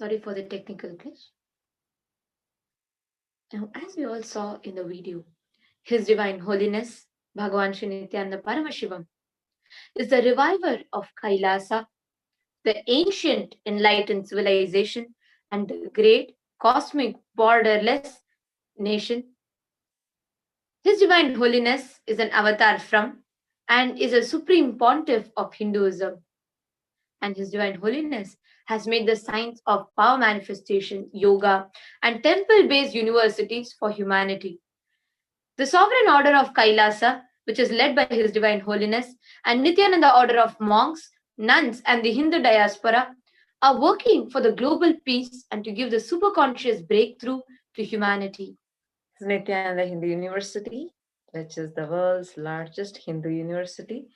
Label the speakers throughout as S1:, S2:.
S1: Sorry for the technical glitch. Now, as we all saw in the video, His Divine Holiness, Bhagavan Shri Nithyananda Paramashivam, is the reviver of Kailasa, the ancient enlightened civilization and the great cosmic borderless nation. His Divine Holiness is an avatar from and is a supreme pontiff of Hinduism. And His Divine Holiness has made the science of power manifestation, yoga, and temple-based universities for humanity. The Sovereign Order of Kailasa, which is led by His Divine Holiness, and Nithyananda Order of monks, nuns, and the Hindu diaspora, are working for the global peace and to give the superconscious breakthrough to humanity.
S2: Nithyananda Hindu University, which is the world's largest Hindu university,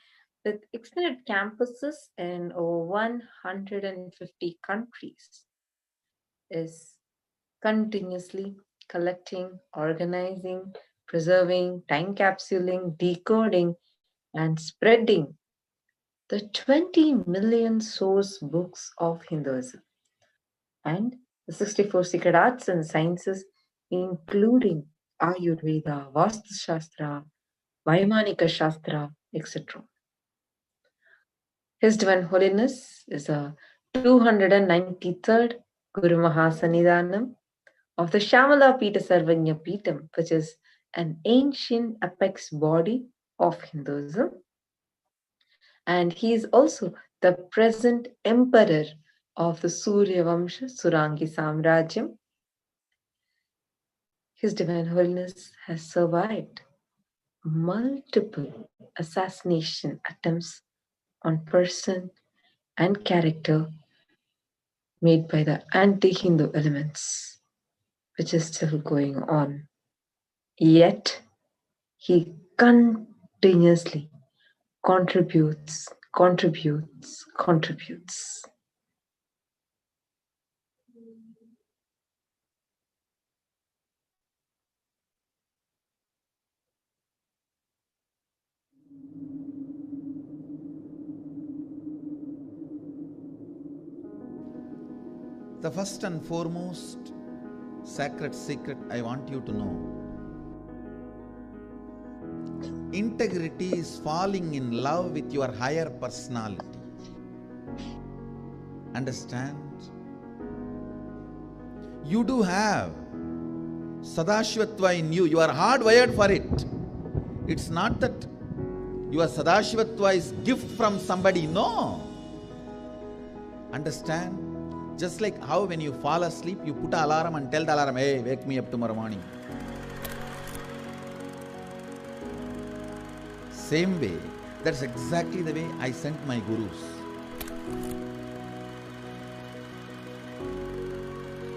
S2: with extended campuses in over 150 countries, is continuously collecting, organizing, preserving, time capsuling, decoding, and spreading the 20 million source books of Hinduism and the 64 secret arts and sciences, including Ayurveda, Vastu Shastra, Vaimanika Shastra, etc. His Divine Holiness is a 293rd Guru Mahasannidhanam of the Shamala Pita Sarvanya Pitam, which is an ancient apex body of Hinduism. And he is also the present emperor of the Surya Vamsha Surangi Samrajyam. His Divine Holiness has survived multiple assassination attempts on person and character made by the anti-Hindu elements, which is still going on. Yet, he continuously contributes.
S3: The first and foremost sacred secret I want you to know. Integrity is falling in love with your higher personality. Understand? You do have Sadashivatva in you. You are hardwired for it. It's not that your Sadashivatva is gift from somebody. No. Understand? Just like how when you fall asleep, you put an alarm and tell the alarm, hey, wake me up tomorrow morning. Same way, that's exactly the way I sent my gurus.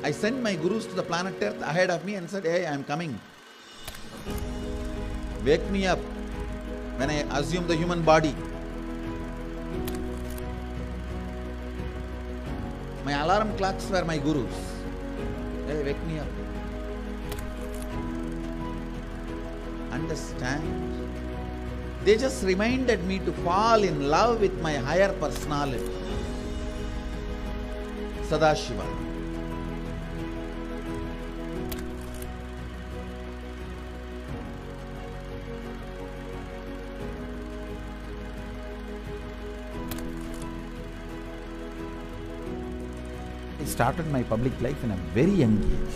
S3: I sent my gurus to the planet Earth ahead of me and said, hey, I am coming. Wake me up when I assume the human body. My alarm clocks were my gurus. Hey, wake me up. Understand? They just reminded me to fall in love with my higher personality, Sadashiva. I started my public life in a very young age.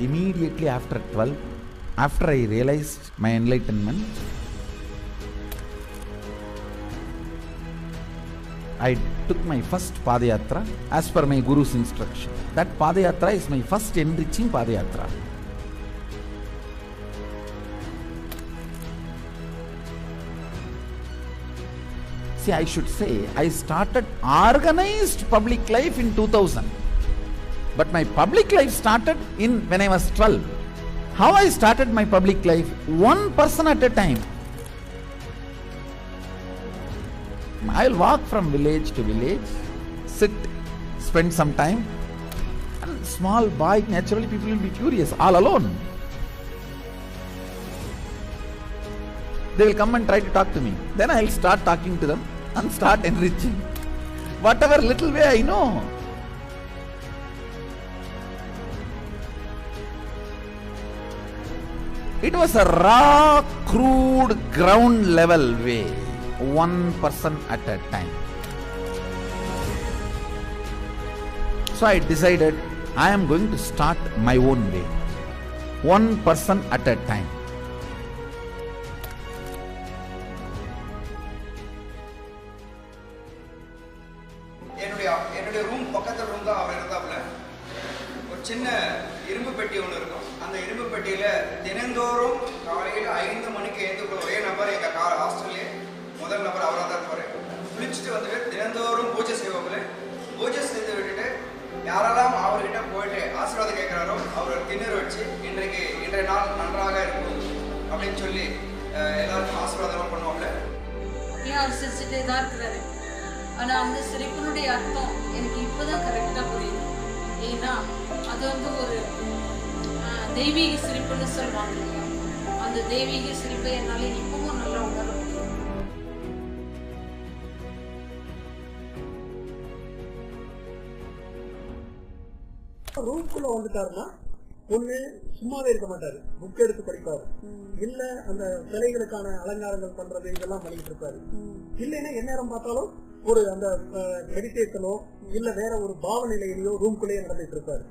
S3: Immediately after 12, after I realized my enlightenment, I took my first Padayatra as per my Guru's instruction. That Padayatra is my first enriching Padayatra. See, I should say, I started organized public life in 2000. But my public life started when I was 12. How I started my public life? One person at a time. I'll walk from village to village, sit, spend some time. And small boy, naturally people will be curious, all alone. They will come and try to talk to me. Then I'll start talking to them and start enriching. Whatever little way I know. It was a raw, crude, ground level way, one person at a time. So I decided I am going to start my own way, one person at a time.
S4: என்னுடைய room பக்கத்துல room தான் அவர் இருந்தாப்புல. ஒரு சின்ன இரும்பு பெட்டி ஒன்று இருக்கும். அந்த இரும்பு பெட்டியில தினந்தோறும் காலையில் 5 மணிக்கு எழுந்து ஒரே நபர் எங்க ஹாஸ்டல்லே முதல் நபர் அவராக தான் இருப்பாரு. குளிச்சுட்டு வந்துட்டு தினந்தோறும் பூஜை செய்வாப்புல. பூஜை செய்து விட்டுட்டு யாரெல்லாம் அவர்கிட்ட போயிட்டு ஆசீர்வாதம் கேட்கிறாரோ அவர் திண்ணூறு வச்சு இன்றைய நாள் நன்றாக இருக்கும் அப்படின்னு சொல்லி எல்லாருக்கும் ஆசீர்வாதம் பண்ணுவாப்புல.
S5: அவர் சிரிச்சுட்டே தான் இருக்கிறாரு. ஆனா அந்த சிரிப்பினுடைய அர்த்தம் எனக்கு இப்பதான் கரெக்டா புரியுது. ஏன்னா அது ஒரு தெய்வீக சிரிப்புன்னு சொல்லுவாங்க இல்லையா, அந்த தெய்வீக சிரிப்பை என்னால இப்பவும் நல்லா உணர முடியும்.
S6: ரூம்குள்ள வந்துட்டாருன்னா ஒண்ணு சும்மாவே இருக்க மாட்டாரு, புக் எடுத்து படிப்பாரு, இல்ல அந்த சிலைகளுக்கான அலங்காரங்கள் பண்றது இதெல்லாம் பண்ணிட்டு இருப்பாரு. இல்லைன்னா எந்நேரம் பார்த்தாலும் ஒரு அந்த மெடிடேஷனோ இல்ல வேற ஒரு பாவ நிலையிலயோ ரூம்குள்ளேயே நடந்துட்டு இருப்பாரு.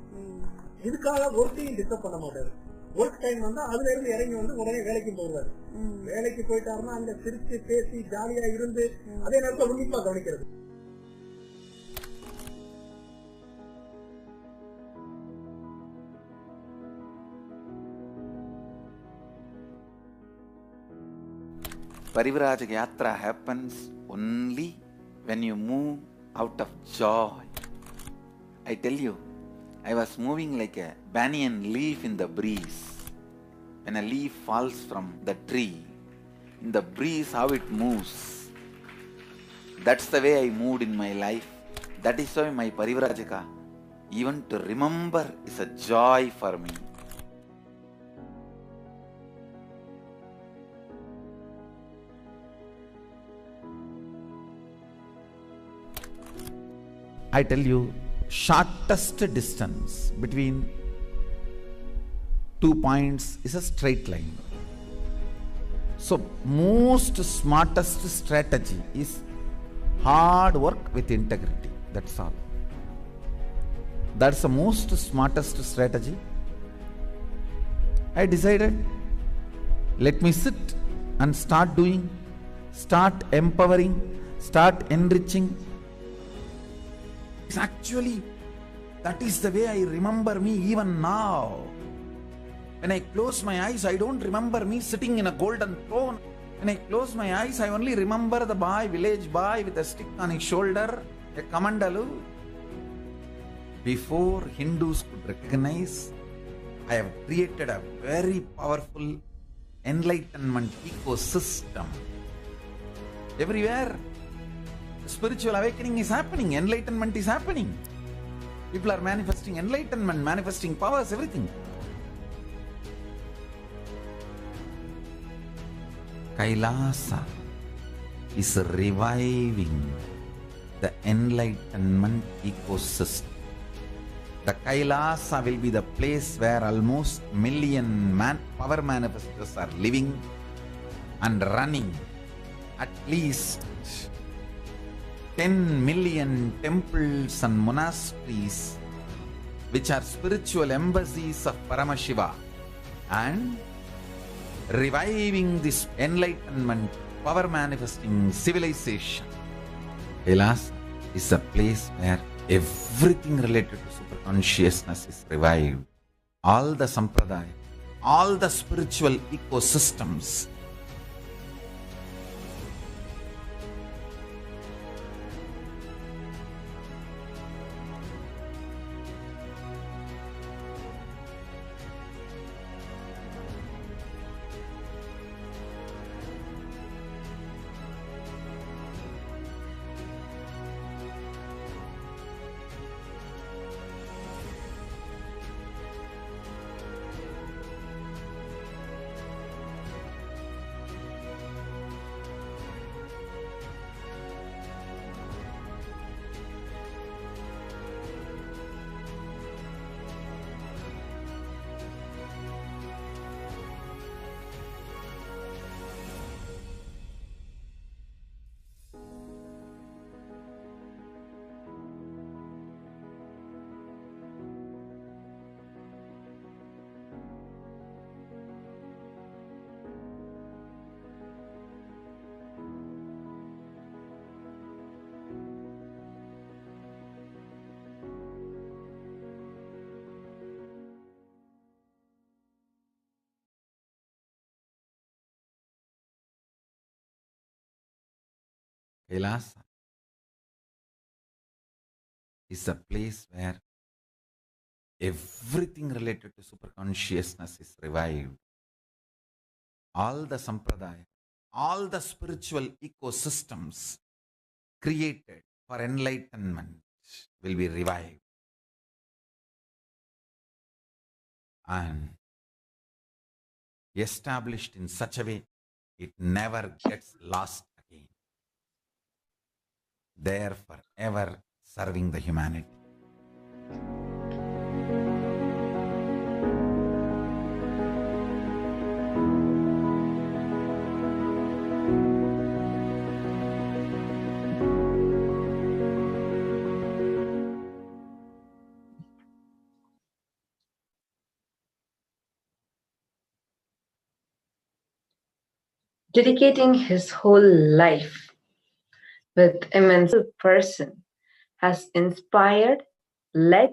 S6: இதுக்காக ஒர்க்கையும் டிஸ்டர்ப் பண்ண மாட்டாரு. ஒர்க் டைம் வந்தா அதுல இருந்து இறங்கி உடனே வேலைக்கு போயிடுவாரு. வேலைக்கு போயிட்டாருன்னா அங்க சிரிச்சு பேசி ஜாலியா இருந்து அதே நேரத்தில் உன்னிப்பா கவனிக்கிறது.
S3: Parivrajaka Yatra happens only when you move out of joy. I tell you, I was moving like a banyan leaf in the breeze. When a leaf falls from the tree, in the breeze how it moves. That's the way I moved in my life. That is why my Parivrajaka, even to remember, is a joy for me. I tell you, shortest distance between 2 points is a straight line. So most smartest strategy is hard work with integrity. That's all. That's the most smartest strategy. I decided, let me sit and start doing, start empowering, start enriching. Actually, that is the way I remember me even now. When I close my eyes, I don't remember me sitting in a golden throne. When I close my eyes, I only remember the boy, village boy with a stick on his shoulder, a kamandalu. Before Hindus could recognize, I have created a very powerful enlightenment ecosystem. Everywhere, spiritual awakening is happening, enlightenment is happening. People are manifesting enlightenment, manifesting powers, everything. Kailasa is reviving the enlightenment ecosystem. The Kailasa will be the place where almost million power manifestors are living and running. At least 10 million temples and monasteries, which are spiritual embassies of Paramashiva, and reviving this enlightenment, power manifesting civilization. Kailas is a place where everything related to super consciousness is revived. All the sampradaya, all the spiritual ecosystems. Kailasa is a place where everything related to superconsciousness is revived. All the sampradaya, all the spiritual ecosystems created for enlightenment will be revived. And established in such a way, it never gets lost again. There forever serving the humanity.
S2: Dedicating his whole life with immense person has inspired, led,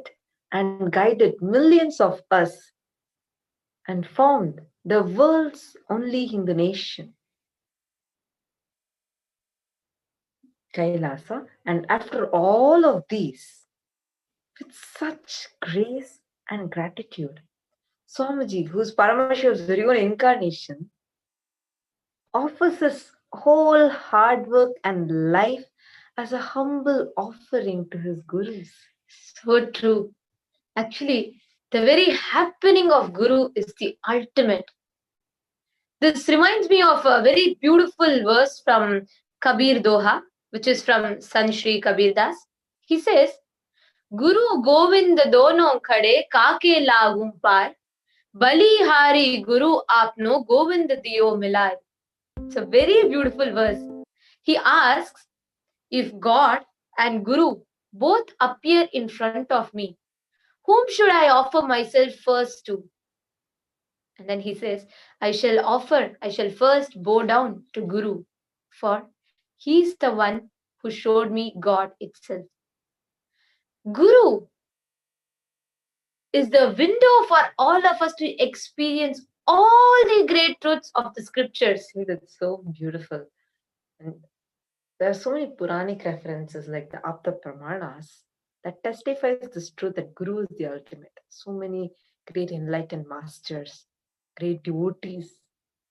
S2: and guided millions of us and formed the world's only Hindu nation, Kailasa. And after all of these, with such grace and gratitude, Swamiji, who's Paramashiva's very own incarnation, offers his whole hard work and life as a humble offering to his gurus.
S1: So true. Actually, the very happening of Guru is the ultimate. This reminds me of a very beautiful verse from Kabir Doha, which is from Sant Shri Kabir Das. He says, Guru Govind dono khade kaake lagum par, Balihari Guru apno Govind diyo milay. It's a very beautiful verse. He asks, if God and Guru both appear in front of me, whom should I offer myself first to? And then he says, I shall first bow down to Guru, for he's the one who showed me God itself. Guru is the window for all of us to experience all the great truths of the scriptures.
S2: That's so beautiful. And there are so many Puranic references like the Apta Pramanas that testifies this truth that Guru is the ultimate. So many great enlightened masters, great devotees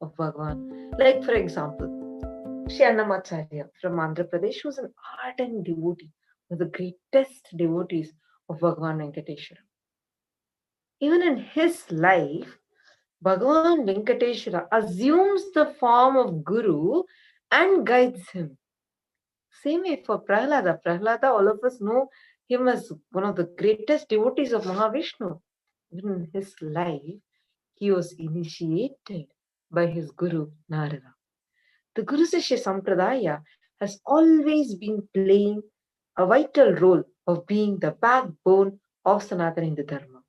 S2: of Bhagavan. Like, for example, Sri Annamacharya from Andhra Pradesh, who was an ardent devotee, one of the greatest devotees of Bhagavan Venkateshwara. Even in his life, Bhagavan Venkateshwara assumes the form of Guru and guides him. Same way for Prahlada. Prahlada, all of us know him as one of the greatest devotees of Mahavishnu. Even in his life, he was initiated by his Guru Narada. The Guru Sishya Sampradaya has always been playing a vital role of being the backbone of Sanatana Hindu Dharma.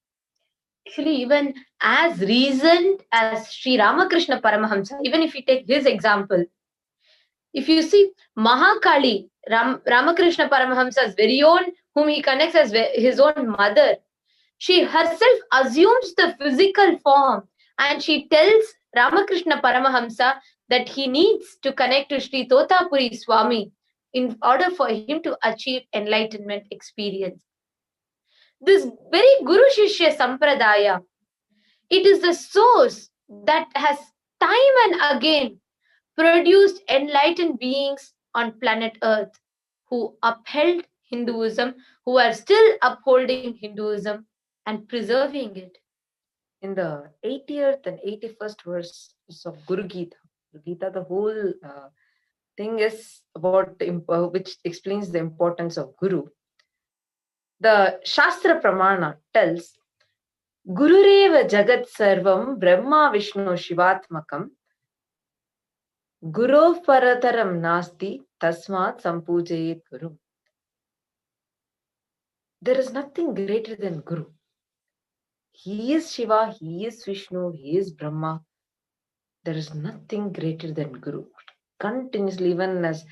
S1: Actually, even as recent as Sri Ramakrishna Paramahamsa, even if you take his example, if you see Mahakali, Ramakrishna Paramahamsa's very own, whom he connects as his own mother, she herself assumes the physical form and she tells Ramakrishna Paramahamsa that he needs to connect to Sri Totapuri Swami in order for him to achieve enlightenment experience. This very Guru Shishya Sampradaya, it is the source that has time and again produced enlightened beings on planet Earth who upheld Hinduism, who are still upholding Hinduism and preserving it.
S2: In the 80th and 81st verse of Guru Gita, the whole thing is about which explains the importance of Guru. The Shastra Pramana tells, Gurureva Jagat Sarvam Brahma Vishnu Shivatmakam Guru Parataram Nasti Tasmat Sampujayet Guru. There is nothing greater than Guru. He is Shiva, he is Vishnu, he is Brahma. There is nothing greater than Guru. Continuously, even as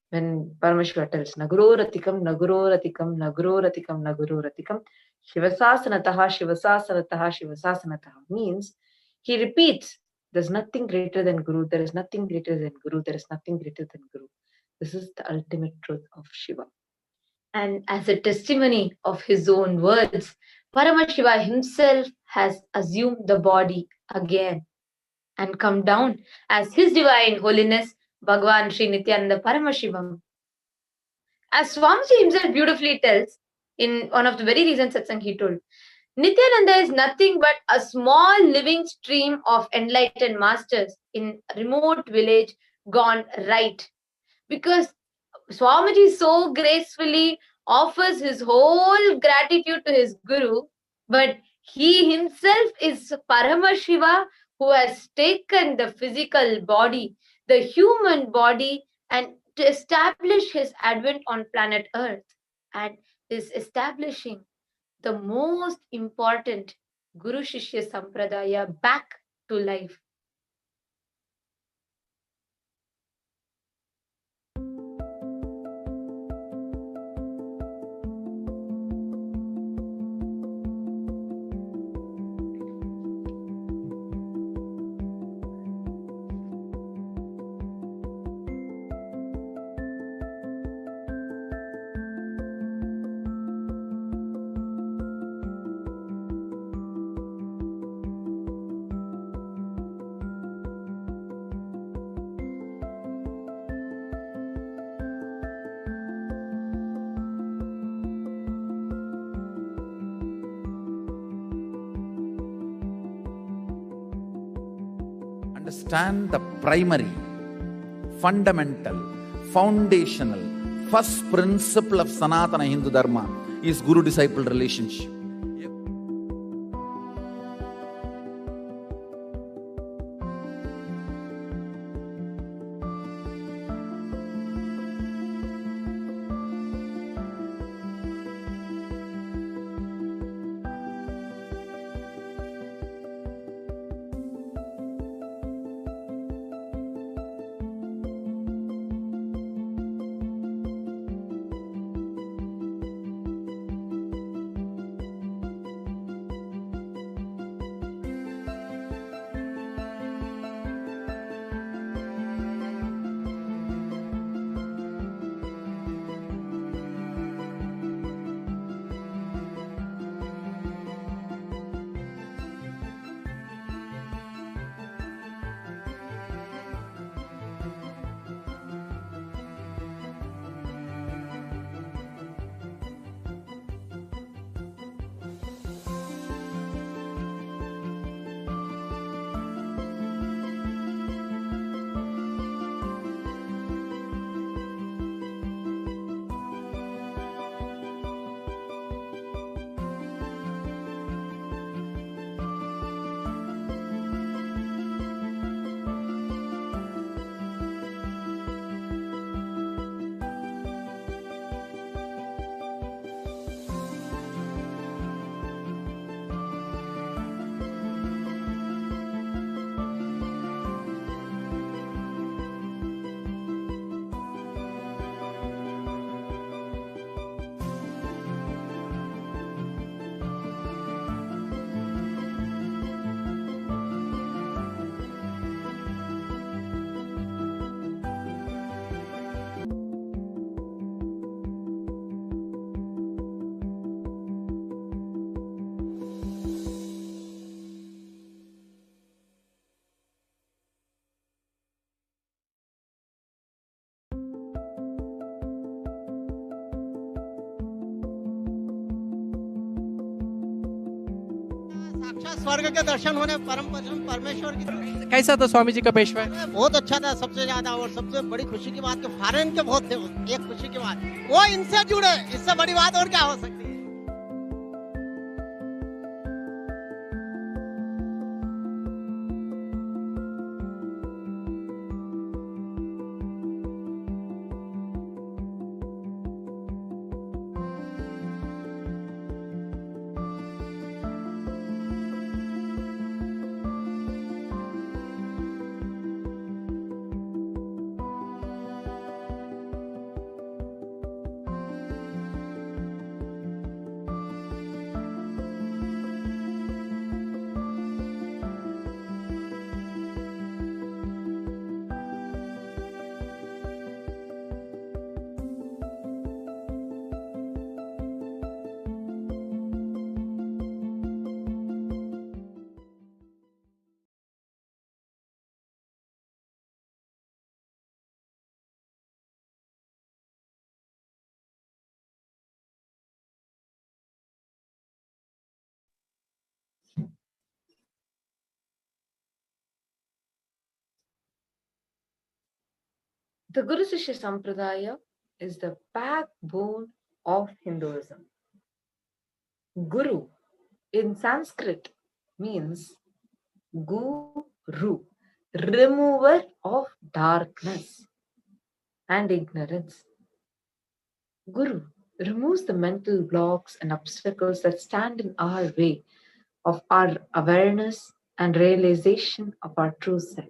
S2: when Paramashiva tells, Naguro Ratikam, Naguro Ratikam, Naguro Ratikam, Naguro Ratikam, Shivasasanataha, Shivasasanataha, Shivasasanataha means he repeats, there's nothing greater than Guru, there is nothing greater than Guru, there is nothing greater than Guru. This is the ultimate truth of Shiva.
S1: And as a testimony of his own words, Paramashiva himself has assumed the body again and come down as His Divine Holiness Bhagavan Sri Nithyananda Paramashivam. As Swamiji himself beautifully tells in one of the very recent satsang he told, Nithyananda is nothing but a small living stream of enlightened masters in a remote village gone right. Because Swamiji so gracefully offers his whole gratitude to his Guru, but he himself is Paramashiva who has taken the physical body, the human body, and to establish his advent on planet Earth, and is establishing the most important Guru Shishya Sampradaya back to life.
S3: Understand the primary, fundamental, foundational, first principle of Sanatana Hindu Dharma is Guru-disciple relationship.
S7: साक्षात स्वर्ग के दर्शन होने परम परमेश्वर की।
S8: कैसा था स्वामी जी का पेशवा?
S7: बहुत अच्छा था सबसे ज्यादा, और सबसे बड़ी खुशी की बात कि फॉरेन के बहुत थे। एक खुशी की बात वो इनसे जुड़े, इससे बड़ी बात और क्या हो सकती है।
S2: The Guru Shishya Sampradaya is the backbone of Hinduism. Guru in Sanskrit means Guru, remover of darkness and ignorance. Guru removes the mental blocks and obstacles that stand in our way of our awareness and realization of our true self.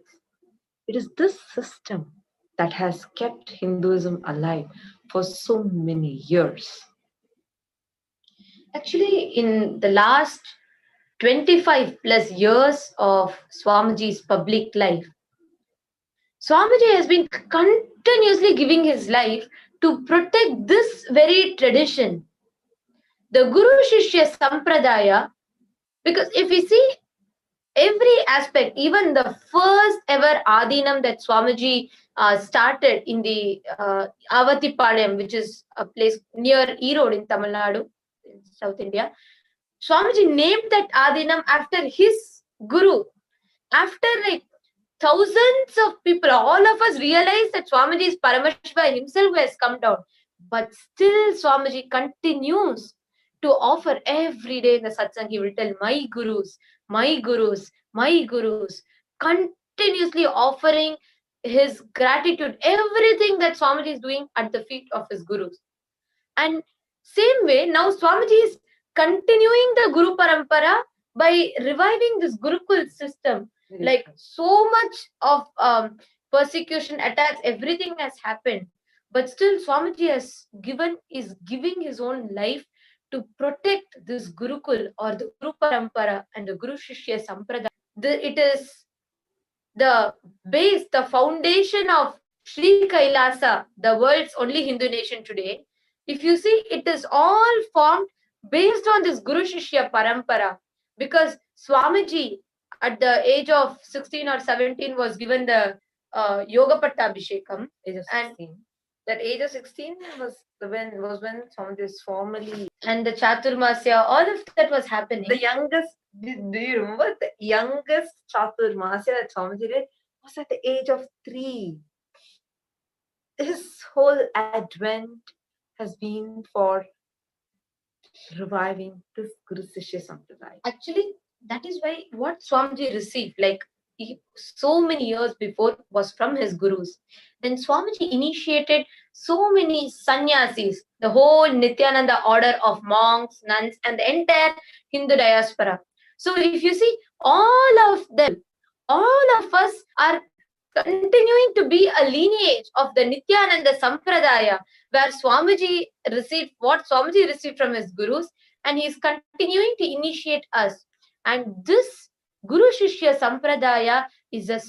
S2: It is this system that has kept Hinduism alive for so many years.
S1: Actually, in the last 25 plus years of Swamiji's public life, Swamiji has been continuously giving his life to protect this very tradition, the Guru Shishya Sampradaya, because if we see every aspect, even the first ever Adinam that Swamiji started in the Avatipalayam, which is a place near Erode in Tamil Nadu, in South India, Swamiji named that Adinam after his Guru. After like thousands of people, all of us realize that Swamiji is Paramashiva himself who has come down. But still Swamiji continues to offer every day in the satsang. He will tell, my gurus, my gurus, my gurus, continuously offering his gratitude, everything that Swamiji is doing at the feet of his gurus. And same way, now Swamiji is continuing the Guru Parampara by reviving this Gurukul system. Like so much of persecution, attacks, everything has happened. But still Swamiji is giving his own life to protect this Gurukul or the Guru Parampara and the Guru Shishya Sampradaya. It is the base, the foundation of Sri Kailasa, the world's only Hindu nation today. If you see, it is all formed based on this Guru Shishya Parampara, because Swamiji at the age of 16 or 17 was given the Yoga Pattabhishekam.
S2: Age of 16. That age of 16 was when Swamiji was formally,
S1: and the Chaturmasya, all of that was happening.
S2: The youngest, do you remember the youngest Chaturmasya that Swamiji did was at the age of 3. His whole advent has been for reviving this Guru Shishya Sampradaya.
S1: Actually, that is why what Swamiji received, like so many years before, was from his gurus. Then Swamiji initiated so many sannyasis, the whole Nithyananda order of monks, nuns, and the entire Hindu diaspora. So if you see, all of them, all of us are continuing to be a lineage of the Nithyananda Sampradaya, where Swamiji received what Swamiji received from his gurus, and he is continuing to initiate us. And this Guru Shishya Sampradaya is a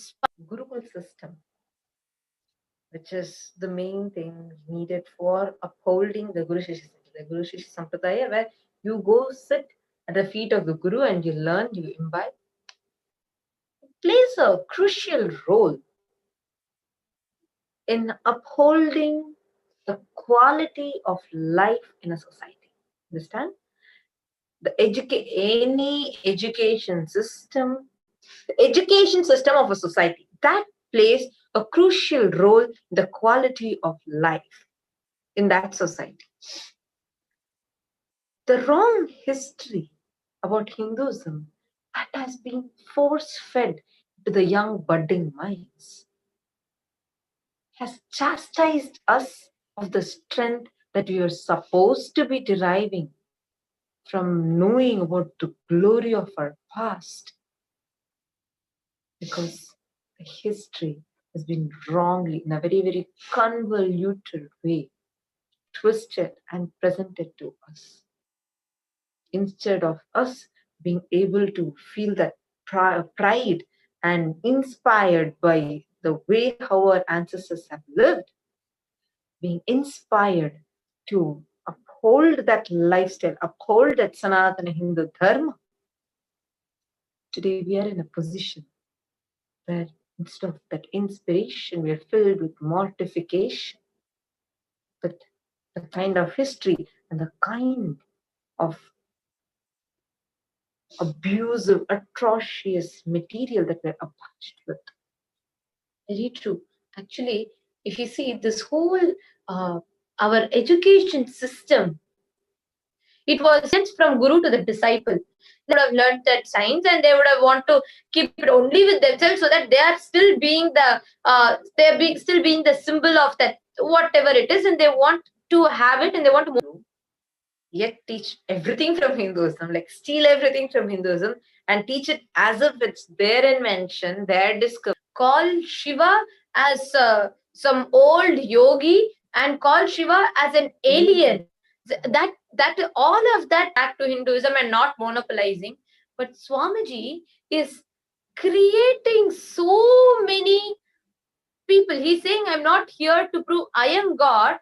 S2: Gurukul system, which is the main thing needed for upholding the Guru Shishya Sampradaya, where you go sit at the feet of the Guru and you learn, you imbibe. It plays a crucial role in upholding the quality of life in a society. Understand? Any education system, the education system of a society, that plays a crucial role in the quality of life in that society. The wrong history about Hinduism that has been force-fed to the young budding minds has chastised us of the strength that we are supposed to be deriving from knowing about the glory of our past, because the history has been wrongly, in a very, very convoluted way, twisted and presented to us. Instead of us being able to feel that pride and inspired by the way how our ancestors have lived, being inspired to uphold that lifestyle, uphold that Sanatana Hindu Dharma, today we are in a position where instead of that inspiration, we are filled with mortification. But the kind of history and the kind of abusive, atrocious material that we're attached with.
S1: Very true. Actually, If you see this whole our education system, it was sent from guru to the disciple. They would have learned that science, and they would have want to keep it only with themselves, so that they are still being still being the symbol of that whatever it is, and they want to have it, and they want to move. Yet teach everything from Hinduism, like steal everything from Hinduism and teach it as if it's their invention, their discovery. Call Shiva as some old yogi and call Shiva as an alien. That all of that back to Hinduism and not monopolizing. But Swamiji is creating so many people. He's saying, I'm not here to prove I am God,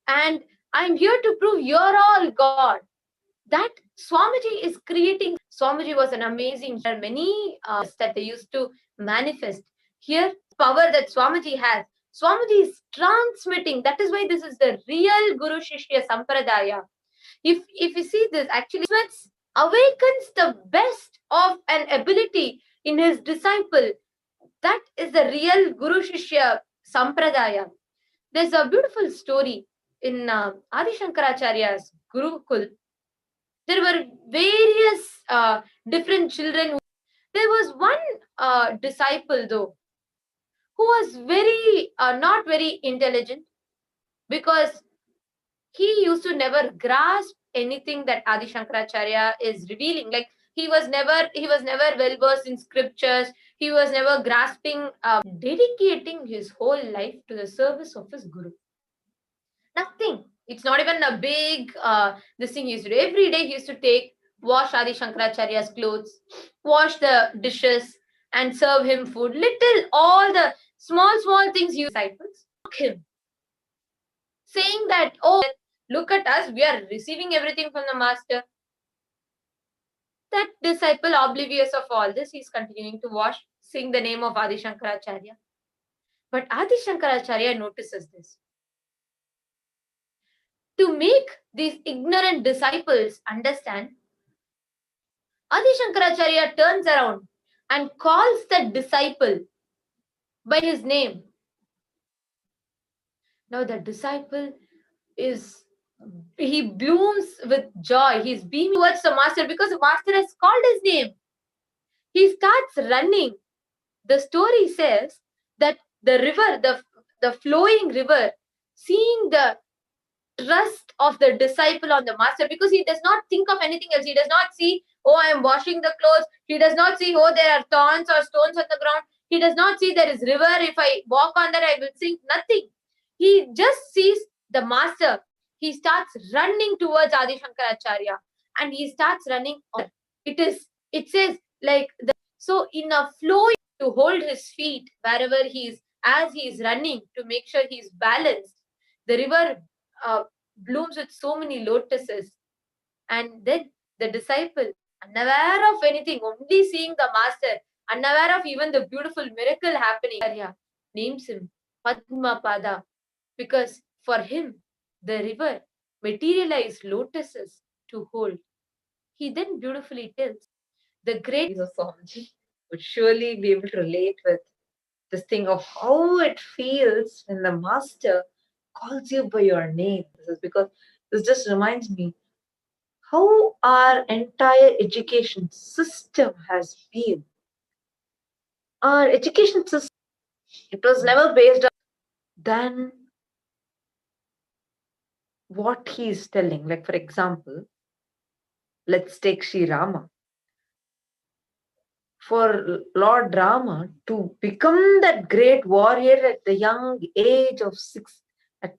S1: and I'm here to prove you're all God. That Swamiji is creating. Swamiji was an amazing. There are many that they used to manifest. Here, power that Swamiji has. Swamiji is transmitting. That is why this is the real Guru Shishya Sampradaya. If you see this, actually awakens the best of an ability in his disciple. That is the real Guru Shishya Sampradaya. There's a beautiful story in Adi Shankaracharya's Gurukul. There were various different children. There was one disciple, though, who was very not very intelligent, because he used to never grasp anything that Adi Shankaracharya is revealing. Like he was never well versed in scriptures. He was never grasping, dedicating his whole life to the service of his guru. Nothing. It's not even a big this thing he used to do. Every day he used to wash Adi Shankaracharya's clothes, wash the dishes, and serve him food. All the small things he disciples mock him, saying that, oh, look at us, we are receiving everything from the master. That disciple, oblivious of all this, he's continuing to wash, sing the name of Adi Shankaracharya. But Adi Shankaracharya notices this. To make these ignorant disciples understand, Adi Shankaracharya turns around and calls the disciple by his name. Now the disciple he blooms with joy. He's beaming towards the master because the master has called his name. He starts running. The story says that the river, the flowing river, seeing the trust of the disciple on the master, because he does not think of anything else. He does not see, oh, I am washing the clothes. He does not see, oh, there are thorns or stones on the ground. He does not see there is river. If I walk on that, I will sink. Nothing. He just sees the master. He starts running towards Adi Shankaracharya, and he starts running on. It says like so in a flow, to hold his feet wherever as he is running, to make sure he is balanced. The river blooms with so many lotuses, and then the disciple, unaware of anything, only seeing the master, unaware of even the beautiful miracle happening, names him Padmapada, because for him the river materialized lotuses to hold. He then beautifully tells the great Swamiji would surely be able to relate with this thing of how it feels when the master calls you by your name. This is because this just reminds me how our entire education system has been. Our education system, it was never based on than what he is telling. Like, for example, let's take Sri Rama. For Lord Rama to become that great warrior at the young age of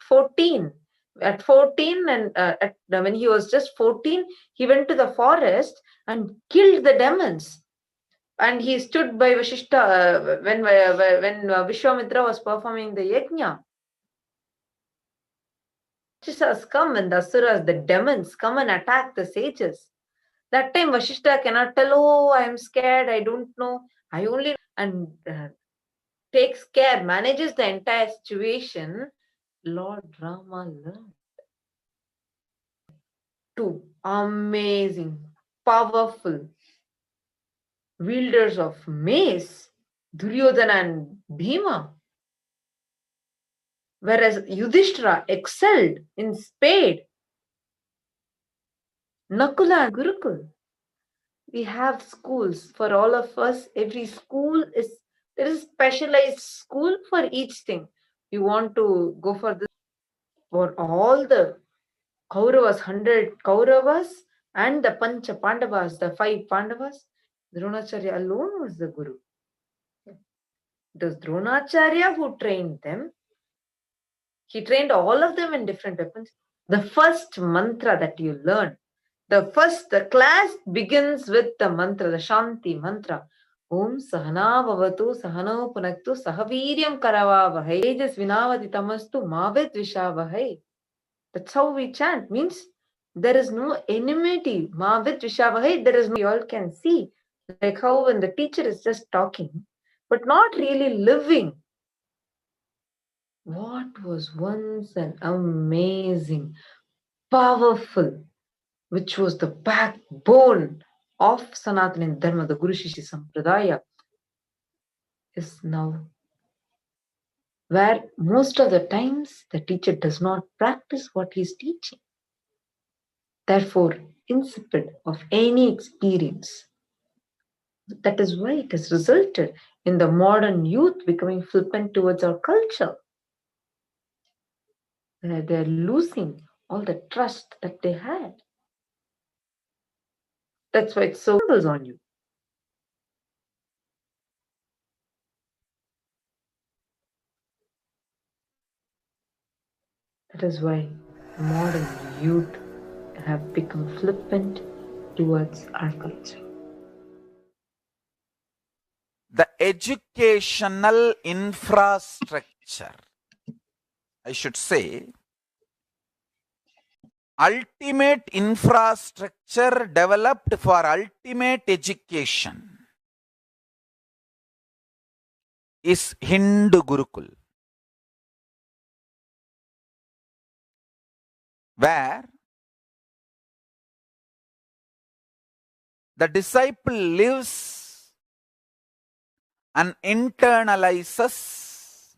S1: 14, and when he was just 14, he went to the forest and killed the demons. And he stood by Vashishta when Vishwamitra was performing the yajna. Rakshasas come, and the asuras, the demons, come and attack the sages. That time Vashishta cannot tell, oh, I am scared, I don't know, I only, and takes care, manages the entire situation. Lord Rama learned. Two amazing, powerful wielders of mace, Duryodhana and Bhima.
S2: Whereas Yudhishthira excelled in spade. Nakula and Gurukul. We have schools for all of us. Every school there is specialized school for each thing. You want to go for this for all the Kauravas, 100 Kauravas and the Pancha Pandavas, the 5 Pandavas. Dronacharya alone was the Guru. It was Dronacharya who trained them. He trained all of them in different weapons. The first mantra that you learn, the class begins with the mantra, the Shanti mantra. Om Sahana Bhavatu Sahano Punaktu Sahaviryam Karavavahai Tejas Vinavati Tamastu Mavid Vishavahai. That's how we chant. Means there is no enmity. Mavid Vishavahai, there is no, you all can see. Like how when the teacher is just talking, but not really living. What was once an amazing, powerful, which was the backbone of Sanatana Dharma, the Guru Shishya Sampradaya, is now where most of the times the teacher does not practice what he is teaching. Therefore, insipid of any experience. That is why it has resulted in the modern youth becoming flippant towards our culture. They're losing all the trust that they had. That's why it so stumbles on you. That is why modern youth have become flippant towards our culture.
S3: The educational infrastructure, I should say, ultimate infrastructure developed for ultimate education is Hindu Gurukul, where the disciple lives and internalizes,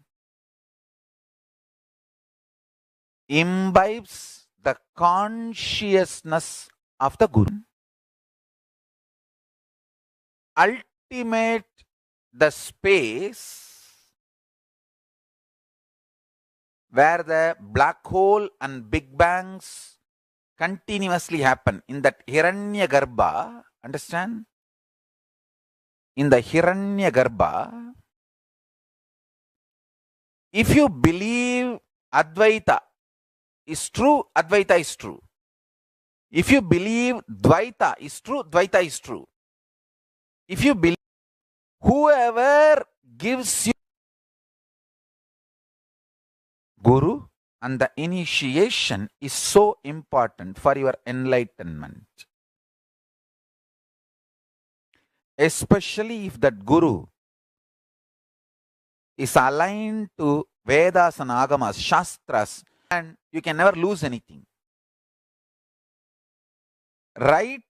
S3: imbibes the consciousness of the Guru. Ultimate, the space where the black hole and big bangs continuously happen in that Hiranyagarbha, understand? In the Hiranyagarbha, if you believe Advaita is true, Advaita is true. If you believe Dvaita is true, Dvaita is true. If you believe, whoever gives you Guru and the initiation is so important for your enlightenment. Especially if that Guru is aligned to Vedas and Agamas, Shastras, and you can never lose anything. Right,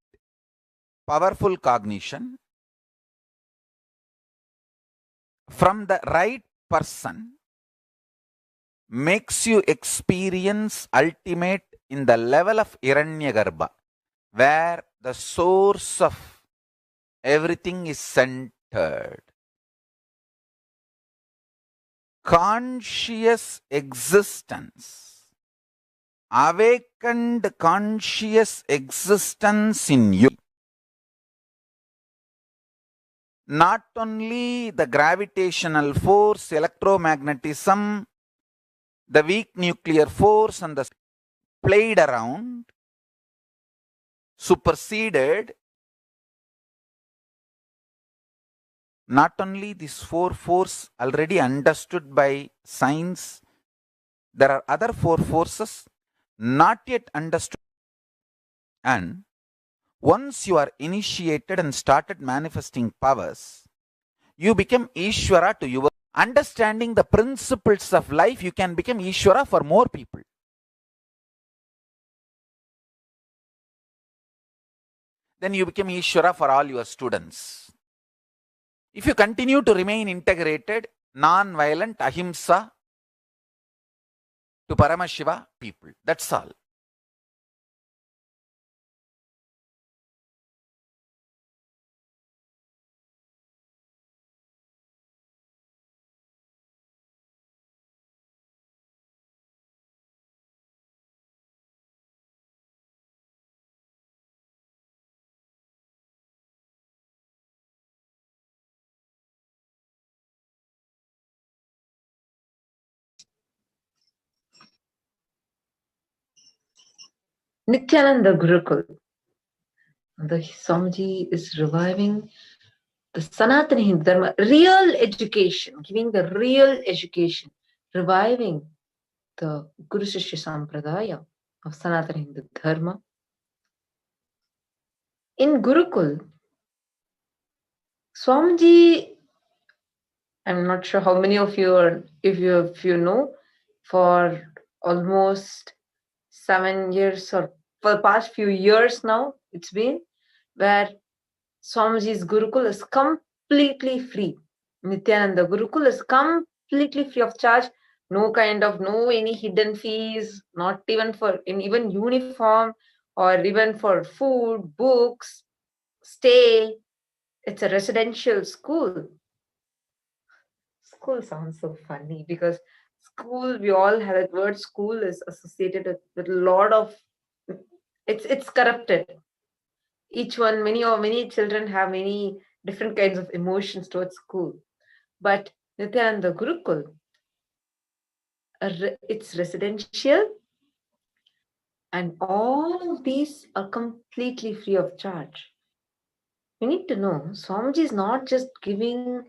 S3: powerful cognition from the right person makes you experience ultimate in the level of Hiranyagarbha, where the source of everything is centered. Conscious existence, awakened conscious existence in you. Not only the gravitational force, electromagnetism, the weak nuclear force and the played around, superseded. Not only these 4 forces already understood by science, there are other 4 forces not yet understood. And once you are initiated and started manifesting powers, you become Ishvara to your understanding the principles of life. You can become Ishvara for more people. Then you become Ishvara for all your students. If you continue to remain integrated, non-violent, ahimsa, to Paramashiva people. That's all.
S2: Nithyananda Gurukul. The Swamiji is reviving the Sanatana Hindu Dharma, real education, giving the real education, reviving the Guru Shishya Sampradaya of Sanatana Hindu Dharma. In Gurukul, Swamiji, I'm not sure how many of you are, if you know, for almost 7 years or for the past few years now, it's been, where Swamiji's Gurukul is completely free. Nithyananda Gurukul is completely free of charge. No any hidden fees, not even for even uniform or even for food, books, stay. It's a residential school. School sounds so funny because school, we all have that word school is associated with a lot of, it's corrupted. Each one, many children have many different kinds of emotions towards school. But Nithyananda Gurukul, it's residential, and all of these are completely free of charge. We need to know Swamiji is not just giving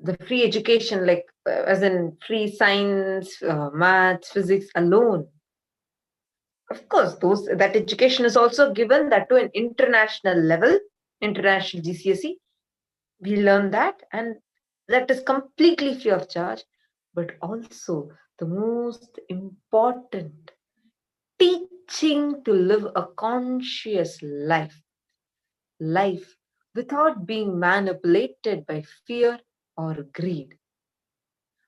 S2: the free education, like as in free science, maths, physics alone. Of course, that education is also given, that to an international level, international GCSE. We learn that, and that is completely free of charge. But also the most important, teaching to live a conscious life without being manipulated by fear or greed.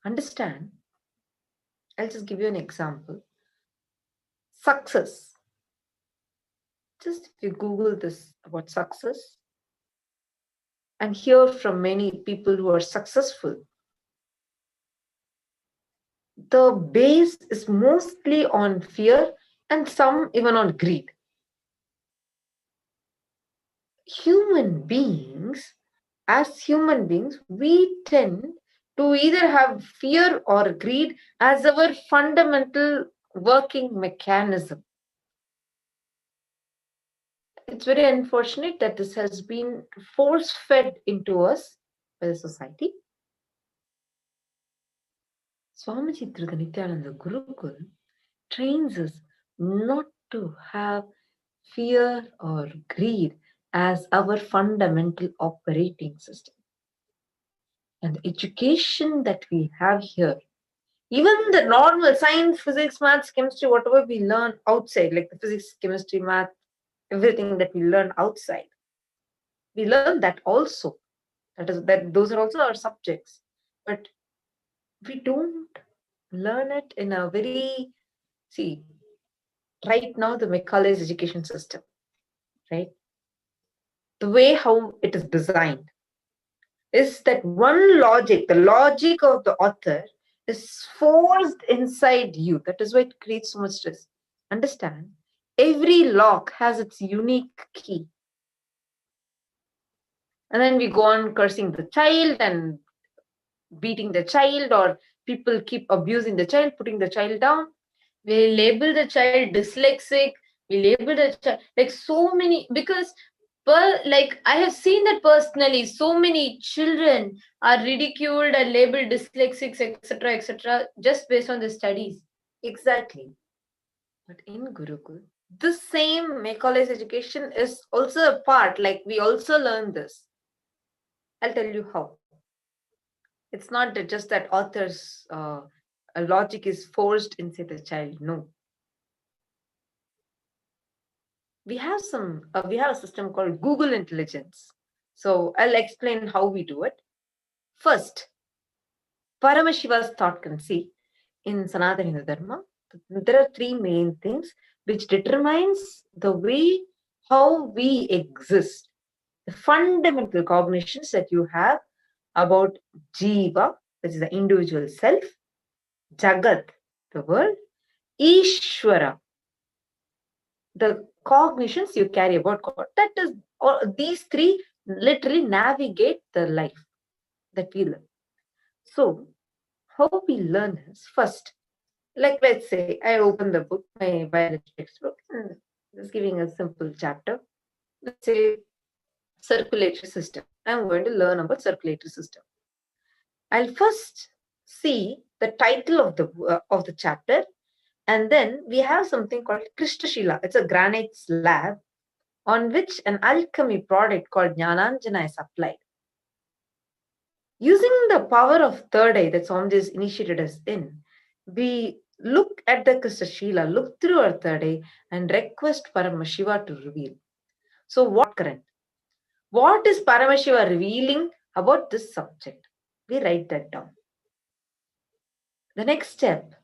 S2: Understand? I'll just give you an example. Success. Just if you Google this about success and hear from many people who are successful, the base is mostly on fear and some even on greed. As human beings, we tend to either have fear or greed as our fundamental working mechanism. It's very unfortunate that this has been force-fed into us by the society. Swamiji through the Nithyananda Gurukul trains us not to have fear or greed as our fundamental operating system. And the education that we have here, even the normal science, physics, maths, chemistry, whatever we learn outside, like the physics, chemistry, math, everything that we learn outside, we learn that also. Those are also our subjects. But we don't learn it in a very, right now the Macaulay's education system, right? The way how it is designed is that one logic, the logic of the author, is forced inside you. That is why it creates so much stress. Understand? Every lock has its unique key. And then we go on cursing the child and beating the child, or people keep abusing the child, putting the child down. We label the child dyslexic. We label the child like so many, because I have seen that personally. So many children are ridiculed and labeled dyslexics, etc., just based on the studies. Exactly. But in Gurukul, the same Macaulay's education is also a part. Like we also learn this. I'll tell you how. It's not just that author's logic is forced inside the child. No. We have a system called Google Intelligence. So I'll explain how we do it. First, Paramashiva's thought conceit in Sanatana Hindu Dharma There are three main things which determines the way how we exist. The fundamental cognitions that you have about Jiva, which is the individual self, Jagat, the world, Ishvara, the cognitions you carry about God. That is, these three literally navigate the life that we live. So, how we learn is first, like let's say I open the book, my biology textbook, and just giving a simple chapter. Let's say circulatory system. I'm going to learn about circulatory system. I'll first see the title of the chapter, and then we have something called Krishnashila. It's a granite slab on which an alchemy product called Jnananjana is applied. Using the power of third eye that Swamiji has initiated us in, we look at the Krishnashila, look through our third eye, and request Paramashiva to reveal. So what current? What is Paramashiva revealing about this subject? We write that down. The next step,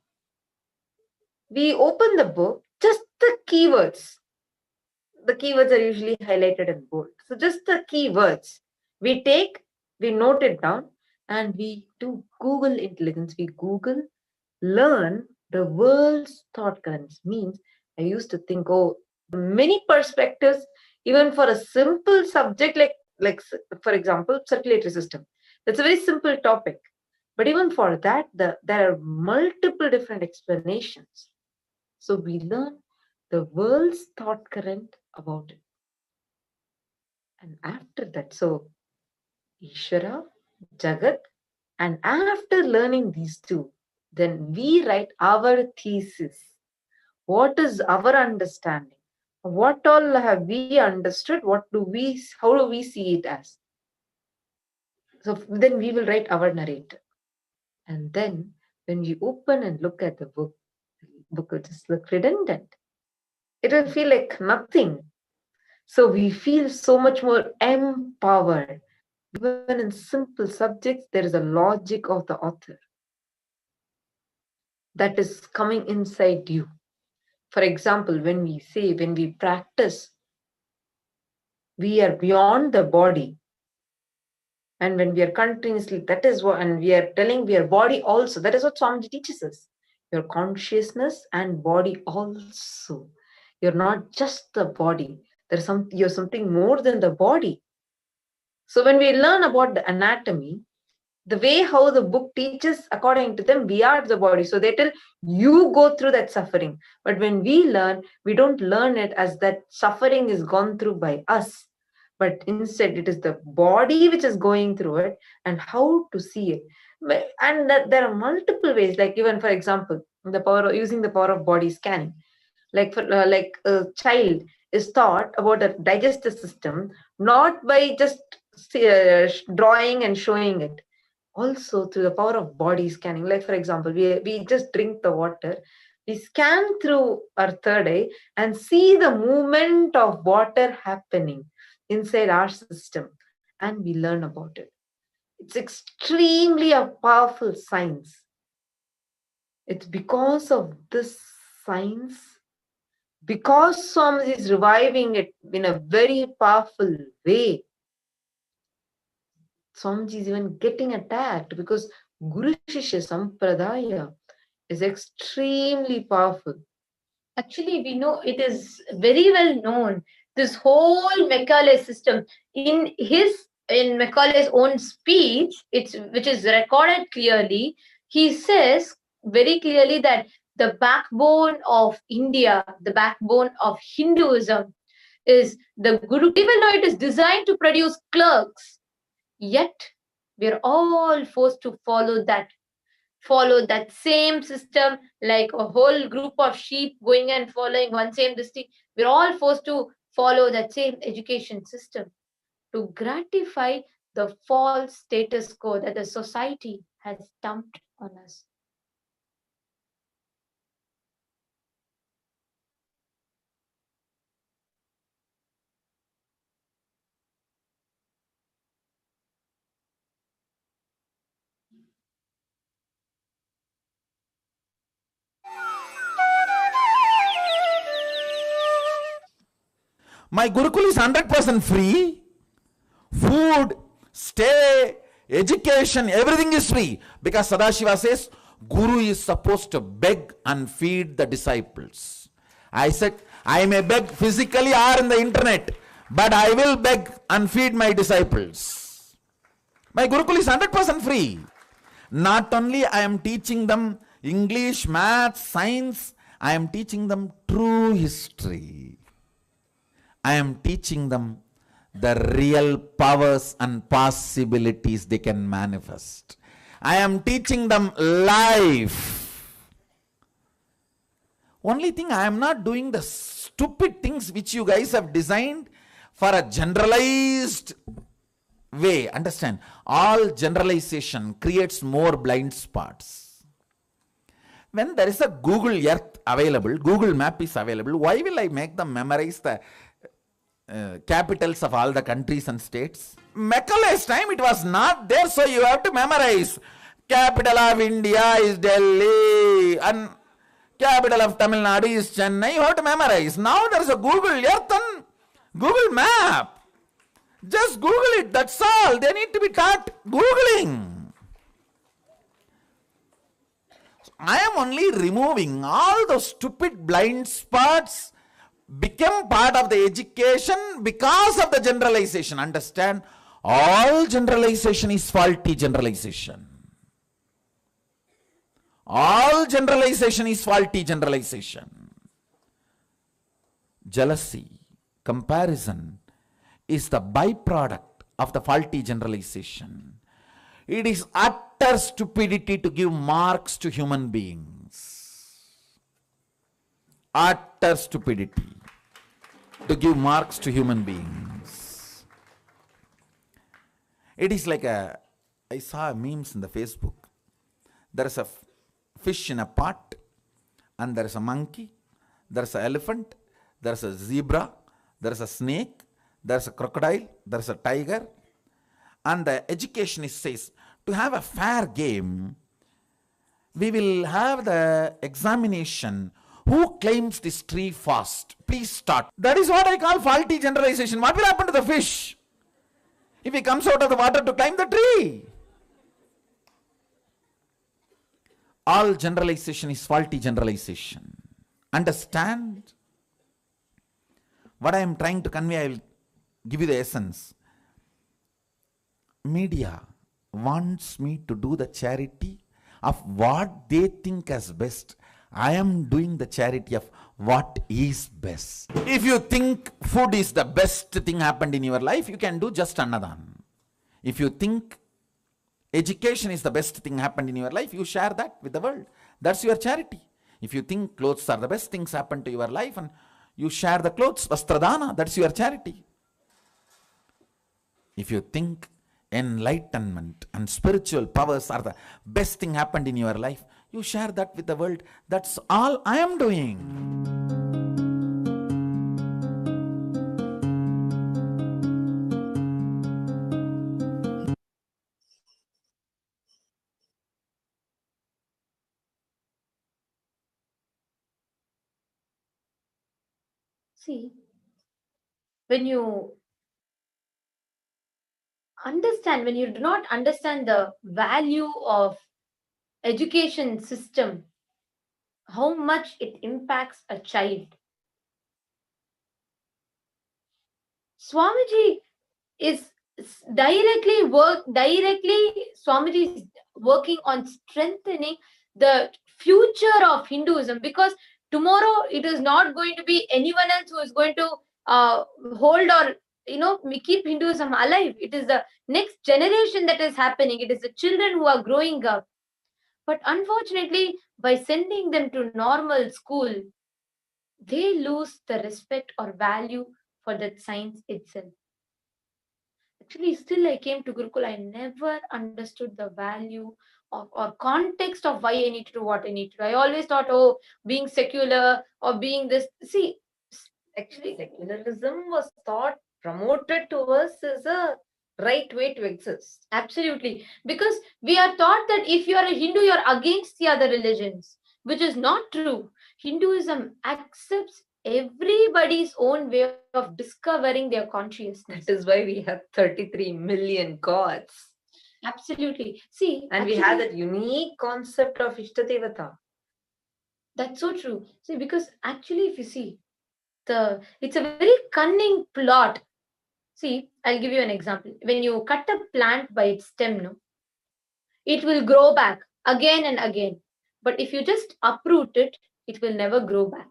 S2: we open the book, just the keywords. The keywords are usually highlighted in bold. So just the keywords. We note it down, and we do Google intelligence. We Google, learn the world's thought currents. Means I used to think, many perspectives, even for a simple subject like for example, circulatory system. That's a very simple topic. But even for that, there are multiple different explanations. So we learn the world's thought current about it. And after that, so Ishvara, Jagat, and after learning these two, then we write our thesis. What is our understanding? What all have we understood? How do we see it as? So then we will write our narrative. And then when we open and look at the book will just look redundant. It will feel like nothing. So we feel so much more empowered. Even in simple subjects, there is a logic of the author that is coming inside you. For example, when we practice, we are beyond the body. And when we are continuously, and we are telling we are body also. That is what Swamiji teaches us. Your consciousness and body also. You're not just the body. You're something more than the body. So when we learn about the anatomy, the way how the book teaches, according to them, we are the body. So they tell you go through that suffering. But when we learn, we don't learn it as that suffering is gone through by us. But instead, it is the body which is going through it and how to see it. And there are multiple ways, like even, for example, using the power of body scanning. Like a child is taught about the digestive system, not by just drawing and showing it. Also through the power of body scanning. Like, for example, we just drink the water, we scan through our third eye and see the movement of water happening inside our system, and we learn about it. It's extremely a powerful science. It's because of this science, because Swami is reviving it in a very powerful way. Swamiji is even getting attacked because Guru Shishya Sampradaya is extremely powerful.
S1: Actually, we know it is very well known. This whole Macaulay system, in Macaulay's own speech, which is recorded clearly, he says very clearly that the backbone of India, the backbone of Hinduism, is the Guru. We will know it is designed to produce clerks. Yet, we are all forced to follow that same system, like a whole group of sheep going and following one same district. We're all forced to follow that same education system to gratify the false status quo that the society has dumped on us.
S3: My Gurukul is 100% free. Food, stay, education, everything is free. Because Sadashiva says, Guru is supposed to beg and feed the disciples. I said, I may beg physically or in the internet, but I will beg and feed my disciples. My Gurukul is 100% free. Not only I am teaching them English, maths, science, I am teaching them true history. I am teaching them the real powers and possibilities they can manifest. I am teaching them life. Only thing, I am not doing the stupid things which you guys have designed for a generalized way. Understand? All generalization creates more blind spots. When there is a Google Earth available, Google Map is available, why will I make them memorize the capitals of all the countries and states? Macaulay's time it was not there, so you have to memorize. Capital of India is Delhi and capital of Tamil Nadu is Chennai. You have to memorize. Now there is a Google Earth and Google Map. Just Google it, that's all. They need to be taught Googling. I am only removing all those stupid blind spots become part of the education because of the generalization. Understand? All generalization is faulty generalization. All generalization is faulty generalization. Jealousy, comparison is the byproduct of the faulty generalization. It is utter stupidity to give marks to human beings. Utter stupidity to give marks to human beings. It is like I saw memes in the Facebook. There is a fish in a pot, and there is a monkey, there is an elephant, there is a zebra, there is a snake, there is a crocodile, there is a tiger. And the educationist says, to have a fair game, we will have the examination. Who claims this tree first? Please start. That is what I call faulty generalization. What will happen to the fish if he comes out of the water to climb the tree? All generalization is faulty generalization. Understand? What I am trying to convey, I will give you the essence. Media wants me to do the charity of what they think as best. I am doing the charity of what is best. If you think food is the best thing happened in your life, you can do just Annadan. If you think education is the best thing happened in your life, you share that with the world. That's your charity. If you think clothes are the best things happened to your life and you share the clothes, Vastradana, that's your charity. If you think enlightenment and spiritual powers are the best thing happened in your life, you share that with the world. That's all I am doing.
S1: See, when you do not understand the value of education system, how much it impacts a child. Swamiji is directly Swamiji is working on strengthening the future of Hinduism, because tomorrow it is not going to be anyone else who is going to hold or keep Hinduism alive. It is the next generation that is happening. It is the children who are growing up. But unfortunately, by sending them to normal school, they lose the respect or value for that science itself. Actually, still I came to Gurukul, I never understood the value of or context of why I need to do what I need to do. I always thought, being secular or being this. See, actually, secularism was promoted to us as a right way to exist. Absolutely. Because we are taught that if you are a Hindu, you are against the other religions, which is not true. Hinduism accepts everybody's own way of discovering their consciousness.
S2: That is why we have 33 million gods.
S1: Absolutely. See,
S2: And we have that unique concept of Ishtadevata.
S1: That's so true. See, because actually, if you see, it's a very cunning plot. See, I'll give you an example. When you cut a plant by its stem, no, it will grow back again and again. But if you just uproot it, it will never grow back.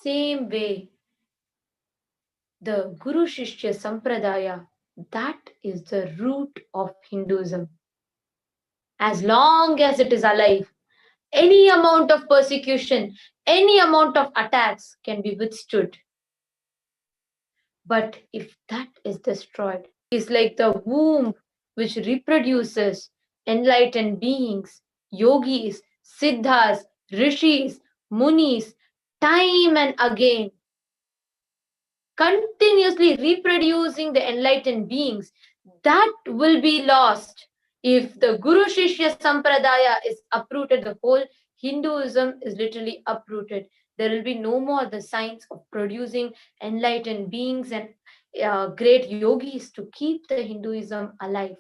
S1: Same way, the Guru Shishya Sampradaya, that is the root of Hinduism. As long as it is alive, any amount of persecution, any amount of attacks can be withstood. But if that is destroyed, it's like the womb which reproduces enlightened beings, yogis, siddhas, rishis, munis, time and again, continuously reproducing the enlightened beings, that will be lost. If the Guru Shishya Sampradaya is uprooted, the whole Hinduism is literally uprooted. There will be no more the signs of producing enlightened beings and great yogis to keep the Hinduism alive.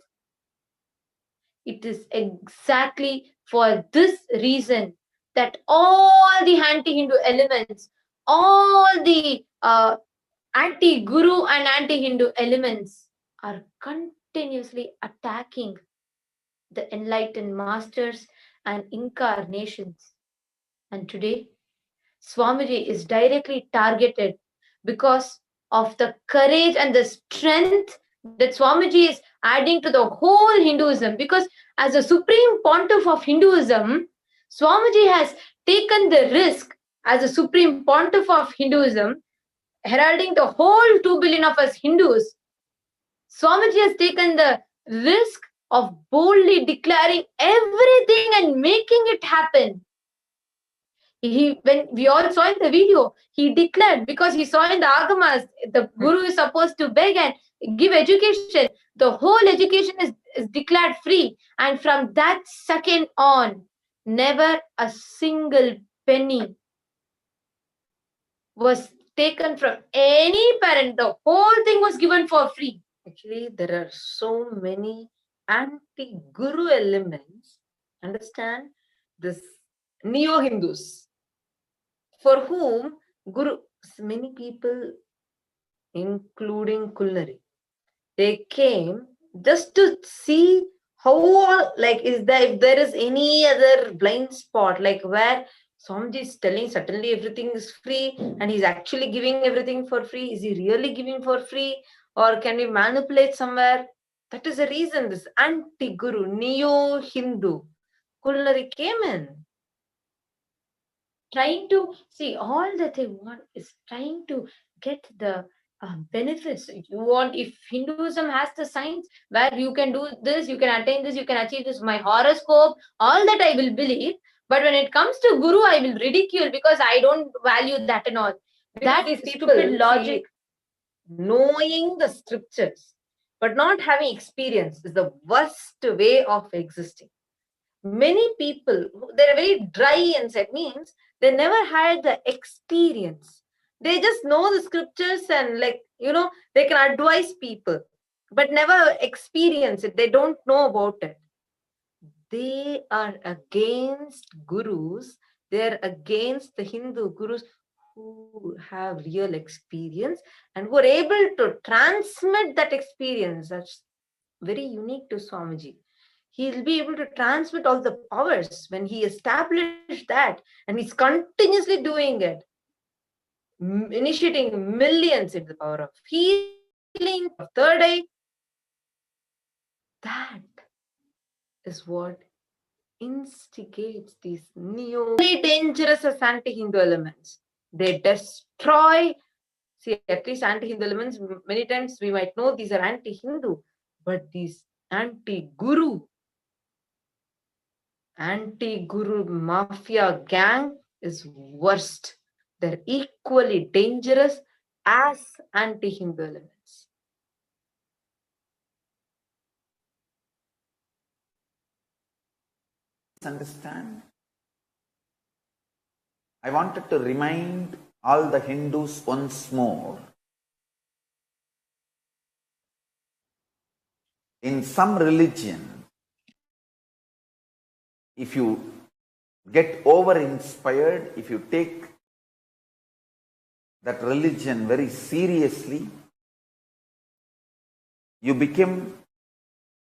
S1: It is exactly for this reason that all the anti-Hindu elements, all the anti-Guru and anti-Hindu elements are continuously attacking the enlightened masters and incarnations. And today, Swamiji is directly targeted because of the courage and the strength that Swamiji is adding to the whole Hinduism. Because as a supreme pontiff of Hinduism, Swamiji has taken the risk as a supreme pontiff of Hinduism, heralding the whole 2 billion of us Hindus. Swamiji has taken the risk of boldly declaring everything and making it happen. When we all saw in the video, he declared, because he saw in the Agamas, the Guru is supposed to beg and give education. The whole education is declared free. And from that second on, never a single penny was taken from any parent. The whole thing was given for free.
S2: Actually, there are so many anti-Guru elements. Understand? This neo-Hindus, for whom Guru, many people, including Kullari, they came just to see how, like, if there is any other blind spot, like where Swamiji is telling suddenly everything is free and he's actually giving everything for free. Is he really giving for free, or can we manipulate somewhere? That is the reason this anti-Guru, neo-Hindu, Kullari came in.
S1: Trying to see, all that they want is trying to get the benefits. You want, if Hinduism has the science where you can do this, you can attain this, you can achieve this, my horoscope, all that I will believe. But when it comes to Guru, I will ridicule because I don't value that and all. That is stupid logic.
S2: Knowing the scriptures but not having experience is the worst way of existing. Many people, they're very dry inside, means they never had the experience. They just know the scriptures and, like, they can advise people, but never experience it. They don't know about it. They are against gurus. They're against the Hindu gurus who have real experience and who are able to transmit that experience. That's very unique to Swamiji. He'll be able to transmit all the powers when he established that, and he's continuously doing it, initiating millions in the power of healing, of third eye. That is what instigates these dangerous as anti-Hindu elements. They destroy. See, at least anti-Hindu elements, many times we might know these are anti-Hindu, but these anti-Guru mafia gang is worst. They're equally dangerous as anti-Hindu elements.
S3: Understand? I wanted to remind all the Hindus once more. In some religion, if you get over-inspired, if you take that religion very seriously, you become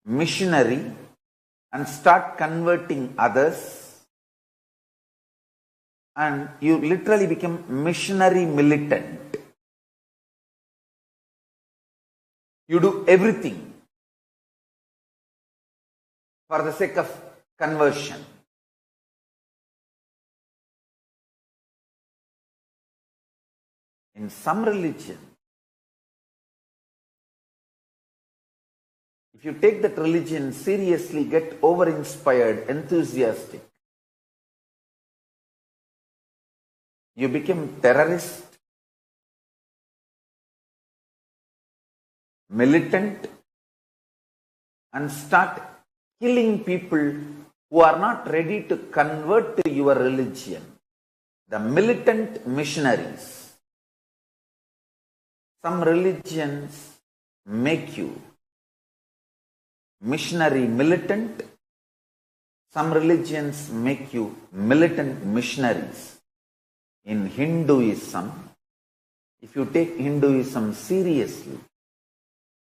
S3: missionary and start converting others, and you literally become missionary militant. You do everything for the sake of conversion. In some religion, if you take that religion seriously, get over-inspired, enthusiastic, you become terrorist, militant, and start killing people who are not ready to convert to your religion. The militant missionaries. Some religions make you missionary militant. Some religions make you militant missionaries. In Hinduism, if you take Hinduism seriously,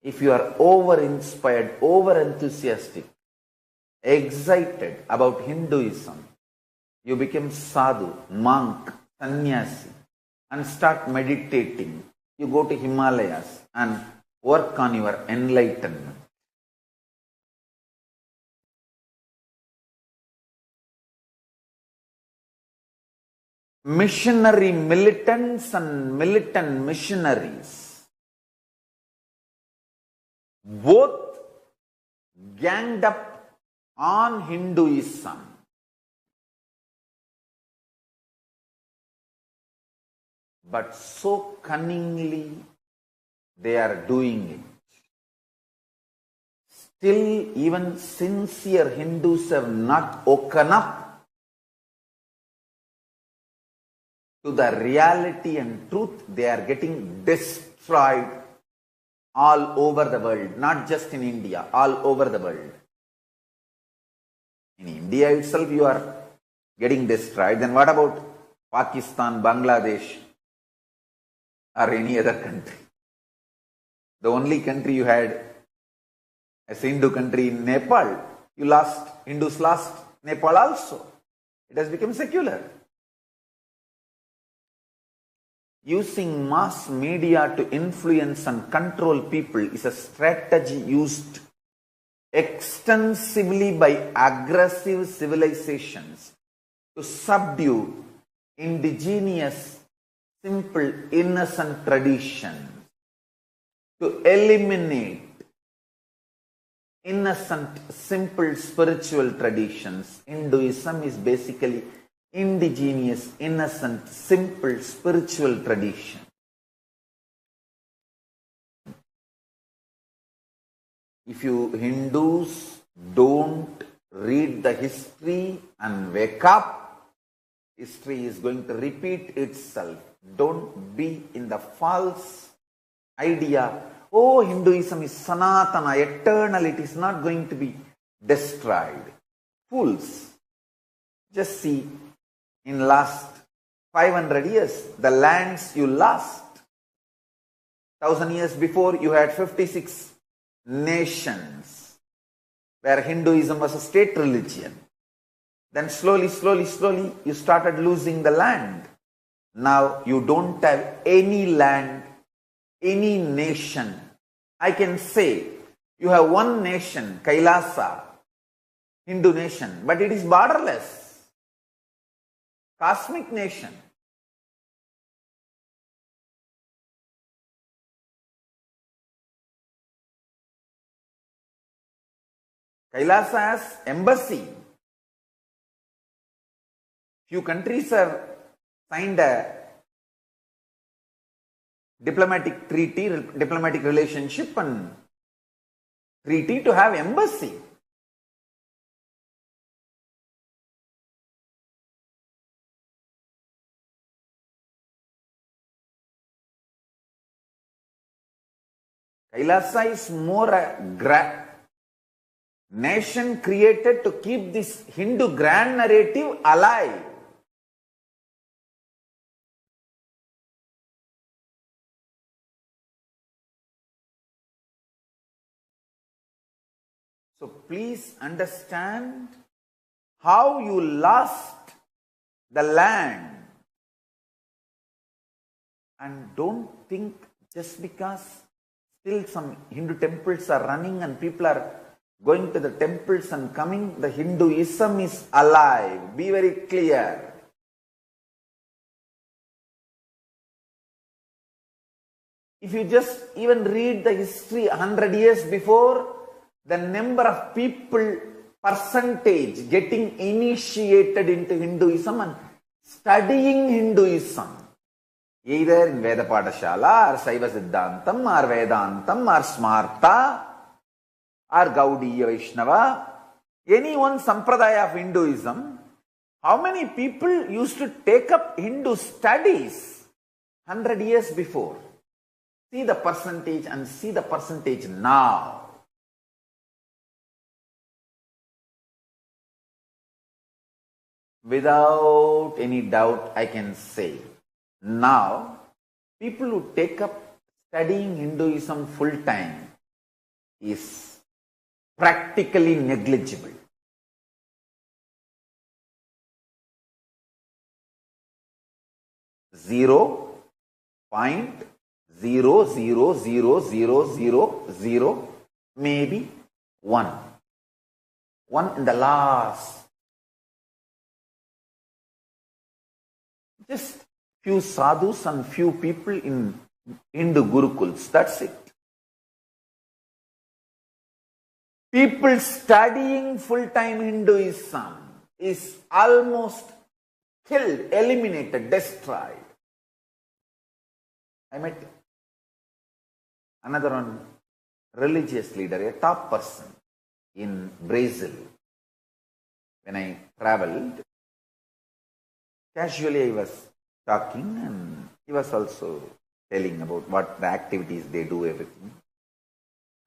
S3: if you are over-inspired, over-enthusiastic, excited about Hinduism, you become sadhu, monk, sannyasi, and start meditating. You go to Himalayas and work on your enlightenment. Missionary militants and militant missionaries both ganged up on Hinduism. But so cunningly they are doing it. Still, even sincere Hindus have not woken up to the reality and truth. They are getting destroyed all over the world, not just in India, all over the world. In India itself you are getting destroyed. Then what about Pakistan, Bangladesh, or any other country? The only country you had as Hindu country in Nepal, Hindus lost Nepal also. It has become secular. Using mass media to influence and control people is a strategy used extensively by aggressive civilizations to subdue indigenous, simple, innocent traditions, to eliminate innocent, simple spiritual traditions. Hinduism is basically indigenous, innocent, simple spiritual tradition. If you Hindus don't read the history and wake up, history is going to repeat itself. Don't be in the false idea, oh, Hinduism is Sanatana, eternal, it is not going to be destroyed. Fools. Just see, in last 500 years, the lands you lost. 1000 years before, you had 56 nations where Hinduism was a state religion. Then slowly, you started losing the land. Now you don't have any land, any nation. I can say you have one nation, Kailasa, Hindu nation, but it is borderless, cosmic nation. Kailasa has embassy. Few countries have signed a diplomatic treaty, diplomatic relationship and treaty to have embassy. Kailasa is more a nation created to keep this Hindu grand narrative alive. So please understand how you lost the land. And don't think just because still some Hindu temples are running and people are going to the temples and coming, the Hinduism is alive. Be very clear. If you just even read the history 100 years before, the number of people, percentage getting initiated into Hinduism and studying Hinduism, either in Veda Padashala or Saiva Siddhantam or Vedantam or Smarta or Gaudiya Vaishnava, any one sampradaya of Hinduism, how many people used to take up Hindu studies 100 years before? See the percentage and see the percentage now. Without any doubt, I can say, now, people who take up studying Hinduism full time is practically negligible. Zero point 0.00000, maybe one in the last. Just few sadhus and few people in Hindu Gurukuls, that's it. People studying full-time Hinduism is almost killed, eliminated, destroyed. I met another one, religious leader, a top person in Brazil. When I traveled, casually I was talking and he was also telling about what the activities they do, everything.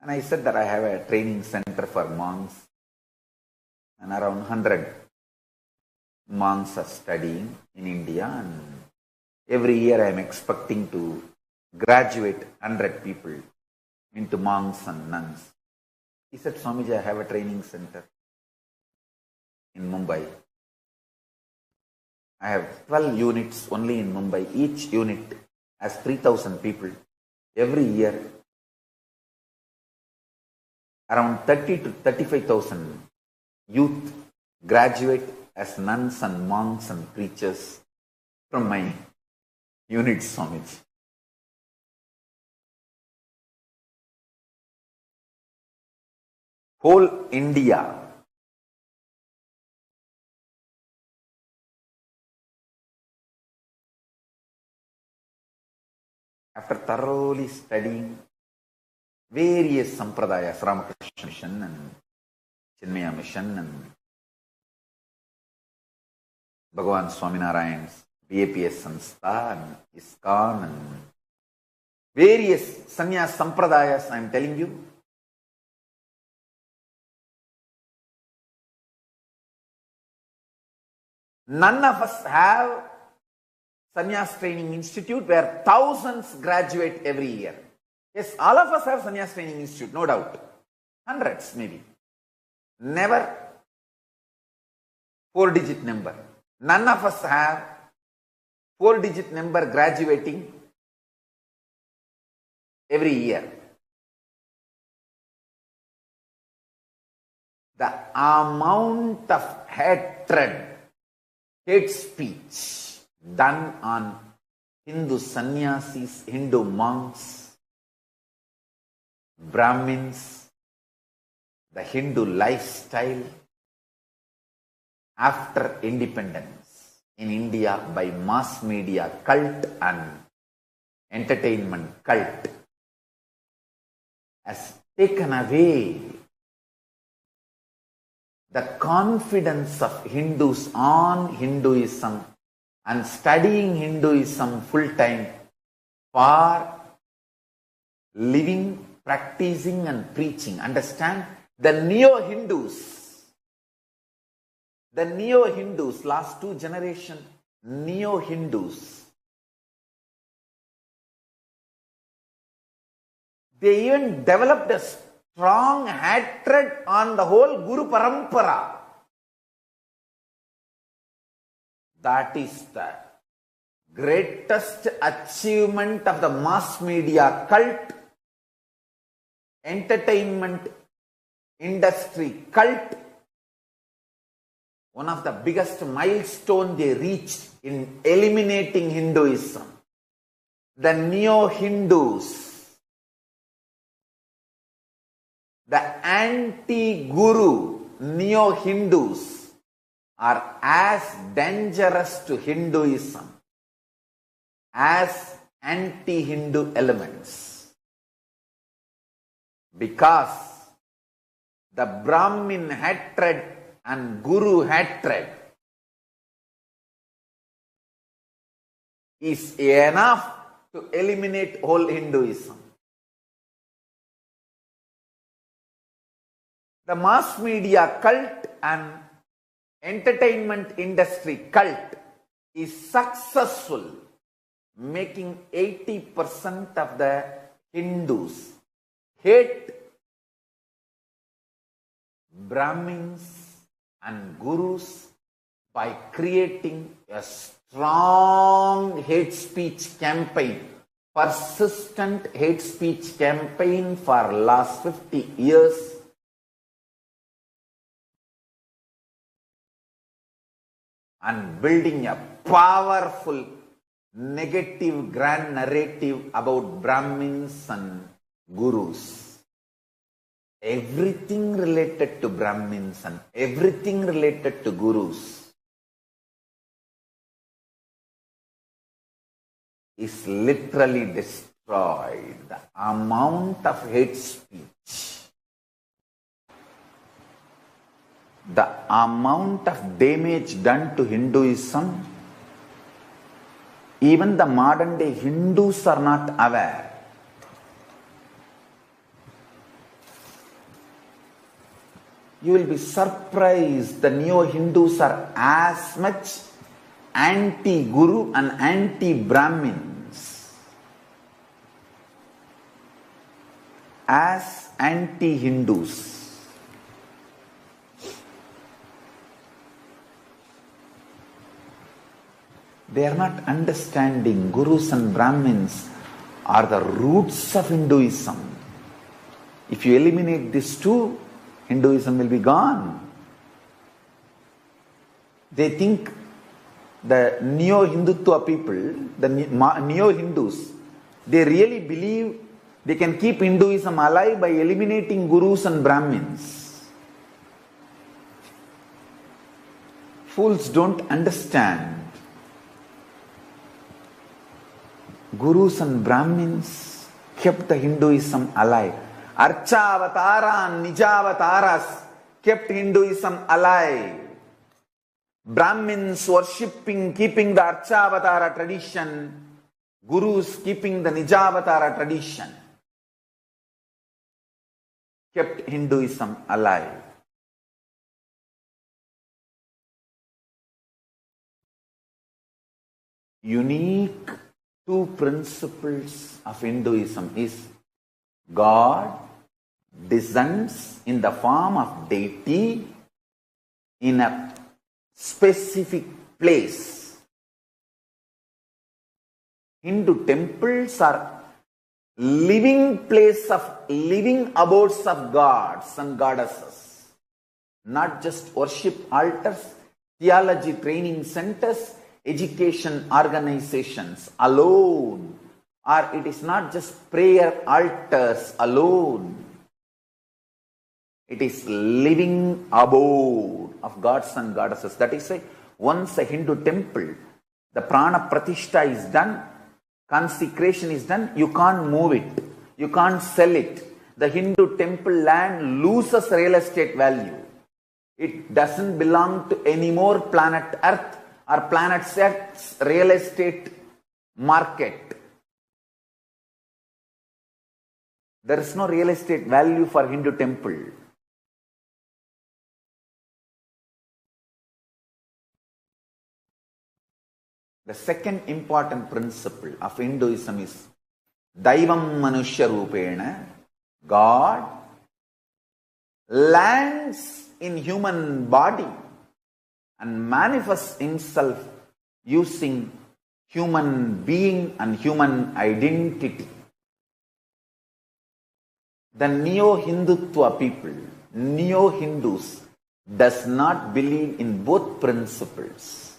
S3: And I said that I have a training center for monks and around 100 monks are studying in India, and every year I am expecting to graduate 100 people into monks and nuns. He said, Swamiji, I have a training center in Mumbai. I have 12 units only in Mumbai. Each unit has 3,000 people. Every year, around 30 to 35,000 youth graduate as nuns and monks and preachers from my unit, Swamiji. Whole India, after thoroughly studying various sampradayas, Ramakrishna Mission and Chinmaya Mission and Bhagavan Swaminarayan's BAPS Sanstha and ISKCON and various sannyas sampradayas, I am telling you, none of us have Sannyas Training Institute where thousands graduate every year. Yes, all of us have Sannyas Training Institute, no doubt. Hundreds maybe. Never 4-digit number. None of us have 4-digit number graduating every year. The amount of hatred, hate speech done on Hindu sannyasis, Hindu monks, Brahmins, the Hindu lifestyle after independence in India by mass media cult and entertainment cult has taken away the confidence of Hindus on Hinduism and studying Hinduism full time for living practicing and preaching. Understand? The Neo-Hindus, last 2 generations, Neo-Hindus, they even developed a strong hatred on the whole Guru Parampara. That is the greatest achievement of the mass media cult, entertainment industry cult. One of the biggest milestones they reached in eliminating Hinduism. The Neo-Hindus, the anti-Guru Neo-Hindus are as dangerous to Hinduism as anti-Hindu elements. Because the Brahmin hatred and Guru hatred is enough to eliminate whole Hinduism. The mass media cult and entertainment industry cult is successful, making 80% of the Hindus hate Brahmins and Gurus by creating a strong hate speech campaign, persistent hate speech campaign for last 50 years. And building a powerful negative grand narrative about Brahmins and Gurus. Everything related to Brahmins and everything related to Gurus is literally destroyed. The amount of hate speech, the amount of damage done to Hinduism, even the modern day Hindus are not aware. You will be surprised, the Neo-Hindus are as much anti-Guru and anti-Brahmins as anti-Hindus. They are not understanding Gurus and Brahmins are the roots of Hinduism. If you eliminate these two, Hinduism will be gone. They think the Neo-Hindutva people, the Neo-Hindus, they really believe they can keep Hinduism alive by eliminating Gurus and Brahmins. Fools don't understand. Gurus and Brahmins kept the Hinduism alive. Archavatara and Nijavataras kept Hinduism alive. Brahmins worshipping, keeping the Archavatara tradition, Gurus keeping the Nijavatara tradition, kept Hinduism alive. Unique two principles of Hinduism is God descends in the form of deity in a specific place. Hindu temples are living place of living abodes of gods and goddesses, not just worship altars, theology training centers, education organizations alone, or it is not just prayer altars alone. It is living abode of gods and goddesses. That is why once a Hindu temple, the prana pratishtha is done, consecration is done, you can't move it, you can't sell it. The Hindu temple land loses real estate value. It doesn't belong to any more planet Earth or planet Earth's real estate market. There is no real estate value for Hindu temple. The second important principle of Hinduism is Daivam Manushya Rupena. God lands in human body and manifests himself using human being and human identity. The Neo-Hindutva people, Neo-Hindus, does not believe in both principles,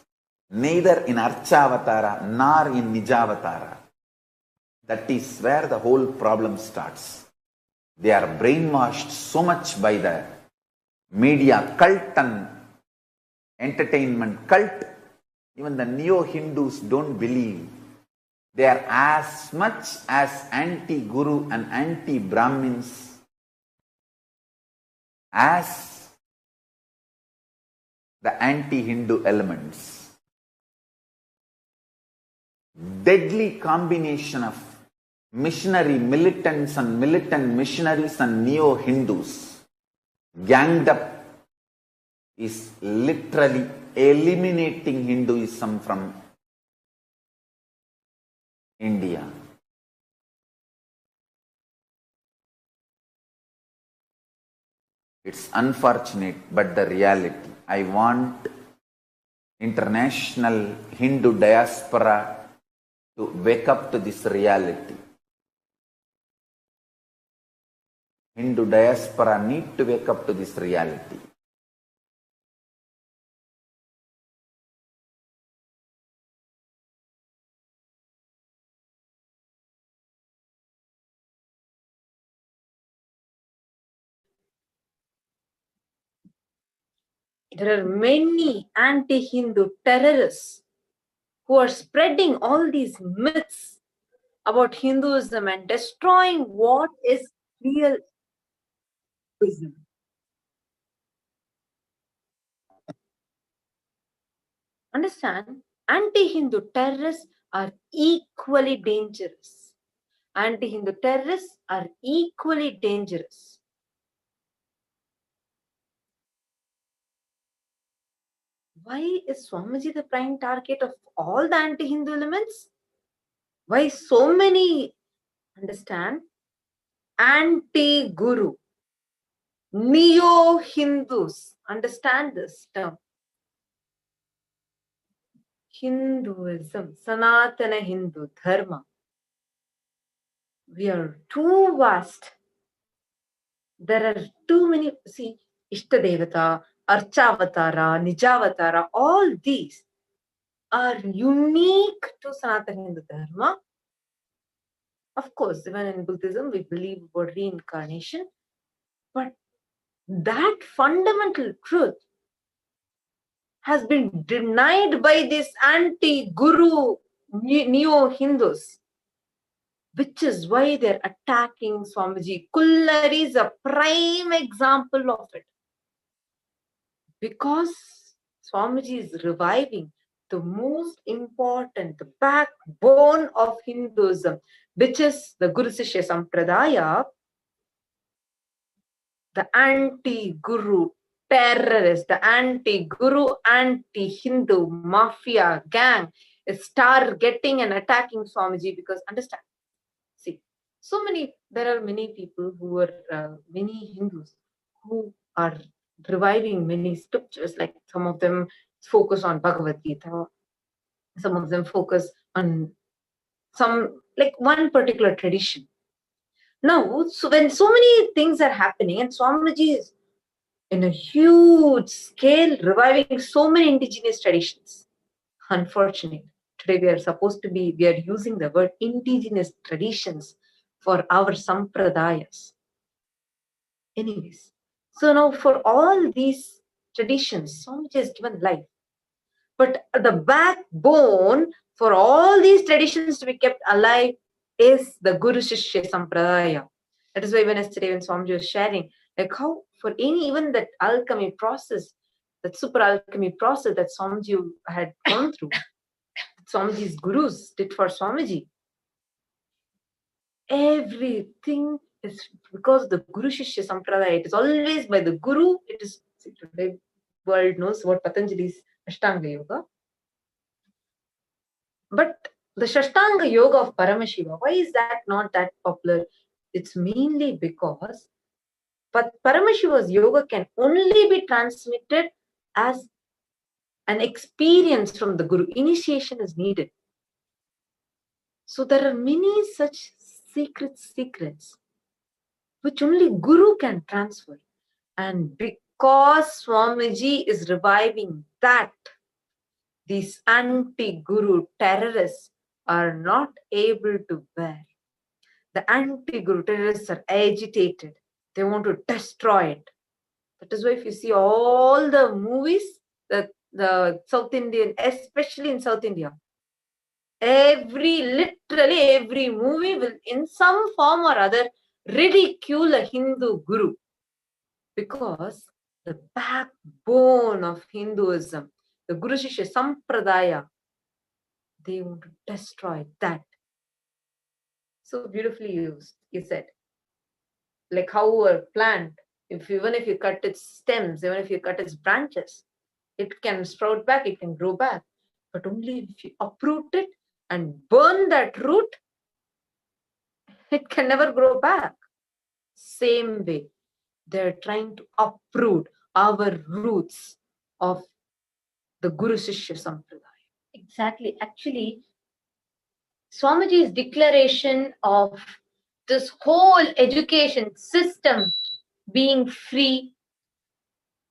S3: neither in Archavatara nor in Nijavatara. That is where the whole problem starts. They are brainwashed so much by the media cult and entertainment cult. Even the Neo-Hindus don't believe. They are as much as anti-Guru and anti-Brahmins as the anti-Hindu elements. Deadly combination of missionary militants and militant missionaries and Neo-Hindus ganged up is literally eliminating Hinduism from India. It's unfortunate, but the reality. I want international Hindu diaspora to wake up to this reality. Hindu diaspora need to wake up to this reality.
S2: There are many anti-Hindu terrorists who are spreading all these myths about Hinduism and destroying what is real Hinduism. Understand? Anti-Hindu terrorists are equally dangerous. Anti-Hindu terrorists are equally dangerous. Why is Swamiji the prime target of all the anti-Hindu elements? Why so many, understand, anti-Guru, Neo-Hindus, understand this term. Hinduism, Sanatana Hindu Dharma. We are too vast. There are too many, see, Ishtadevata, Archavatara, Nijavatara, all these are unique to Sanatana Hindu Dharma. Of course, even in Buddhism, we believe about reincarnation. But that fundamental truth has been denied by these anti-Guru Neo-Hindus, which is why they're attacking Swamiji. Kullari is a prime example of it. Because Swamiji is reviving the most important, the backbone of Hinduism, which is the Guru Sishya Sampradaya. The anti-Guru terrorist, the anti-Guru, anti-Hindu mafia gang is targeting and attacking Swamiji because, understand, see, there are many people who are, many Hindus who are reviving many scriptures, like some of them focus on Bhagavad Gita, some of them focus on like one particular tradition. Now, so when so many things are happening and Swamiji is in a huge scale reviving so many indigenous traditions, unfortunately, today we are using the word indigenous traditions for our sampradayas. Anyways, so now for all these traditions, Swamiji has given life. But the backbone for all these traditions to be kept alive is the Guru Shishya Sampradaya. That is why when Swamiji was sharing, like how for even that alchemy process, that super alchemy process that Swamiji had gone through, that Swamiji's gurus did for Swamiji, everything It's because the Guru Shishya Sampradaya, it is always by the Guru. It is, the world knows what Patanjali's Ashtanga Yoga. But the Shashtanga Yoga of Paramashiva, why is that not that popular? It's mainly because Paramashiva's yoga can only be transmitted as an experience from the Guru. Initiation is needed. So there are many such secrets which only Guru can transfer. And because Swamiji is reviving that, these anti-Guru terrorists are not able to bear. The anti-Guru terrorists are agitated. They want to destroy it. That is why if you see all the movies, the South Indian, especially in South India, literally every movie will in some form or other ridicule a Hindu Guru. Because the backbone of Hinduism, the Guru Shishya Sampradaya, they want to destroy that. So beautifully used, you said. Like how a plant, even if you cut its stems, even if you cut its branches, it can sprout back, it can grow back. But only if you uproot it and burn that root, it can never grow back. Same way, they're trying to uproot our roots of the Guru Shishya Sampradaya.
S1: Exactly. Actually, Swamiji's declaration of this whole education system being free,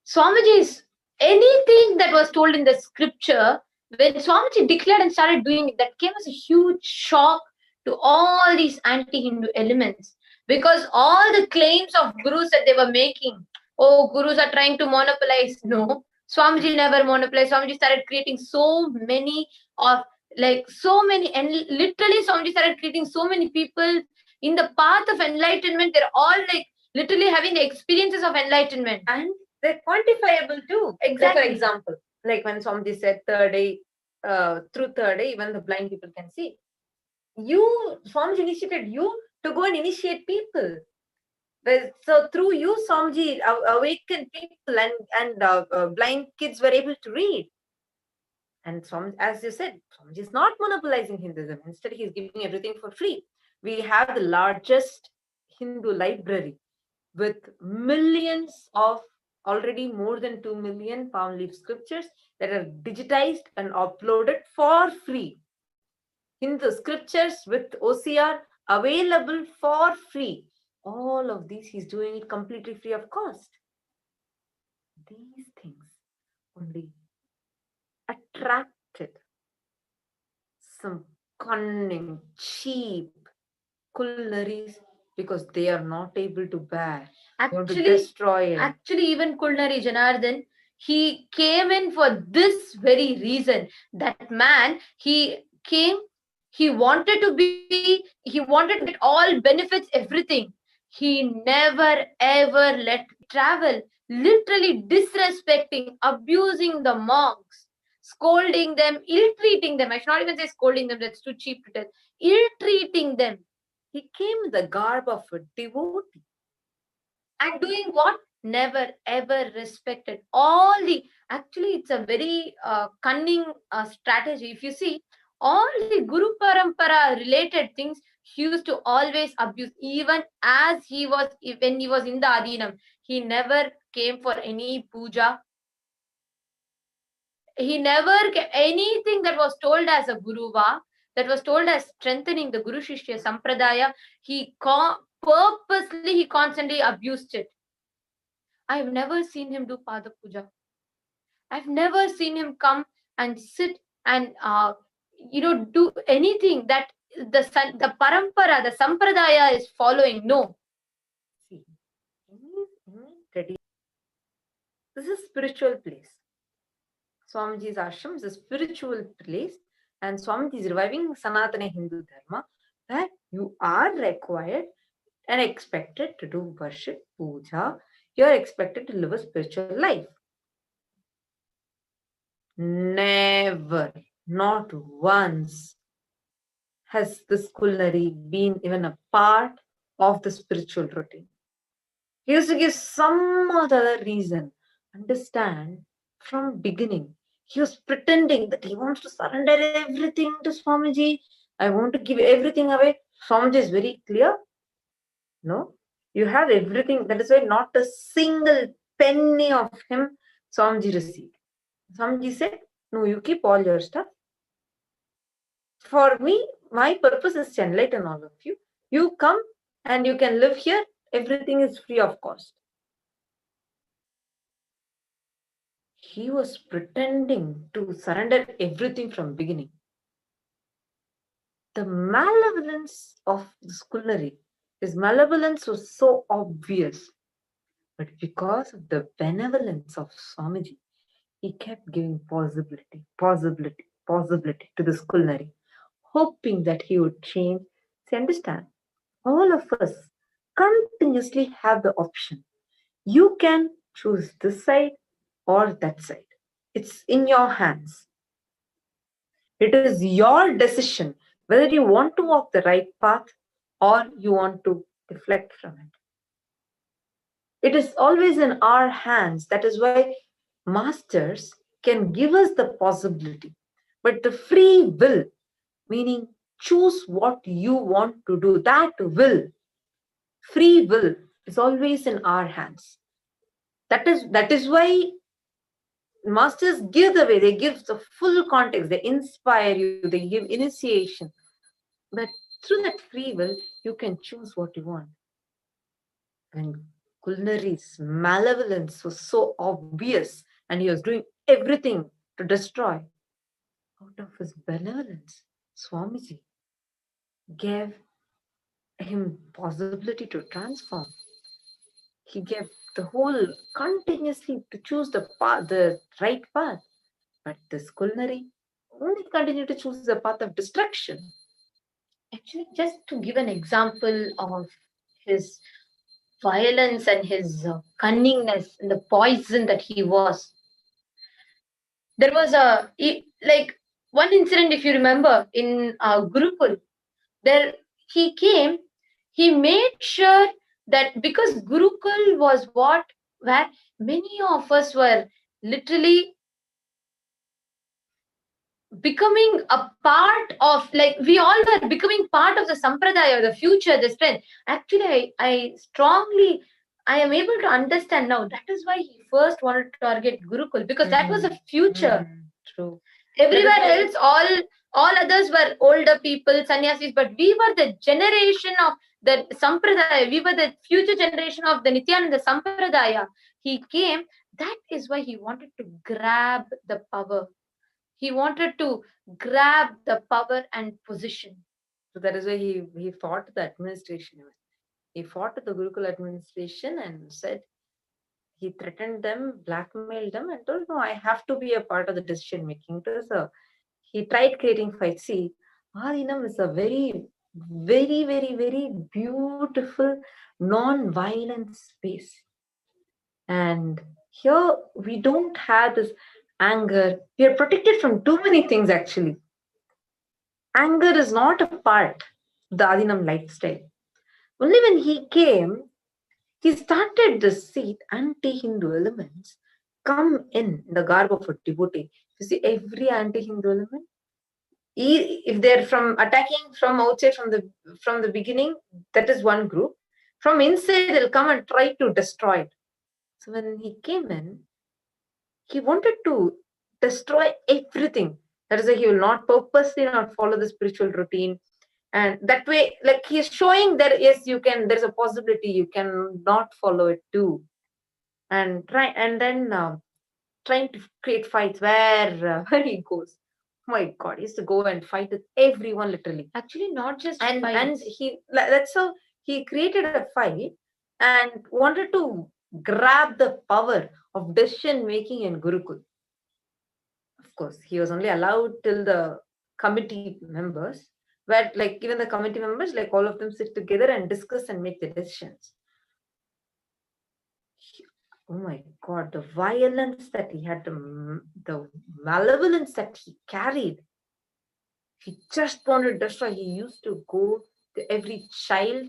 S1: Swamiji's anything that was told in the scripture, when Swamiji declared and started doing it, that came as a huge shock to all these anti-Hindu elements. Because all the claims of gurus that they were making, oh, gurus are trying to monopolize. No, Swamiji never monopolized. Swamiji started creating so many, and literally Swamiji started creating so many people in the path of enlightenment. They're all like literally having the experiences of enlightenment.
S2: And they're quantifiable too.
S1: Exactly.
S2: Like for example, like when Swamiji said third eye, through third eye, even the blind people can see. Swamiji initiated you to go and initiate people. So through you, Swamiji awakened people, and blind kids were able to read. And Swamiji, as you said, Swamiji is not monopolizing Hinduism. Instead, he is giving everything for free. We have the largest Hindu library with millions of, already more than 2 million palm leaf scriptures that are digitized and uploaded for free. Hindu scriptures with OCR available for free. All of these, he's doing it completely free of cost. These things only attracted some cunning, cheap culnaries, because they are not able to bear. They want to destroy it.
S1: Actually, even Kulnari Janardhan, he came in for this very reason. That man, he came, he wanted to get all benefits, everything. He never ever let travel, literally disrespecting, abusing the monks, scolding them, ill-treating them. I should not even say scolding them, that's too cheap to tell. Ill-treating them.
S2: He came in the garb of a devotee.
S1: And doing what? Never ever respected all the. Actually, it's a very cunning strategy. If you see, all the Guru Parampara related things, he used to always abuse. Even as when he was in the Adinam, he never came for any puja. He never anything that was told as a Guruva, that was told as strengthening the Guru Shishya Sampradaya, he constantly abused it. I've never seen him do Pada Puja. I've never seen him come and sit and do anything that the parampara, the sampradaya is following. No.
S2: See, this is a spiritual place. Swamiji's ashram is a spiritual place, and Swamiji is reviving Sanatana Hindu Dharma, where you are required and expected to do worship, puja. You are expected to live a spiritual life. Never, not once, has this culinary been even a part of the spiritual routine. He used to give some other reason. Understand, from beginning, he was pretending that he wants to surrender everything to Swamiji. I want to give everything away. Swamiji is very clear. No, you have everything. That is why not a single penny of him Swamiji received. Swamiji said, no, you keep all your stuff. For me, my purpose is to enlighten all of you. You come and you can live here. Everything is free of cost. He was pretending to surrender everything from beginning. The malevolence of this culinary, his malevolence was so obvious. But because of the benevolence of Swamiji, he kept giving possibility to this culinary, hoping that he would change. See, understand, all of us continuously have the option. You can choose this side or that side. It's in your hands. It is your decision whether you want to walk the right path or you want to deflect from it. It is always in our hands. That is why masters can give us the possibility. But the free will, meaning choose what you want to do, that will, free will is always in our hands. That is why masters give the way, they give the full context, they inspire you, they give initiation. But through that free will, you can choose what you want. And Kulnari's malevolence was so obvious, and he was doing everything to destroy. Out of his benevolence, Swamiji gave him possibility to transform. He gave the whole continuously to choose the path, the right path. But this Kulnari only continued to choose the path of destruction.
S1: Actually, just to give an example of his violence and his cunningness and the poison that he was, there was one incident, if you remember, in Gurukul. There he came, he made sure that because Gurukul was where many of us were literally becoming a part of, like we all were becoming part of the sampradaya, the future, the strength. Actually, I am able to understand now. That is why he first wanted to target Gurukul, because that was a future.
S2: True.
S1: Everywhere else, all others were older people, sannyasis, but we were the generation of the sampradaya. We were the future generation of the Nithyananda sampradaya. He came. That is why he wanted to grab the power. He wanted to grab the power and position.
S2: So that is why he fought the administration. He fought the Gurukul administration and said, he threatened them, blackmailed them, and told, no, I have to be a part of the decision making. He tried creating fights. See, Adinam is a very, very, very, very beautiful, non-violent space. And here we don't have this anger. We are protected from too many things, actually. Anger is not a part of the Adinam lifestyle. Only when he came, he started to see anti-Hindu elements come in the garb of a devotee. You see, every anti-Hindu element, if they're attacking from outside, from the beginning, that is one group. From inside, they'll come and try to destroy it. So when he came in, he wanted to destroy everything. That is why he will not purposely not follow the spiritual routine. And that way, like he is showing that yes, you can. There's a possibility you can not follow it too, and then trying to create fights where he goes. Oh my God, he used to go and fight with everyone literally.
S1: Actually, not just
S2: And
S1: fights.
S2: that's how he created a fight and wanted to grab the power of decision making in Gurukul. Of course, he was only allowed till the committee members. Where like even the committee members, like all of them sit together and discuss and make the decisions. Oh my God, the violence that he had, the malevolence that he carried. He just wanted to destroy. He used to go to every child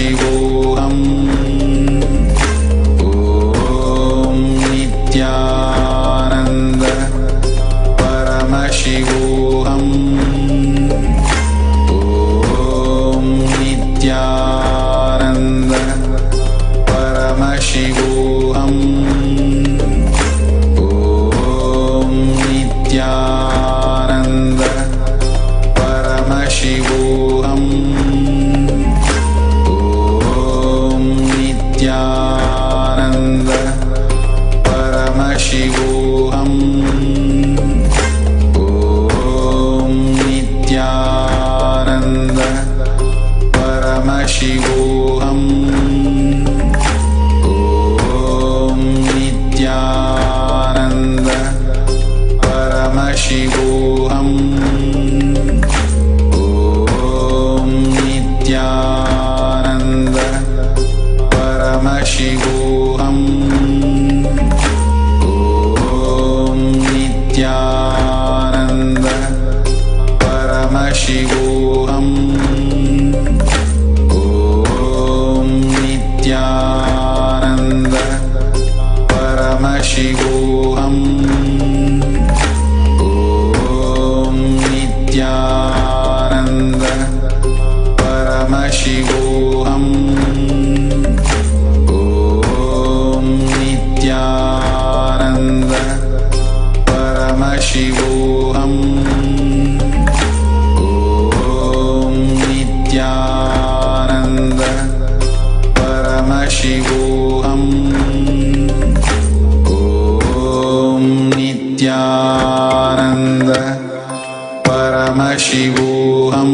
S9: Paramashivoham. Om Nithyananda Paramashivoham. Om Nithyananda Paramashivoham. Om Nithyananda Paramashivoham. Om Nithyananda Paramashivoham. Om Nithyananda Paramashivoham. Om Nithyananda Paramashivoham. Om Nithyananda Paramashivoham. Om Nithyananda Paramashivoham. Om Nithyananda Paramashivoham. Om Nithyananda Paramashivoham. Om Nithyananda Paramashivoham. Om Nithyananda Paramashivoham. Om Nithyananda Paramashivoham.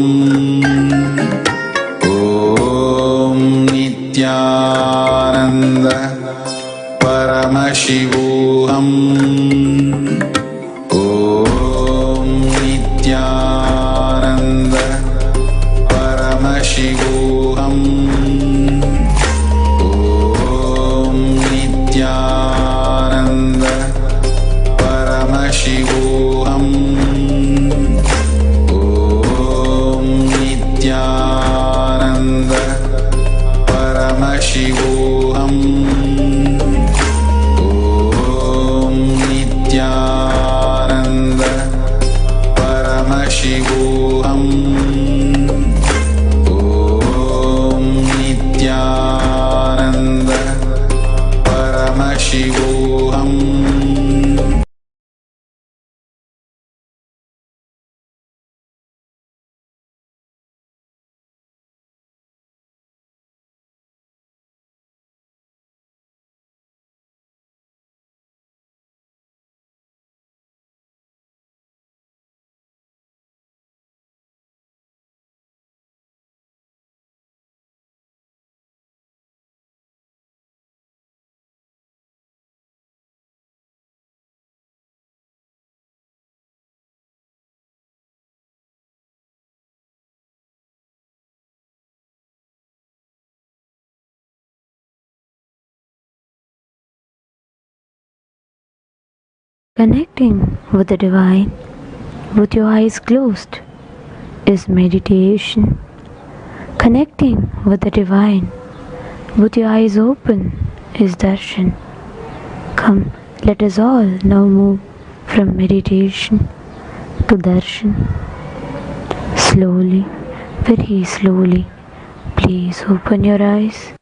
S9: Om Nithyananda Paramashivoham. Om Nithyananda Paramashivoham. Om Nithyananda Paramashivoham. Om Nithyananda Paramashivoham. Om Nithyananda Paramashivoham. Om Nithyananda Paramashivoham.
S10: Connecting with the divine with your eyes closed is meditation. Connecting with the divine with your eyes open is darshan. Come, let us all now move from meditation to darshan. Slowly, very slowly, please open your eyes.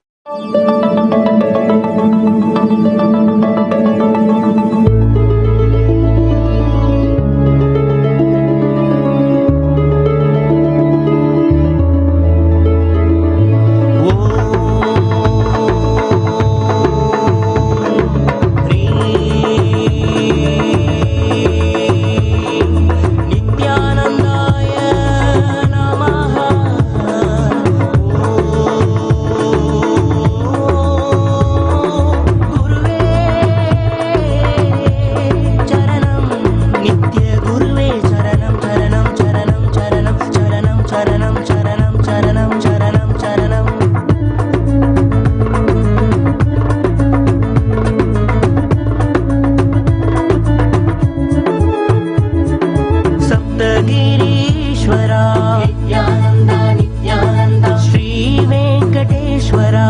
S11: Namaha. Nithyanandeshwara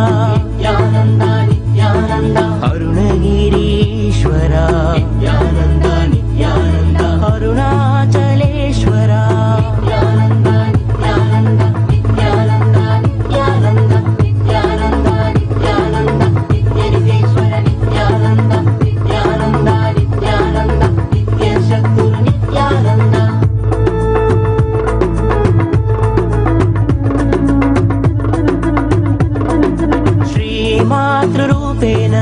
S11: Nithyananda Nithyananda Arunagirishwara Nithyananda Nithyananda Arunachaleshwara Nithyananda Nithyananda Nithyananda Nithyananda Nithyananda Nithyananda Nityanandeshwara Nithyananda Nithyananda Nithyananda Nityasakuru Nithyananda श्रीमातृरूपेण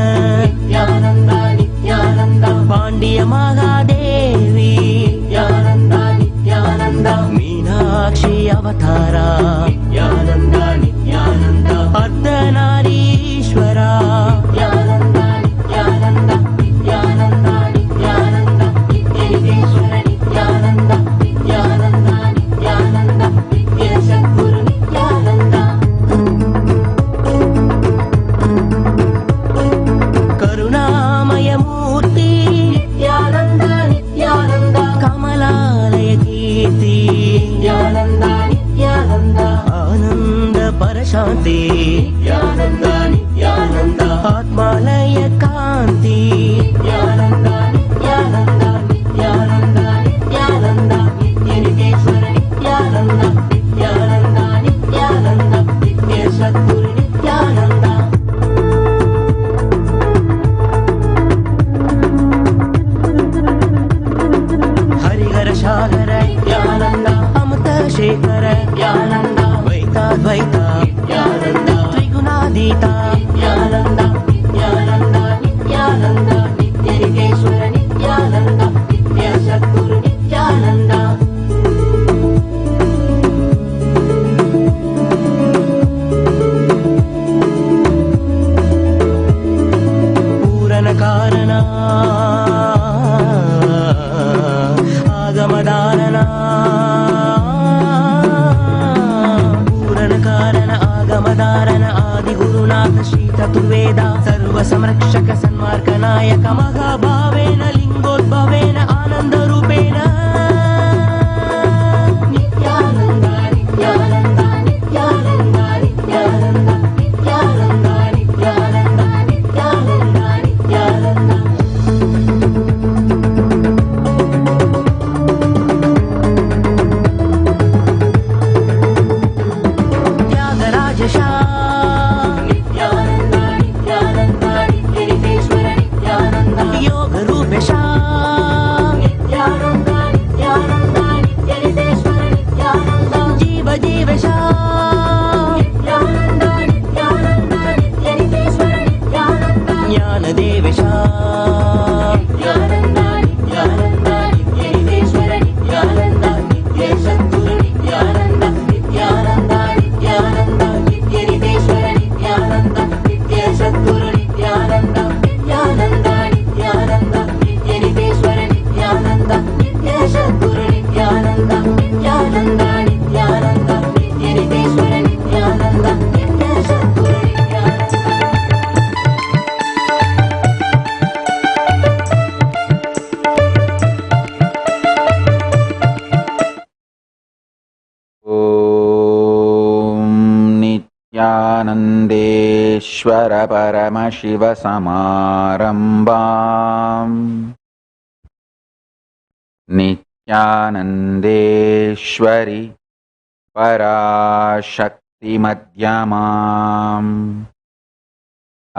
S11: Nityanand Nityanand Pandya Mahadevi Nityanand Nityanand Meenakshi अवतारा Nityanand Nityanand अर्धनारीश्वरा Nityanand Nityanand Nityanand Nityanand नित्यनिधीश्वर Nityanand Nityanand Nityanand नित्यसद्गुरु Nityanand करुणामयमूर्ति Nityanand Nityanand Kamalalaya कीर्ति नित्यानन्द नित्यानन्द आनन्द परशान्ति नित्यानन्द नित्यानन्द आत्मालय कान्ति नित्यानन्द नित्यानन्द नित्यानन्द नित्यानन्द नित्यनिधीश्वर नित्यानन्द नित्यानन्द नित्यानन्द नित्यसद्गुरु नित्यानन्द हरिहर सागर नित्यानन्द अमृत शेखर नित्यानन्द द्वैताद्वैत नित्यानन्द त्रिगुणातीत नित्यानन्द नित्यानन्द नित्यानन्द नित्यनिधीश्वर नित्यानन्द नित्यसद्गुरु नित्यानन्द पूरण कारण आगमदानना पूरण कारण आगमदारण आदिगुरुनाथ श्री चतुर्वेद सर्वसंरक्षक सन्मार्गनायक महाभावेन लिंगोद्भवेन आनन्दरूपेण नित्यानन्द नित्यानन्द नित्यानन्द नित्यानन्द नित्यानन्द नित्यानन्द नित्यानन्द नित्यानन्द त्यागराजशा नित्यानन्द नित्यानन्द नित्यनिधीश्वर नित्यानन्द योगरूपेशा नित्यानन्द नित्यानन्द नित्यनिधीश्वर नित्यानन्द जीव जीवेशा नित्यानन्द नित्यानन्द नित्यनिधीश्वर नित्यानन्द ज्ञानदेवेशा नित्यानन्द नित्यानन्द नित्यनिधीश्वर नित्यानन्द नित्यसद्गुरु नित्यानन्द नित्यानन्द नित्यानन्द नित्यनिधीश्वर नित्यानन्द नित्यसद्गुरु नित्यानन्द नित्यानन्द नित्यानन्द नित्यनिधीश्वर नित्यानन्द नित्यसद्गुरु नित्यानन्द नित्यानन्द नित्यानन्द नित्यनिधीश्वर नित्यानन्द नित्यसद्गुरु नित्यानन्द
S3: ॐ नित्यानन्देश्वर परमशिव समारम्भाम् नित्यानन्देश्वरि पराशक्तिमध्यमाम्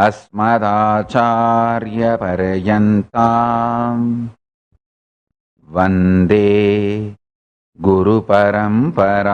S3: अस्मदाचार्यपर्यन्ताम् वन्दे गुरुपरम्पराम्।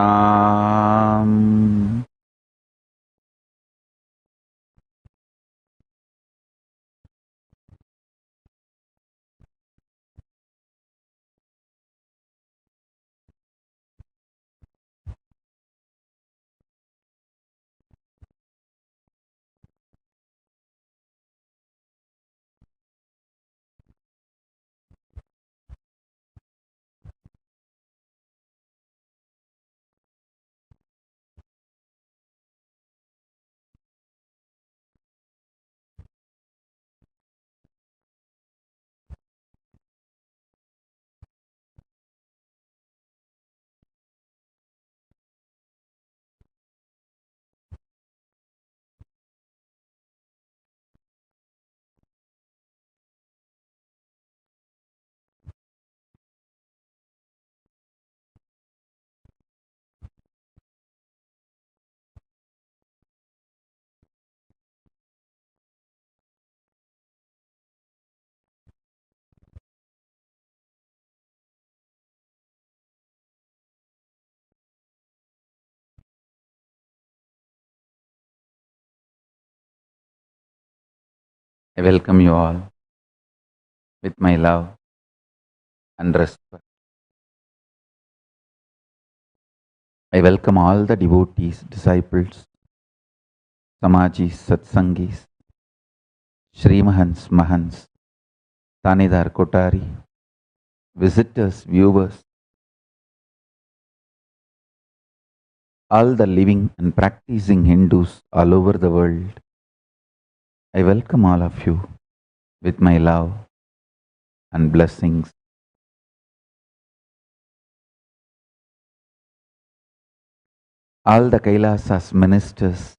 S3: I welcome you all with my love and respect. I welcome all the devotees, disciples, Samajis, Satsangis, Srimahans, Mahans, Tanidar Kotari, visitors, viewers, all the living and practicing Hindus all over the world. I welcome all of you with my love and blessings. All the Kailasas, ministers,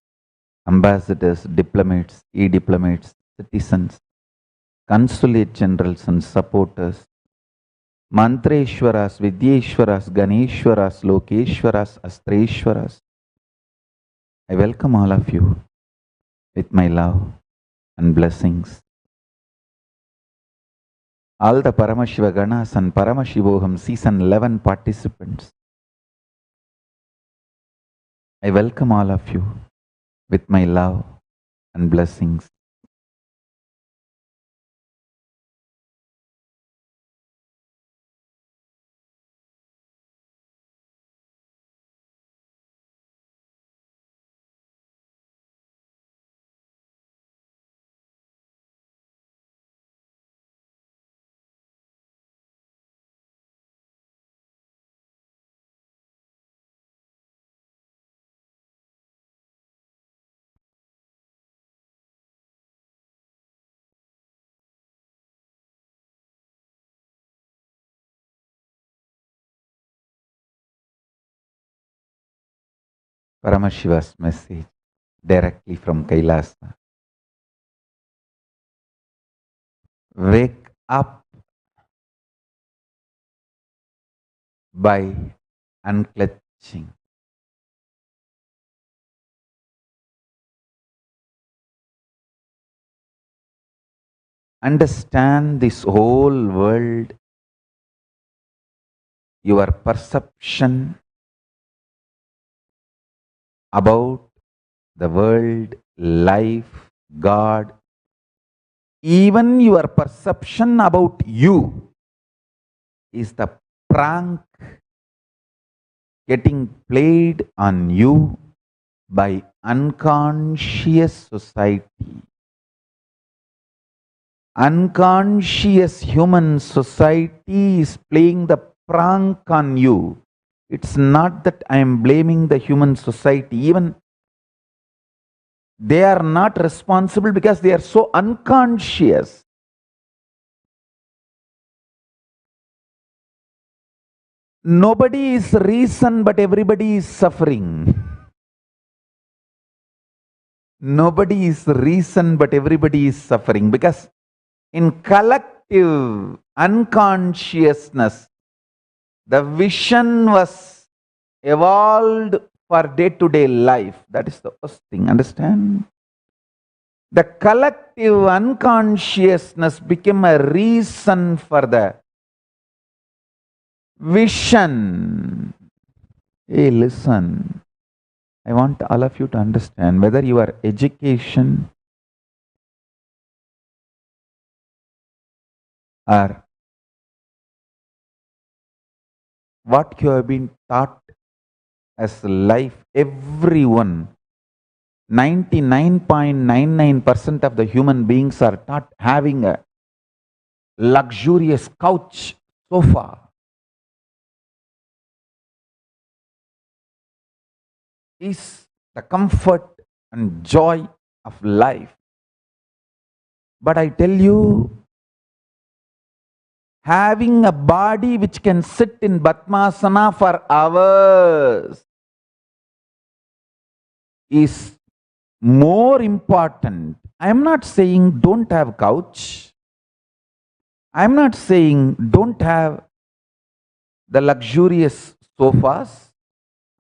S3: ambassadors, diplomats, e-diplomats, citizens, consulate generals and supporters, Mantreshwaras, Vidyeshwaras, Ganeshwaras, Lokeshwaras, Astreshwaras. I welcome all of you with my love and blessings. All the Paramashiva Ganas and Paramashivoham Season 11 participants. I welcome all of you with my love and blessings. Paramashiva's message directly from Kailasa. Wake up by unclutching. Understand this whole world, your perception about the world, life, God, even your perception about you is the prank getting played on you by unconscious society. Unconscious human society is playing the prank on you. It's not that I am blaming the human society. Even they are not responsible because they are so unconscious. Nobody is reason, but everybody is suffering. Nobody is reason, but everybody is suffering, because in collective unconsciousness, the vision was evolved for day-to-day life. That is the first thing. Understand? The collective unconsciousness became a reason for the vision. Hey, listen. I want all of you to understand, whether your education or what you have been taught as life, everyone, 99.99% of the human beings are taught having a luxurious couch, sofa. Is the comfort and joy of life. But I tell you, having a body which can sit in Padmasana for hours is more important. I am not saying don't have couch. I am not saying don't have the luxurious sofas.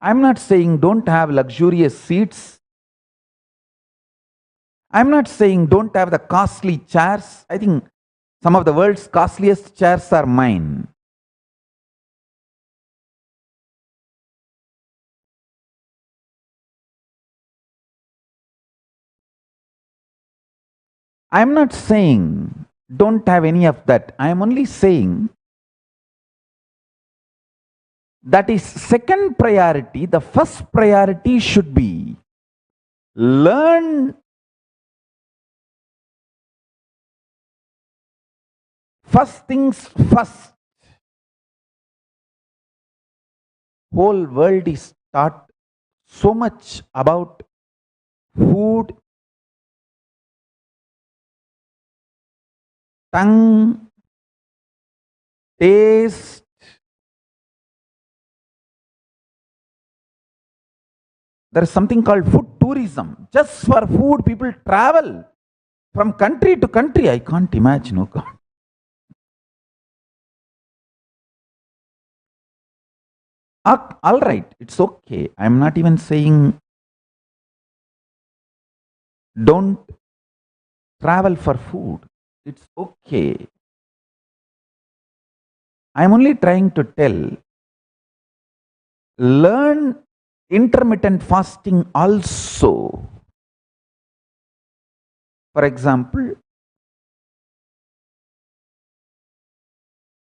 S3: I am not saying don't have luxurious seats. I am not saying don't have the costly chairs. I think some of the world's costliest chairs are mine. I am not saying don't have any of that. I am only saying that is second priority. The first priority should be learn first things first. Whole world is taught so much about food, tongue, taste. There is something called food tourism. Just for food, people travel from country to country. I can't imagine, oh God. All right, it's okay. I'm not even saying don't travel for food. It's okay. I'm only trying to tell, learn intermittent fasting also. For example,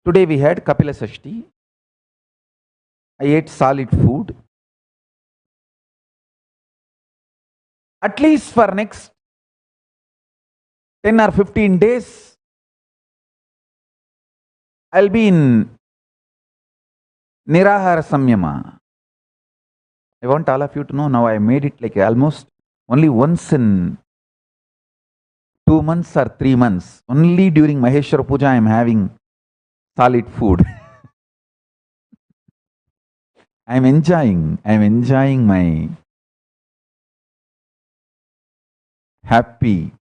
S3: today we had Kapila Sashti. I ate solid food. At least for next 10 or 15 days, I'll be in Nirahara Samyama. I want all of you to know now I made it like almost only once in 2 months or 3 months. Only during Maheshwara Puja I am having solid food. I am enjoying my happy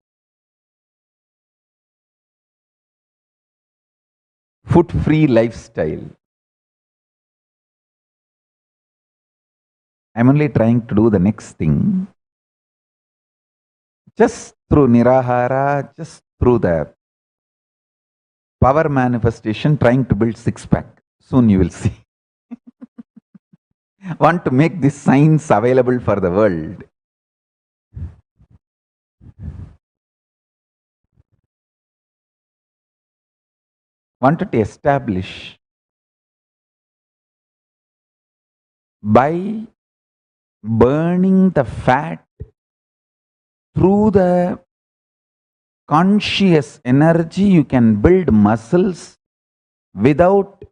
S3: food-free lifestyle. I'm only trying to do the next thing. Just through Nirahara, just through the power manifestation, trying to build six-pack. Soon you will see. Want to make this science available for the world. Wanted to establish by burning the fat through the conscious energy, you can build muscles without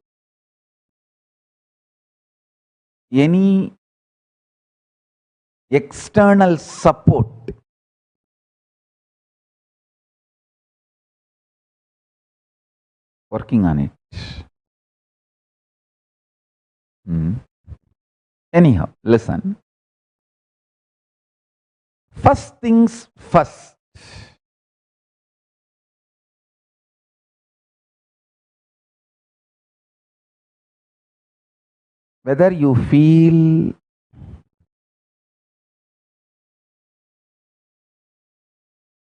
S3: any external support. Working on it. Anyhow, listen. First things first. Whether you feel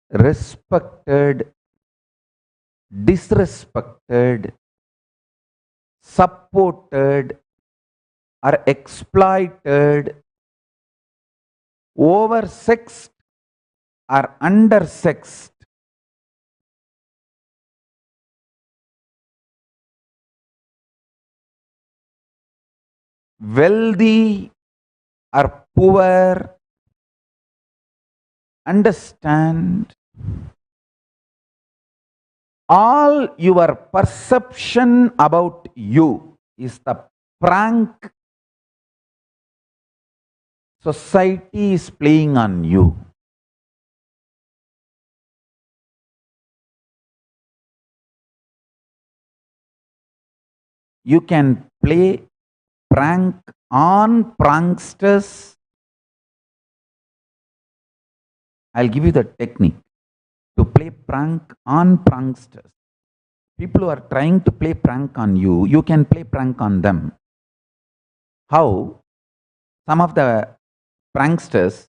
S3: respected, disrespected, supported, or exploited, oversexed or undersexed, wealthy or poor, understand all your perception about you is the prank society is playing on you. You can play prank on pranksters. I'll give you the technique to play prank on pranksters. People who are trying to play prank on you, you can play prank on them. How? Some of the pranksters,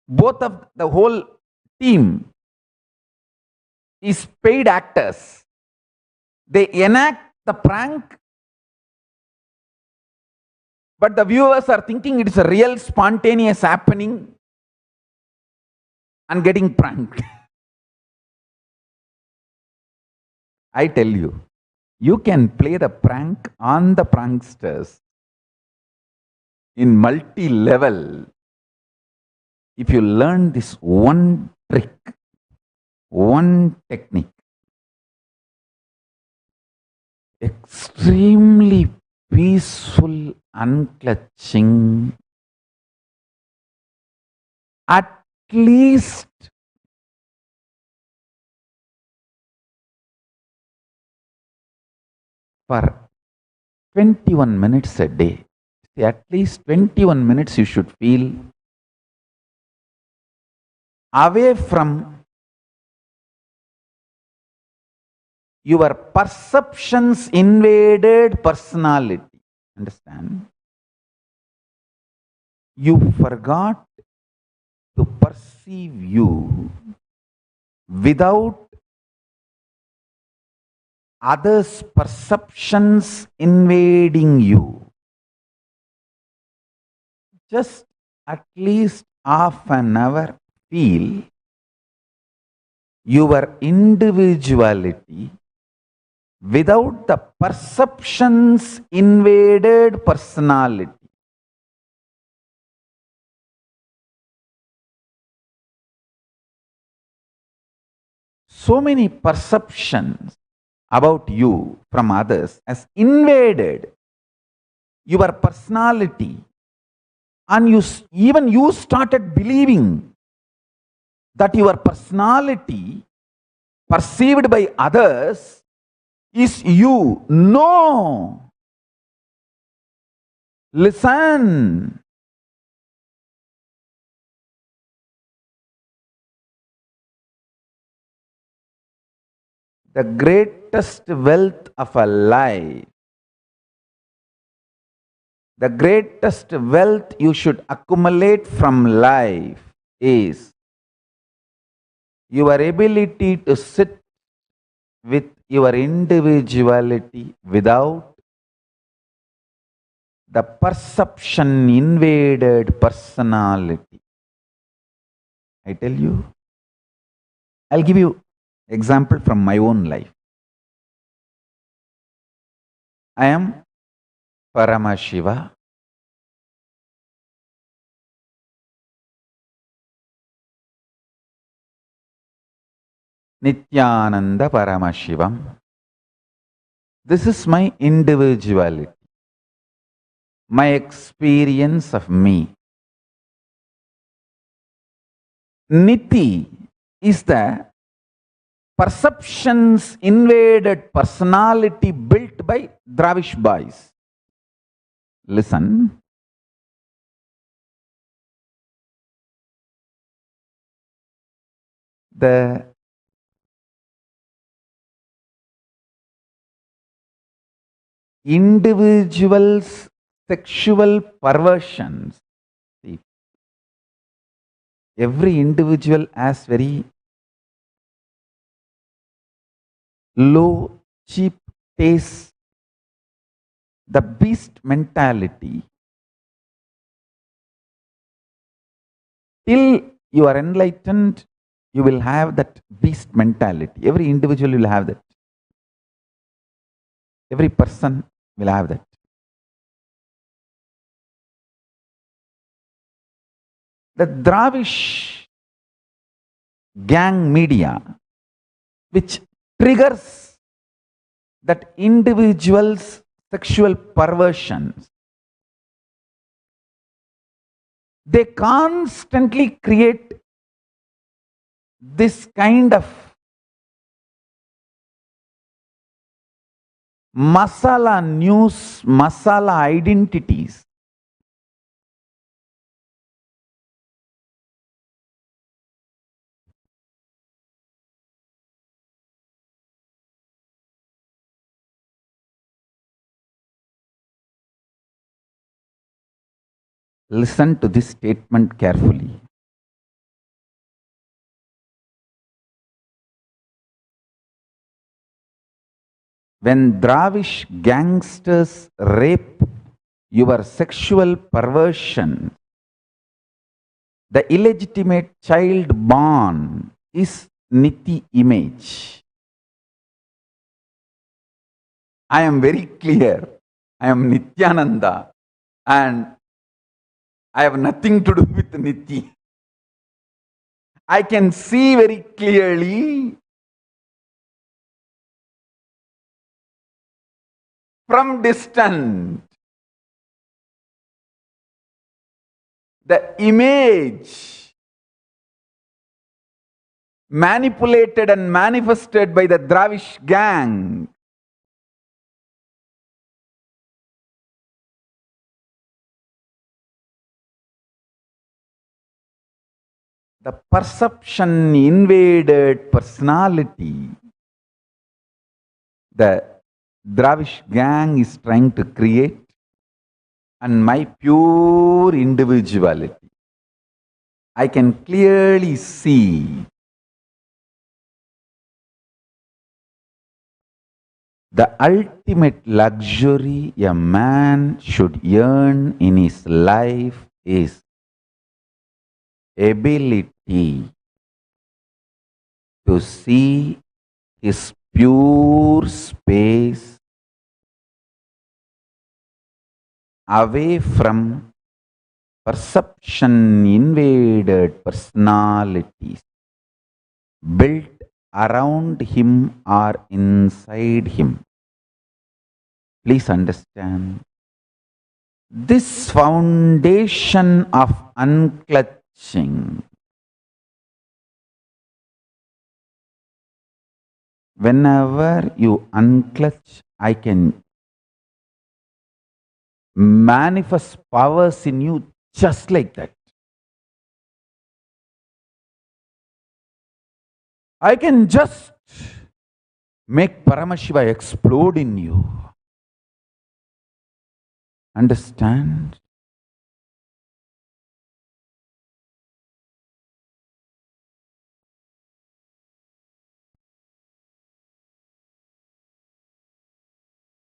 S3: both of the whole team is paid actors. They enact the prank, but the viewers are thinking it is a real spontaneous happening and getting pranked. I tell you, you can play the prank on the pranksters in multi-level if you learn this one trick, one technique. Extremely peaceful unclutching, at least for 21 minutes a day. At least 21 minutes you should feel away from your perceptions invaded personality. Understand? You forgot to perceive you without others' perceptions invading you. Just at least half an hour feel your individuality without the perceptions invaded personality. So many perceptions about you from others has invaded your personality, and you started believing that your personality perceived by others is you. No. Listen. The greatest wealth of a life, the greatest wealth you should accumulate from life is your ability to sit with your individuality without the perception invaded personality. I tell you, I'll give you example from my own life. I am Paramashiva. Nithyananda Paramashivam. This is my individuality, my experience of me. Niti is the perceptions invaded personality built by Dravish boys. Listen. The individual's sexual perversions. See, every individual has very low, cheap taste, the beast mentality. Till you are enlightened, you will have that beast mentality. Every individual will have that. Every person will have that. The Dravish gang media, which triggers that individual's sexual perversions, they constantly create this kind of masala news, masala identities. Listen to this statement carefully. When Dravish gangsters rape your sexual perversion, the illegitimate child born is Niti image. I am very clear. I am Nithyananda and I have nothing to do with Nithya. I can see very clearly from distance the image manipulated and manifested by the Dravish gang. The perception invaded personality. The Dravish gang is trying to create, and my pure individuality. I can clearly see the ultimate luxury a man should earn in his life is ability to see his pure space away from perception invaded personalities built around him or inside him. Please understand, this foundation of unclutching, whenever you unclutch, I can manifest powers in you just like that. I can just make Paramashiva explode in you. Understand?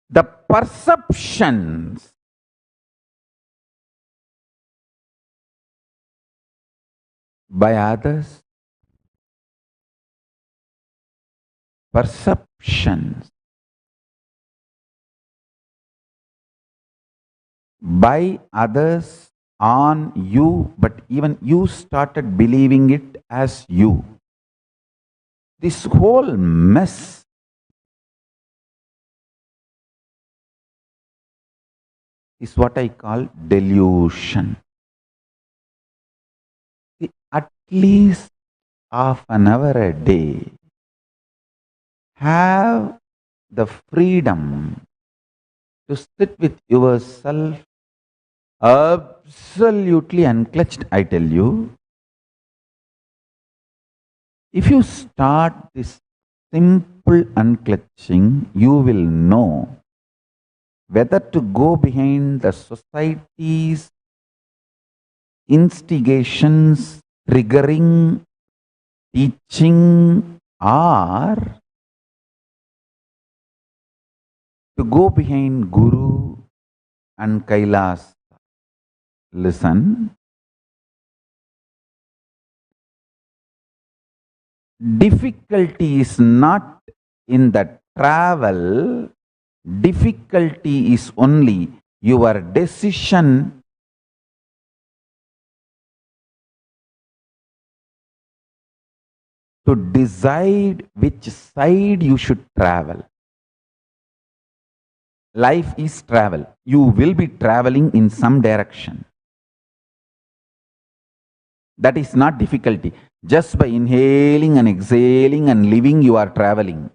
S3: The perceptions by others, perceptions by others on you, but even you started believing it as you. This whole mess is what I call delusion. At least half an hour a day, have the freedom to sit with yourself absolutely unclutched, I tell you. If you start this simple unclutching, you will know whether to go behind the society's instigations, triggering, teaching, or to go behind Guru and Kailas. Listen. Difficulty is not in the travel. Difficulty is only your decision to decide which side you should travel. Life is travel. You will be traveling in some direction. That is not difficulty. Just by inhaling and exhaling and living, you are traveling.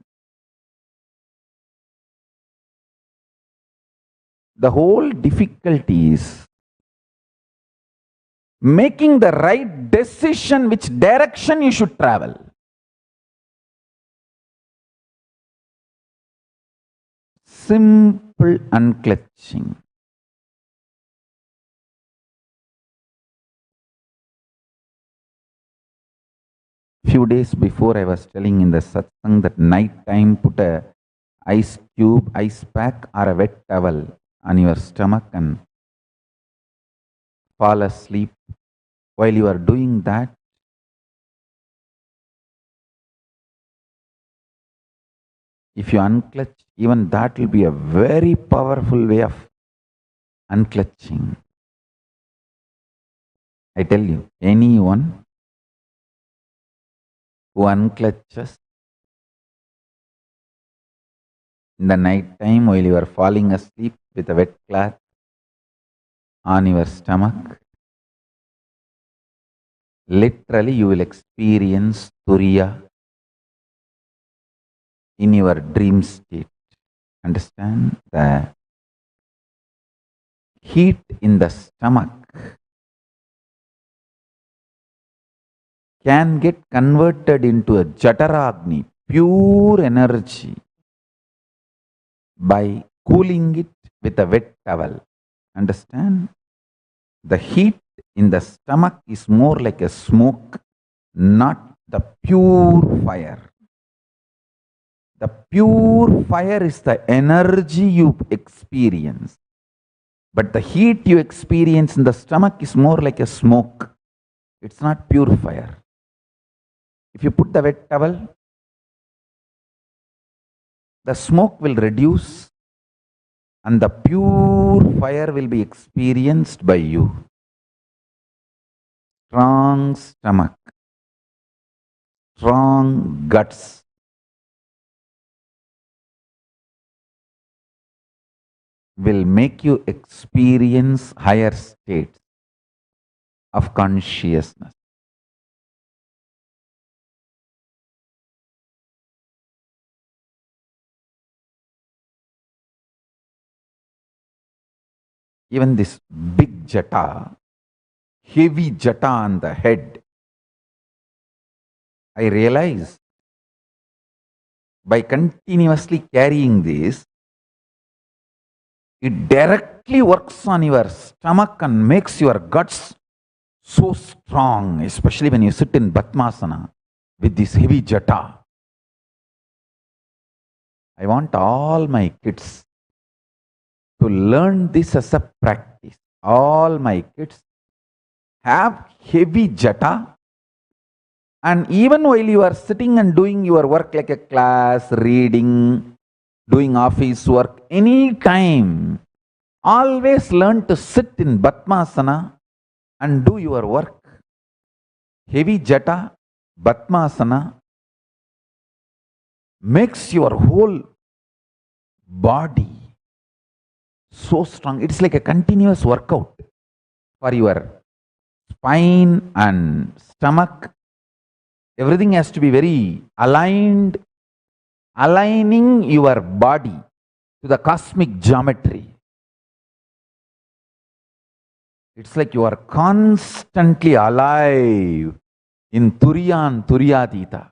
S3: The whole difficulty is making the right decision which direction you should travel. Simple unclutching. Few days before, I was telling in the Satsang that night time put a ice cube, ice pack or a wet towel on your stomach and fall asleep. While you are doing that, If you unclutch, even that will be a very powerful way of unclutching. I tell you, anyone who unclutches in the night time while you are falling asleep with a wet cloth on your stomach, literally you will experience Turiya in your dream state. Understand? The heat in the stomach can get converted into a Jataragni, pure energy, by cooling it with a wet towel. Understand? The heat in the stomach is more like a smoke, not the pure fire. The pure fire is the energy you experience. But the heat you experience in the stomach is more like a smoke. It's not pure fire. If you put the wet towel, the smoke will reduce and the pure fire will be experienced by you. Strong stomach, strong guts, will make you experience higher states of consciousness. Even this big jata, heavy jata on the head, I realize by continuously carrying this, it directly works on your stomach and makes your guts so strong, especially when you sit in Batmasana with this heavy jata. I want all my kids to learn this as a practice. All my kids have heavy jata, and even while you are sitting and doing your work like a class, reading, doing office work, any time, always learn to sit in Batmasana and do your work. Heavy jata, Batmasana, makes your whole body so strong. It's like a continuous workout for your spine and stomach. Everything has to be very aligned, aligning your body to the cosmic geometry. It's like you are constantly alive in Turiya and Turiyadita,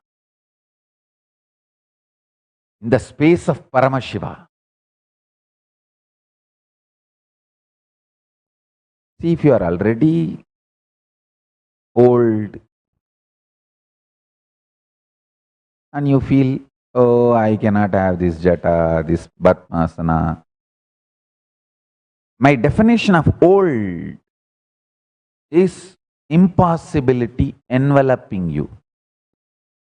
S3: in the space of Paramashiva. See, if you are already old and you feel, oh, I cannot have this jata, this Batmasana. My definition of old is impossibility enveloping you.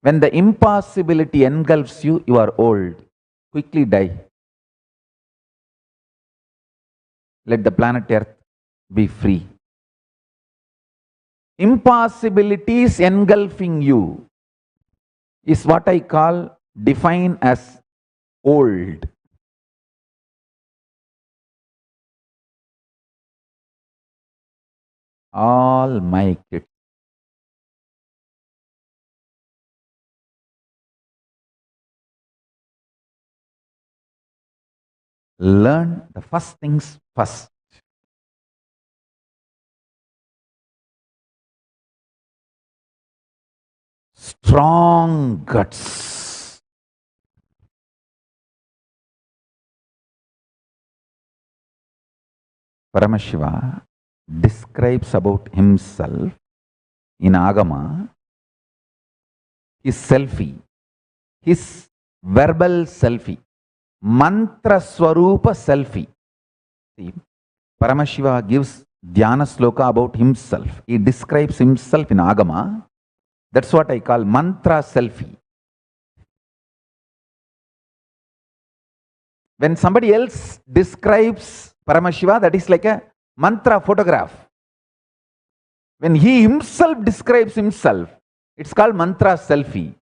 S3: When the impossibility engulfs you, you are old. Quickly die. Let the planet Earth be free. Impossibilities engulfing you is what I call, define as old. All my kids, learn the first things first. Strong guts. Paramashiva describes about himself in Agama, his selfie, his verbal selfie, mantra swarupa selfie. See, Paramashiva gives dhyana sloka about himself. He describes himself in Agama. That's what I call mantra selfie. When somebody else describes Paramashiva, that is like a mantra photograph. When he himself describes himself, it's called mantra selfie.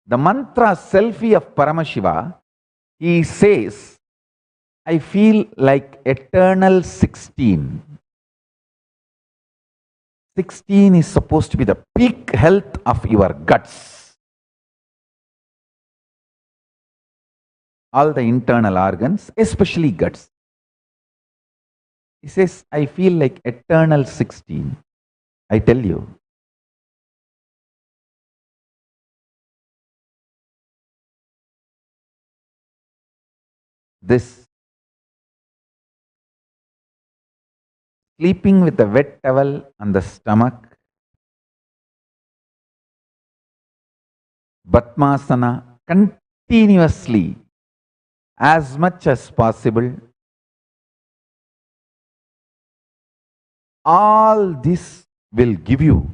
S3: The mantra selfie of Paramashiva, he says, I feel like eternal 16. 16 is supposed to be the peak health of your guts. All the internal organs, especially guts. He says, I feel like eternal 16. I tell you. This sleeping with a wet towel on the stomach, Batmasana continuously, as much as possible, all this will give you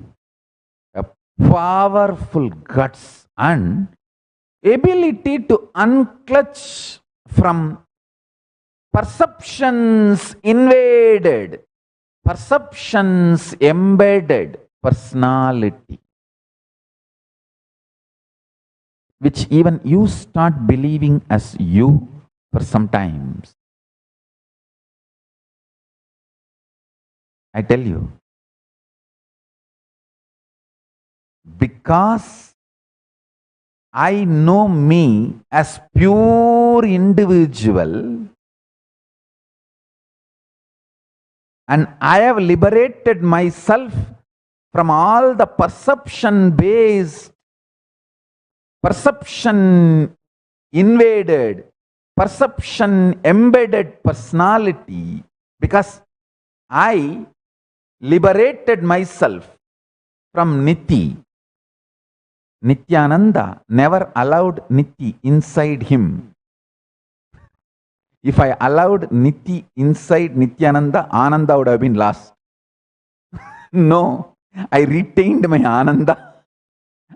S3: a powerful guts and ability to unclutch from perceptions invaded, perceptions embedded personality, which even you start believing as you for some times. I tell you, because I know me as pure individual and I have liberated myself from all the perception-based, perception invaded, perception embedded personality, because I liberated myself from Nithya. Nithyananda never allowed Nithya inside him. If I allowed Nithya inside Nithyananda, Ananda would have been lost. No, I retained my Ananda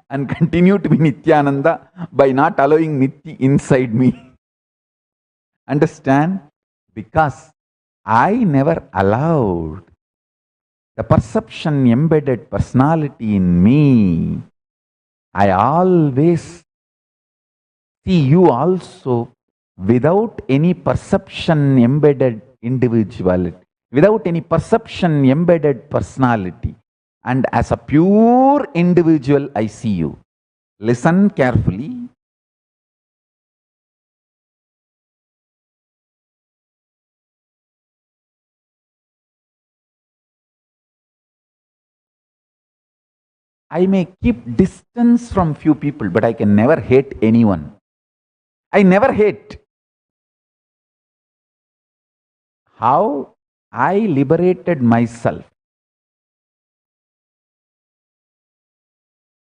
S3: and continued to be Nithyananda by not allowing Nithya inside me. Understand? Because I never allowed the perception embedded personality in me. I always see you also without any perception embedded individuality, without any perception embedded personality. And as a pure individual, I see you. Listen carefully. I may keep distance from few people, but I can never hate anyone. I never hate. How I liberated myself.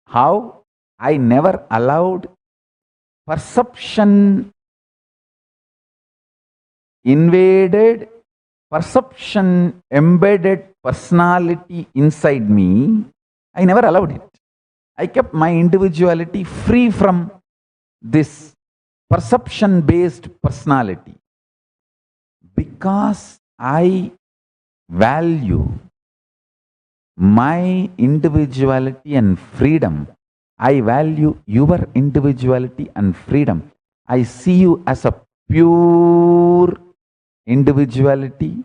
S3: How I never allowed perception invaded, perception embedded personality inside me. I never allowed it. I kept my individuality free from this perception-based personality. Because I value my individuality and freedom, I value your individuality and freedom. I see you as a pure individuality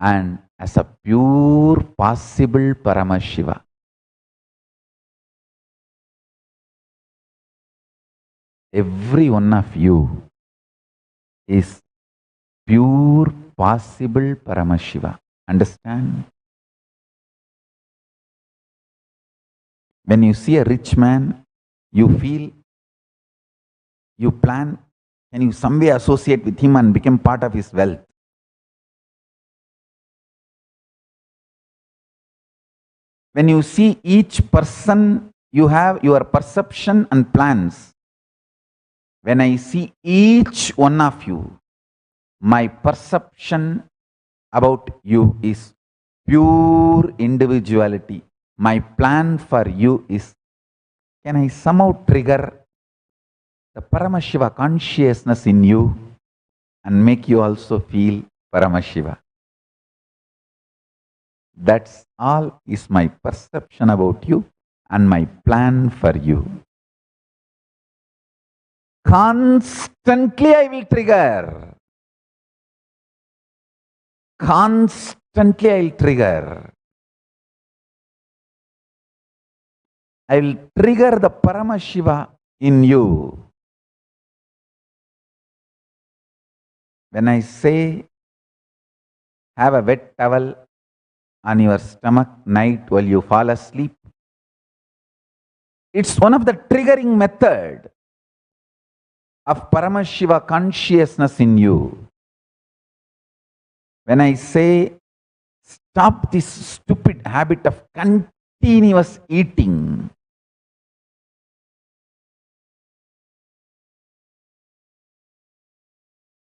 S3: and as a pure possible Paramashiva. Every one of you is pure possible Paramashiva. Understand? When you see a rich man, you feel, you plan, can you some way associate with him and become part of his wealth? When you see each person, you have your perception and plans. When I see each one of you, my perception about you is pure individuality. My plan for you is, can I somehow trigger the Paramashiva consciousness in you and make you also feel Paramashiva. That's all is my perception about you and my plan for you. Constantly I will trigger. Constantly I will trigger. I will trigger the Paramashiva in you. When I say, have a wet towel on your stomach night while you fall asleep, it's one of the triggering method of Paramashiva consciousness in you. When I say, stop this stupid habit of continuous eating,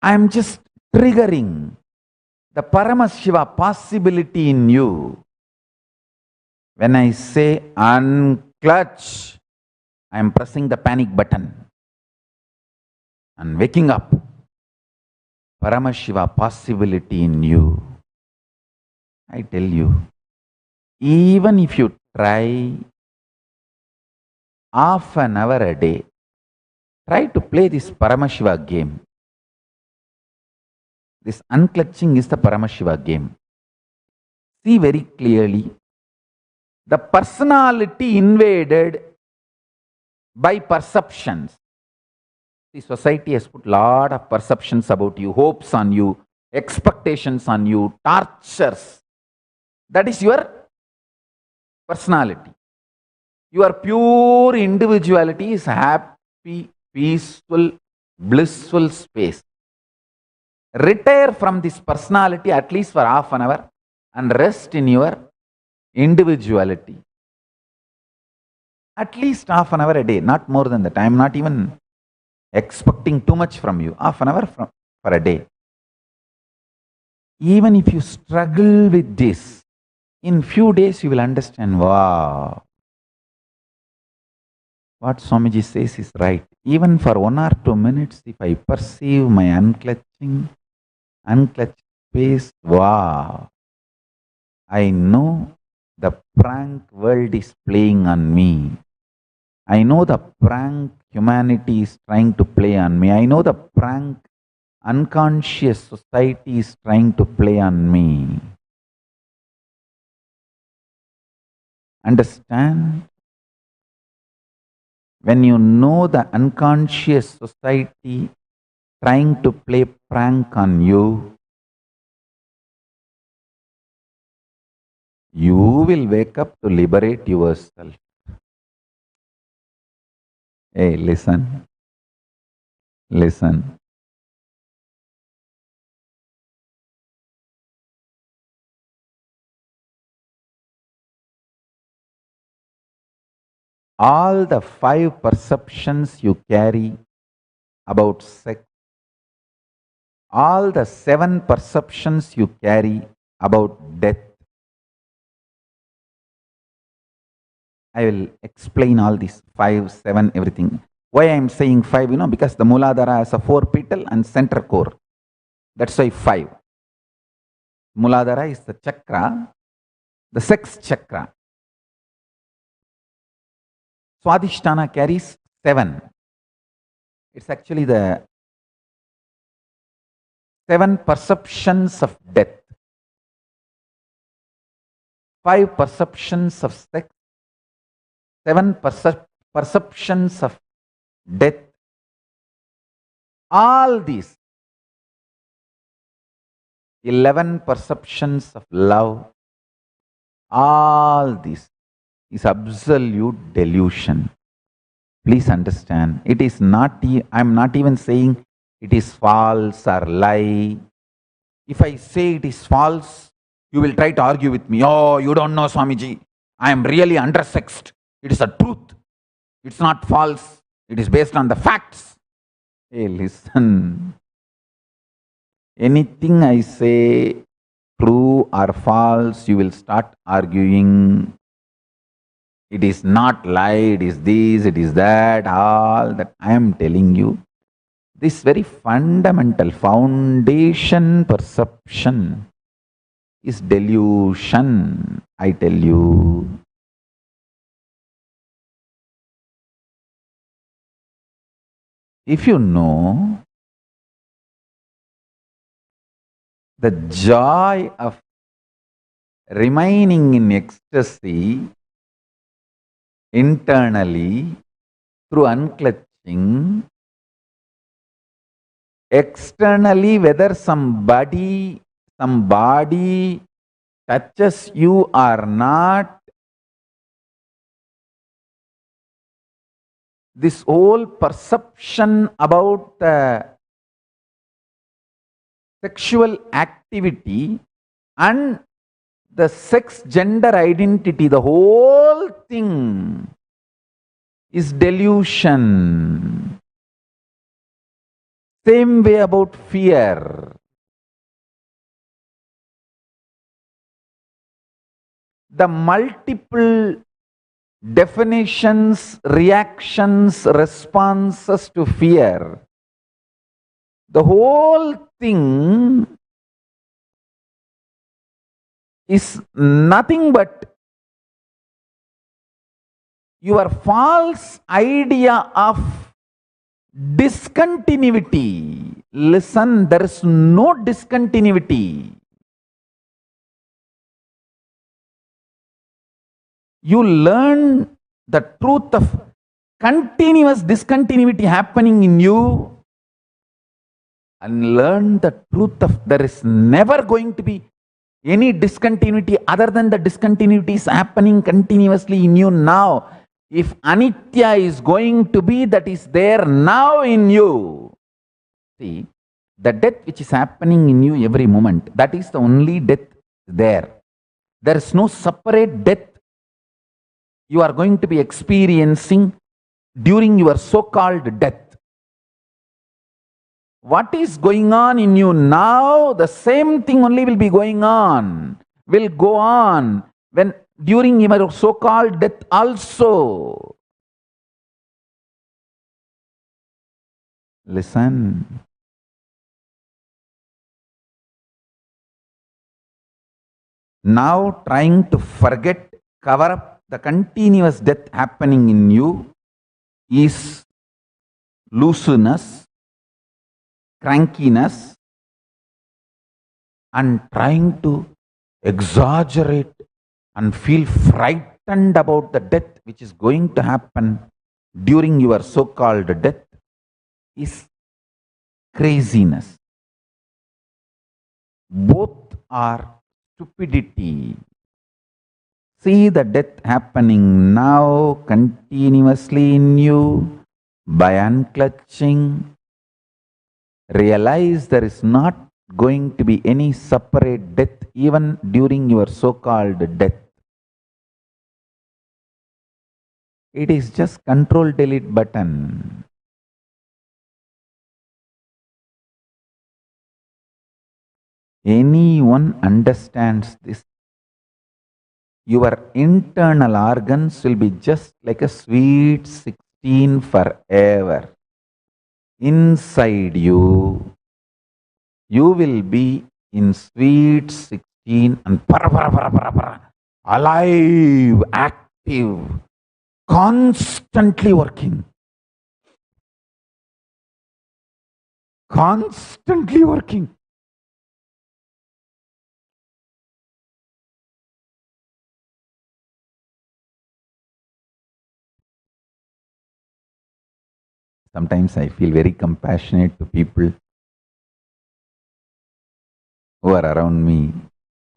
S3: I am just triggering the Paramashiva possibility in you. When I say unclutch, I am pressing the panic button and waking up Paramashiva possibility in you. I tell you, even if you try half an hour a day, try to play this Paramashiva game. This unclutching is the Paramashiva game. See very clearly, the personality invaded by perceptions. The society has put a lot of perceptions about you, hopes on you, expectations on you, tortures. That is your personality. Your pure individuality is happy, peaceful, blissful space. Retire from this personality at least for half an hour and rest in your individuality. At least half an hour a day, not more than that. I am not even expecting too much from you. Half an hour for a day. Even if you struggle with this, in few days you will understand, wow, what Swamiji says is right. Even for 1 or 2 minutes, if I perceive my unclutched space, wow, I know the prank world is playing on me. I know the prank humanity is trying to play on me. I know the prank unconscious society is trying to play on me. Understand? When you know the unconscious society trying to play prank on you, you will wake up to liberate yourself. Hey, listen. Listen. All the 5 perceptions you carry about sex, all the 7 perceptions you carry about death, I will explain all these 5, 7, everything. Why I am saying 5, because the Muladhara has a 4 petal and center core. That's why 5. Muladhara is the chakra, the sex chakra. Swadhisthana carries 7. It's actually the 7 perceptions of death. 5 perceptions of sex, 7 perceptions of death. All these 11 perceptions of love, all this is absolute delusion. Please understand, it is not, I am not even saying it is false or lie. If I say it is false, you will try to argue with me. Oh, you don't know, Swamiji. I am really undersexed. It is a truth. It's not false. It is based on the facts. Hey, listen. Anything I say, true or false, you will start arguing. It is not lie, it is this, it is that, all that I am telling you. This very fundamental foundation perception is delusion, I tell you. If you know the joy of remaining in ecstasy internally through unclutching, externally whether some body touches you or not, this whole perception about the sexual activity and the sex gender identity, the whole thing is delusion. Same way about fear. The multiple definitions, reactions, responses to fear, the whole thing is nothing but your false idea of discontinuity. Listen, there is no discontinuity. You learn the truth of continuous discontinuity happening in you and learn the truth of there is never going to be any discontinuity other than the discontinuity is happening continuously in you now. If Anitya is going to be, that is there now in you. See, the death which is happening in you every moment, that is the only death there. There is no separate death you are going to be experiencing during your so-called death. What is going on in you now, the same thing only will be going on, will go on when during your so-called death also. Listen. Now trying to forget, cover up the continuous death happening in you is looseness, crankiness, and trying to exaggerate and feel frightened about the death which is going to happen during your so-called death is craziness. Both are stupidity. See the death happening now continuously in you by unclutching. Realize there is not going to be any separate death even during your so-called death. It is just Control-Delete button. Anyone understands this, your internal organs will be just like a sweet 16 forever. Inside you, you will be in sweet 16 and alive, active, constantly working. Constantly working. Sometimes I feel very compassionate to people who are around me,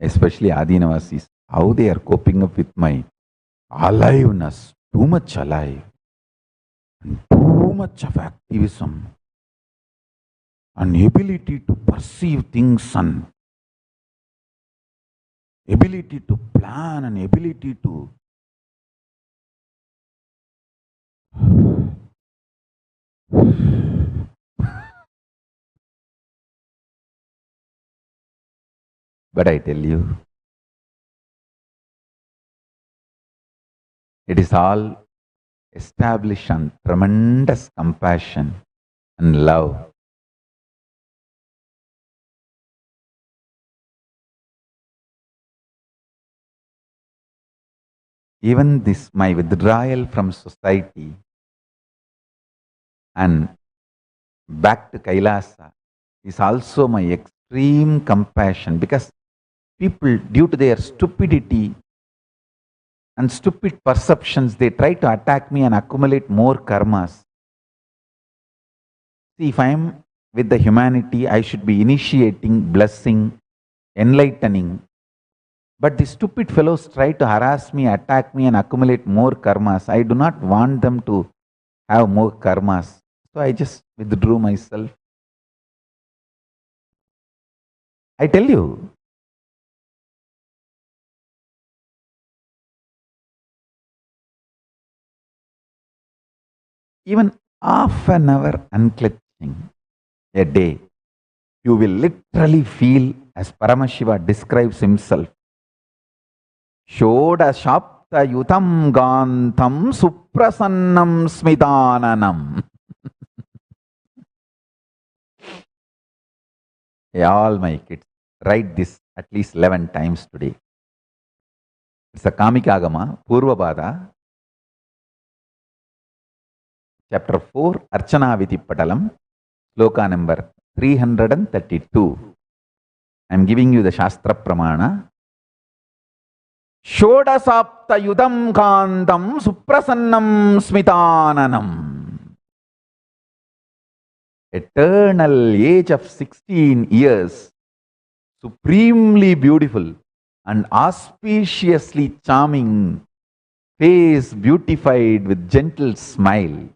S3: especially Adinavasis, how they are coping up with my aliveness, too much alive, and too much of activism, and ability to perceive things, and ability to plan, and ability to but I tell you, It is all established on tremendous compassion and love. Even this, my withdrawal from society and back to Kailasa, is also my extreme compassion, because people, due to their stupidity and stupid perceptions, they try to attack me and accumulate more karmas. See, if I am with the humanity, I should be initiating, blessing, enlightening. But the stupid fellows try to harass me, attack me, and accumulate more karmas. I do not want them to have more karmas. So I just withdrew myself. I tell you, even half an hour unclutching a day, you will literally feel, as Paramashiva describes himself, Shoda Shapta Yutam Gantam Suprasannam Smidananam. Hey, all my kids, write this at least 11 times today. It's a Kamikagama, Purvabada, chapter 4, Archana Vitipatalam, sloka number 332. I am giving you the Shastra Pramana. Shodasapta Yudam Kandam Suprasannam Smitananam. Eternal age of 16 years, supremely beautiful and auspiciously charming, face beautified with gentle smile.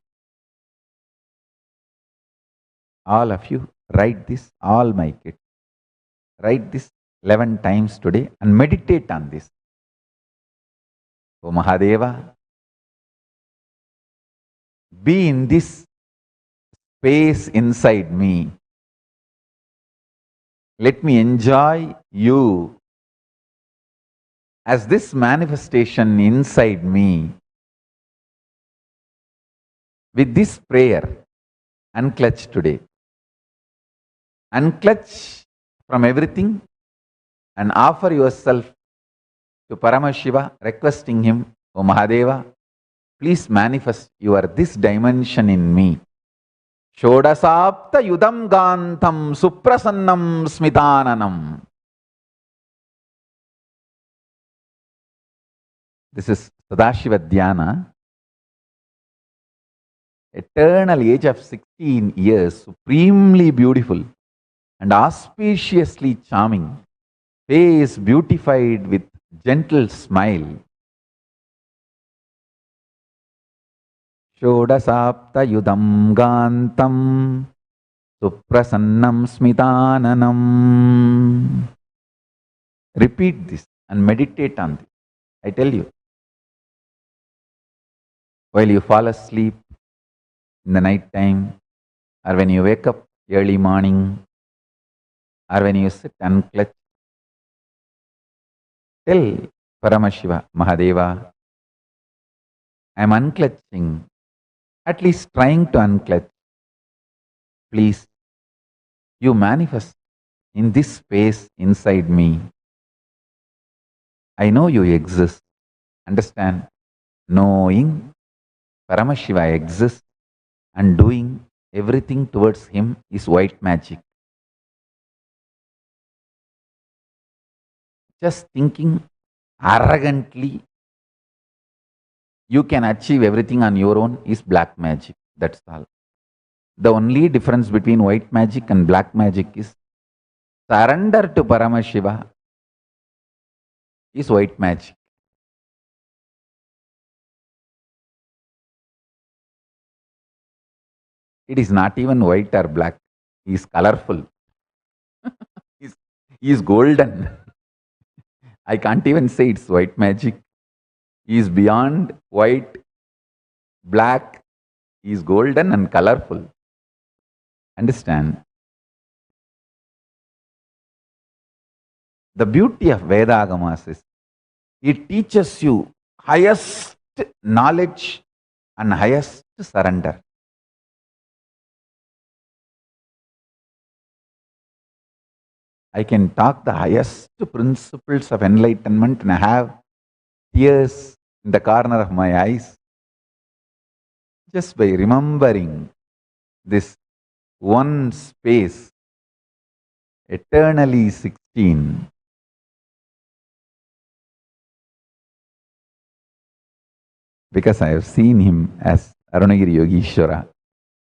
S3: All of you, write this, all my kids. Write this 11 times today and meditate on this. O Mahadeva, be in this space inside me. Let me enjoy you as this manifestation inside me. With this prayer, unclutch today. Unclutch from everything and offer yourself to Paramashiva, requesting him, O Mahadeva, please manifest your this dimension in me. Shodasapta Yudam Gantam Suprasannam Smitananam. This is Sadashiva Dhyana. Eternal age of 16 years, supremely beautiful and auspiciously charming, face beautified with gentle smile. Shodasapta Yudam Gantam Suprasannam Smitananam. Repeat this and meditate on this. I tell you, while you fall asleep in the night time, or when you wake up early morning, or when you sit unclutched, tell Paramashiva, Mahadeva, I am unclutching, at least trying to unclutch. Please, you manifest in this space inside me. I know you exist. Understand? Knowing Paramashiva exists and doing everything towards him is white magic. Just thinking arrogantly you can achieve everything on your own is black magic. That's all. The only difference between white magic and black magic is surrender to Paramashiva is white magic. It is not even white or black. He is colorful. He is golden. I can't even say it's white magic. He is beyond white, black. He is golden and colorful. Understand? The beauty of Vedagamas is it teaches you highest knowledge and highest surrender. I can talk the highest principles of enlightenment and I have tears in the corner of my eyes just by remembering this one space, eternally 16. Because I have seen him as Arunagiri Yogishwara.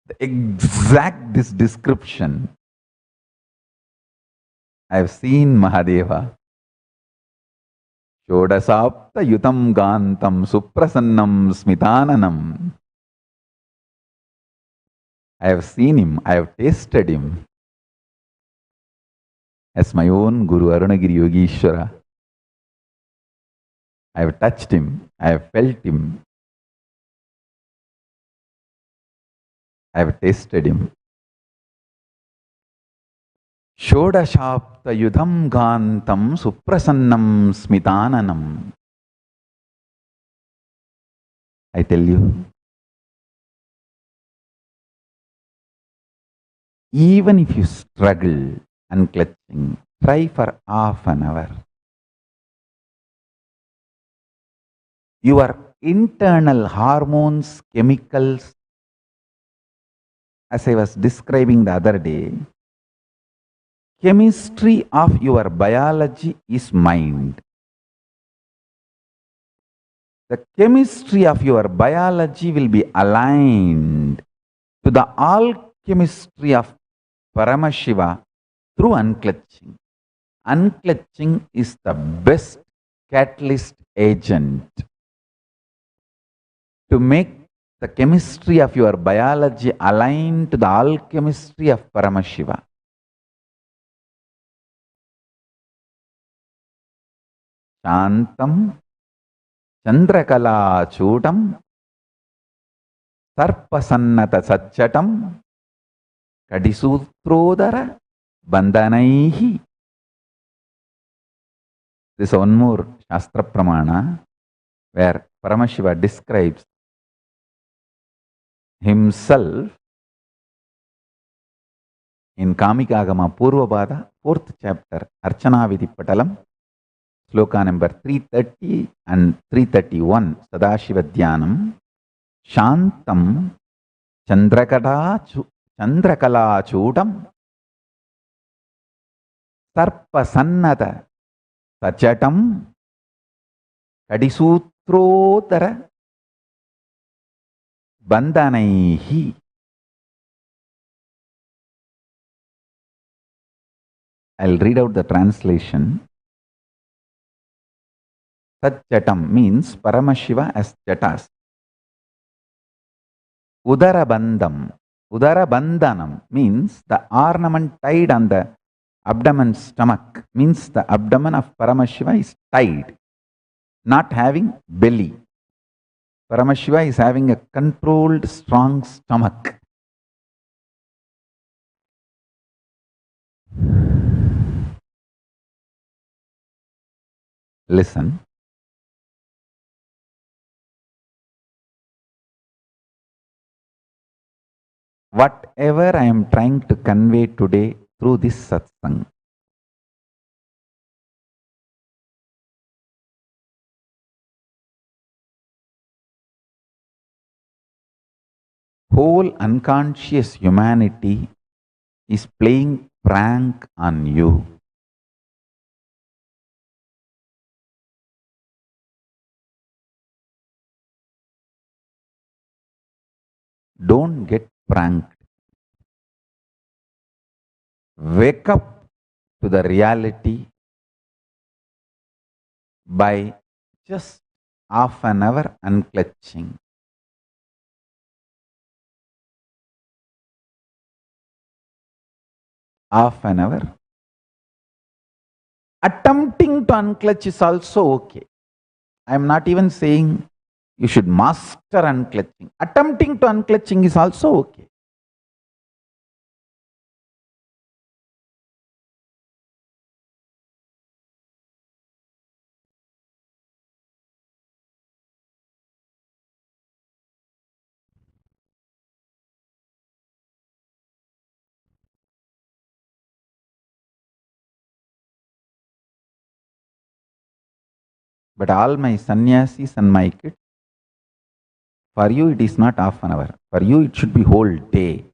S3: The exact this description. I have seen Mahadeva. Shodasapta yutam gantam suprasannam smitananam. I have seen him, I have tasted him as my own Guru Arunagiri Yogishwara. I have touched him, I have felt him, I have tasted him. Shodashapta yudham gantam suprasannam smitananam. I tell you, even if you struggle unclutching, try for half an hour. Your internal hormones, chemicals, as I was describing the other day, chemistry of your biology is mind. The chemistry of your biology will be aligned to the alchemistry of Paramashiva through unclutching. Unclutching is the best catalyst agent to make the chemistry of your biology align to the alchemistry of Paramashiva. Shantam Chandrakala Chudam Sarpasannata Satchatam Kadisutrodara Bandhanaihi. This is one more Shastra Pramana where Paramashiva describes himself in Kamikagama Purvapada, 4th chapter, Archana Vidhi Patalam, Sloka number 330 and 331, Sadashiva Dhyanam, Shantam Chandrakala Chudam Sarpasannata Sachatam Kadisutrodara Bandhanaihi. I'll read out the translation. Satchatam means Paramashiva as jatas. Udarabandham. Udarabandhanam means the ornament tied on the abdomen stomach. Means the abdomen of Paramashiva is tied, not having belly. Paramashiva is having a controlled, strong stomach. Listen. Whatever I am trying to convey today through this satsang, whole unconscious humanity is playing prank on you. Don't get pranked. Wake up to the reality by just half an hour unclutching. Half an hour. Attempting to unclutch is also okay. I am not even saying you should master unclutching. Attempting to unclutching is also okay. But all my sannyasis and my kids, for you it is not half an hour. For you it should be whole day.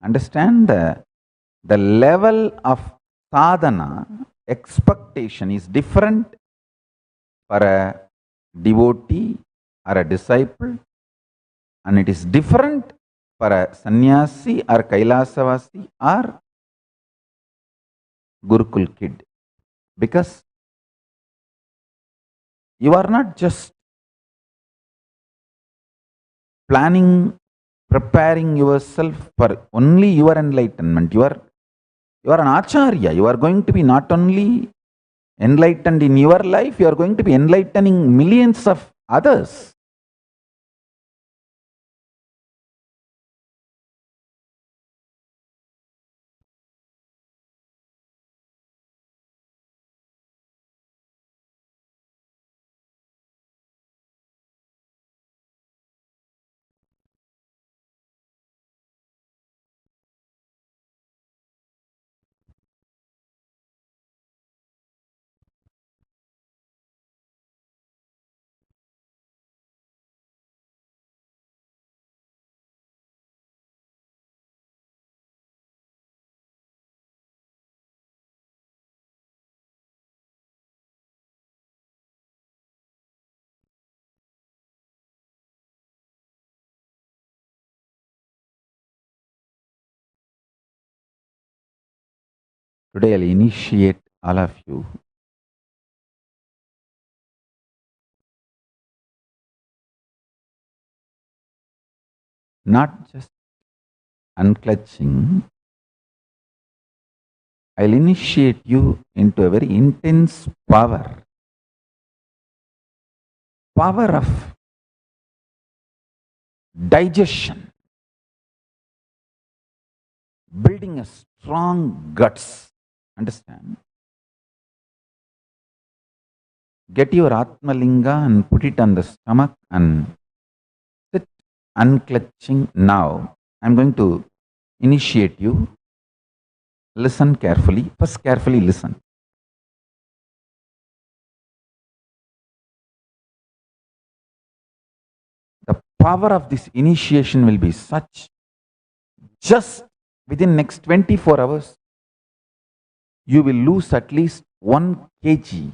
S3: Understand the level of sadhana, expectation is different for a devotee or a disciple, and it is different for a sannyasi or Kailasavasi or Gurukul kid. Because you are not just preparing yourself for only your enlightenment. You are an acharya. You are going to be not only enlightened in your life, you are going to be enlightening millions of others. Today I'll initiate all of you not just unclutching, I'll initiate you into a very intense power of digestion, building a strong guts. Understand? Get your Atmalinga and put it on the stomach and sit unclutching now. I'm going to initiate you. Listen carefully. First, carefully listen. The power of this initiation will be such, just within next 24 hours, you will lose at least 1 kg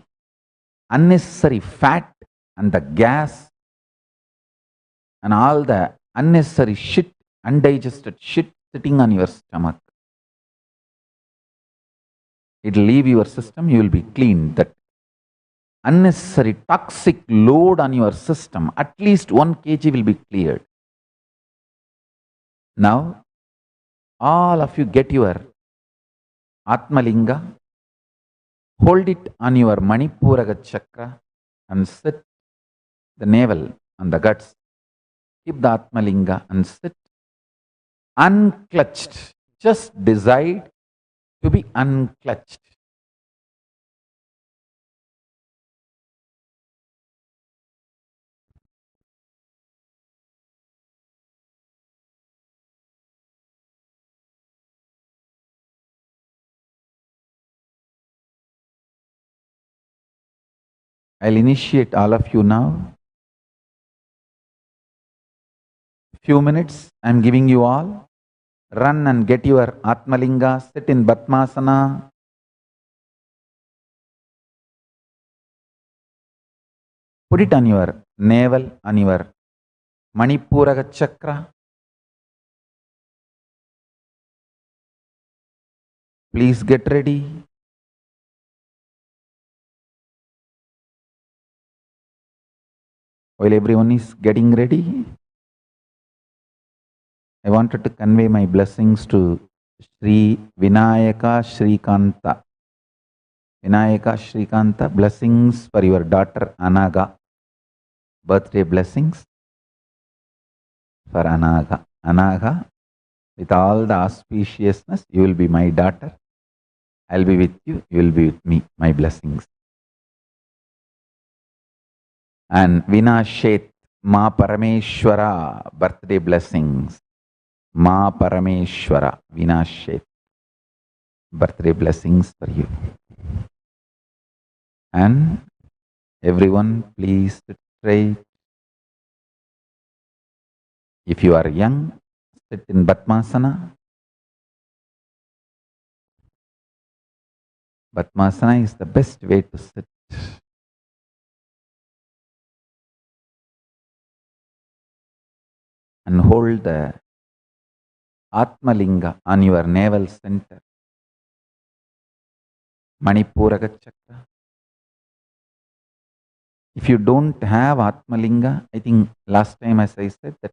S3: unnecessary fat and the gas and all the unnecessary shit, undigested shit sitting on your stomach. It will leave your system, you will be clean. That unnecessary toxic load on your system, at least 1 kg will be cleared. Now, all of you get your Atmalinga, hold it on your Manipuraga chakra and sit the navel on the guts. Keep the Atmalinga and sit unclutched. Just decide to be unclutched. I'll initiate all of you now. Few minutes, I'm giving you all. Run and get your Atmalinga, sit in Batmasana. Put it on your navel, on your Manipuraga chakra. Please get ready. While everyone is getting ready, I wanted to convey my blessings to Sri Vinayaka Shrikanta. Vinayaka Shrikanta, blessings for your daughter Anaga. Birthday blessings for Anaga. Anaga, with all the auspiciousness, you will be my daughter. I'll be with you, you will be with me. My blessings. And Vinashet Ma Parameshwara, birthday blessings. Ma Parameshwara, Vinashet, birthday blessings for you. And Everyone, please sit straight. If you are young, sit in Padmasana. Padmasana is the best way to sit. And hold the Atmalinga on your navel center. Manipuraka chakra. If you don't have Atmalinga, I think last time as I said that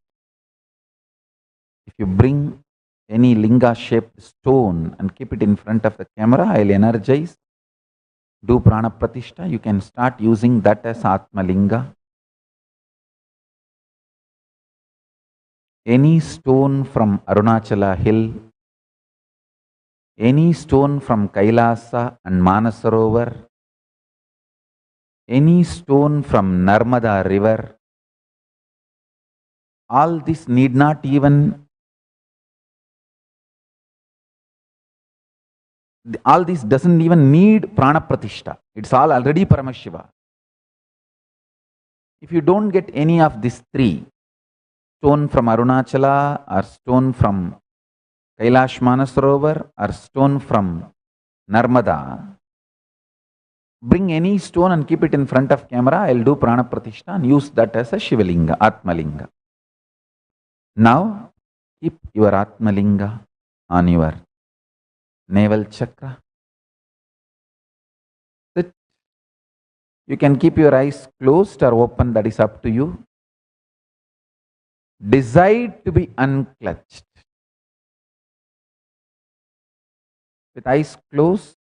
S3: if you bring any linga shaped stone and keep it in front of the camera, I'll energize, do prana pratishta, you can start using that as Atmalinga. Any stone from Arunachala hill, any stone from Kailasa and Manasarovar, any stone from Narmada river, all this need not even, all this doesn't even need prana pratishta. It's all already Paramashiva. If you don't get any of these three, stone from Arunachala or stone from Kailash Manasarovar or stone from Narmada, bring any stone and keep it in front of camera. I'll do prana pratishta and use that as a Shivalinga, Atmalinga. Now, keep your Atmalinga on your navel chakra. Sit. You can keep your eyes closed or open, that is up to you. Decide to be unclutched. With eyes closed,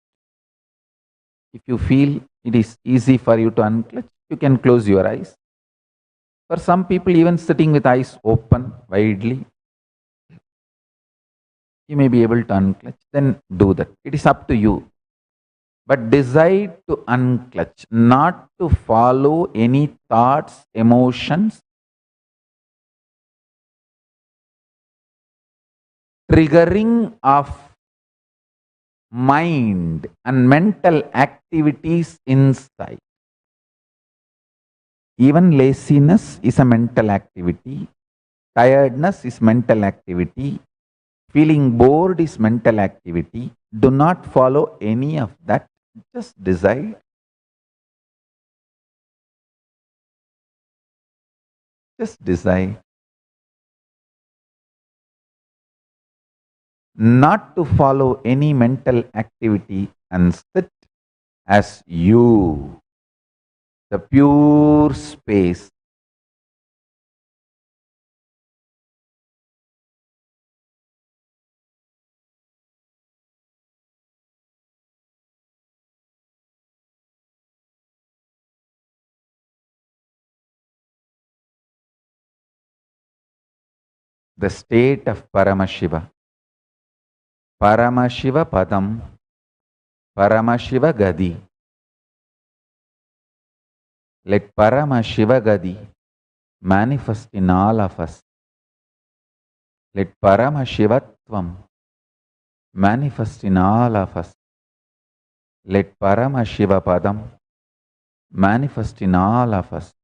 S3: if you feel it is easy for you to unclutch, you can close your eyes. For some people, even sitting with eyes open widely, you may be able to unclutch, then do that. It is up to you. But decide to unclutch, not to follow any thoughts, emotions, triggering of mind and mental activities inside. Even laziness is a mental activity, tiredness is mental activity, feeling bored is mental activity. Do not follow any of that. Just decide. Just decide not to follow any mental activity and sit as you, the pure space. The state of Paramashiva. Paramashiva Padam, Paramashiva Gadi. Let Paramashiva Gadi manifest in all of us. Let Paramashivatvam manifest in all of us. Let Paramashiva Padam manifest in all of us.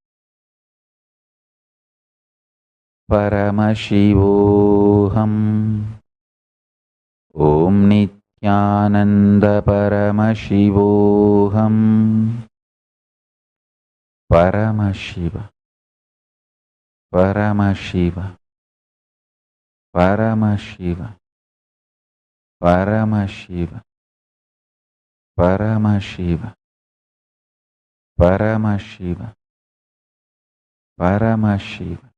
S3: Paramashivoham. Om Nithyananda Paramashivoham. Paramashiva. Paramashiva. Paramashiva. Paramashiva. Paramashiva. Paramashiva. Paramashiva.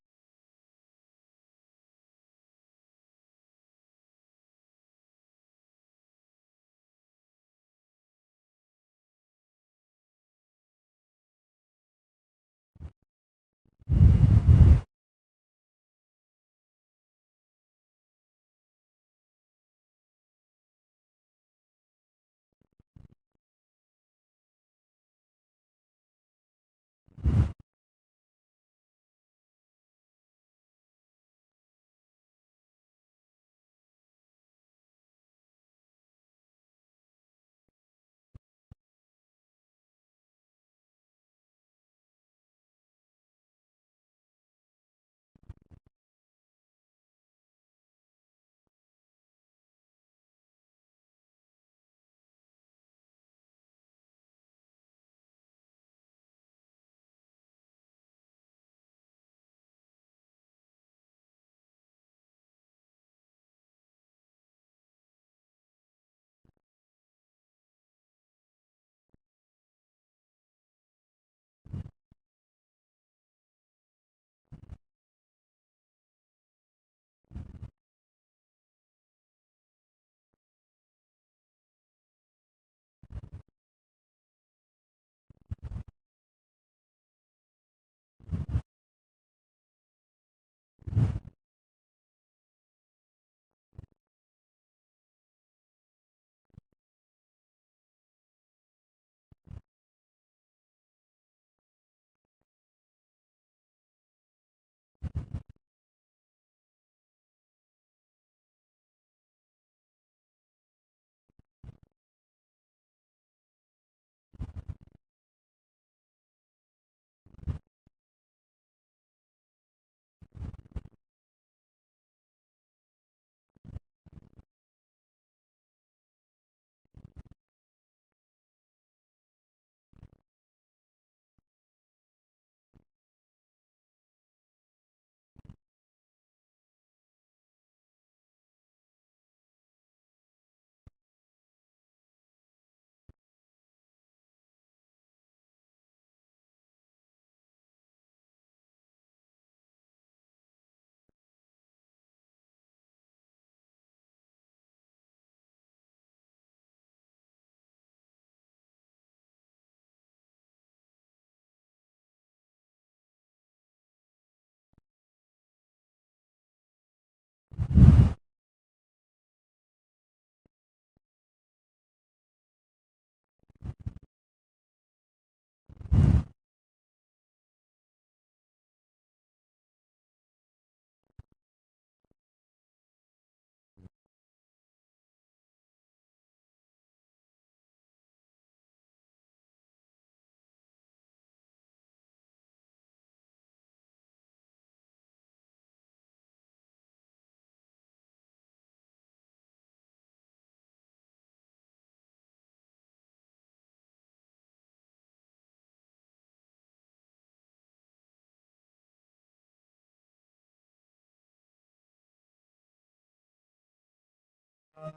S10: உடலோடு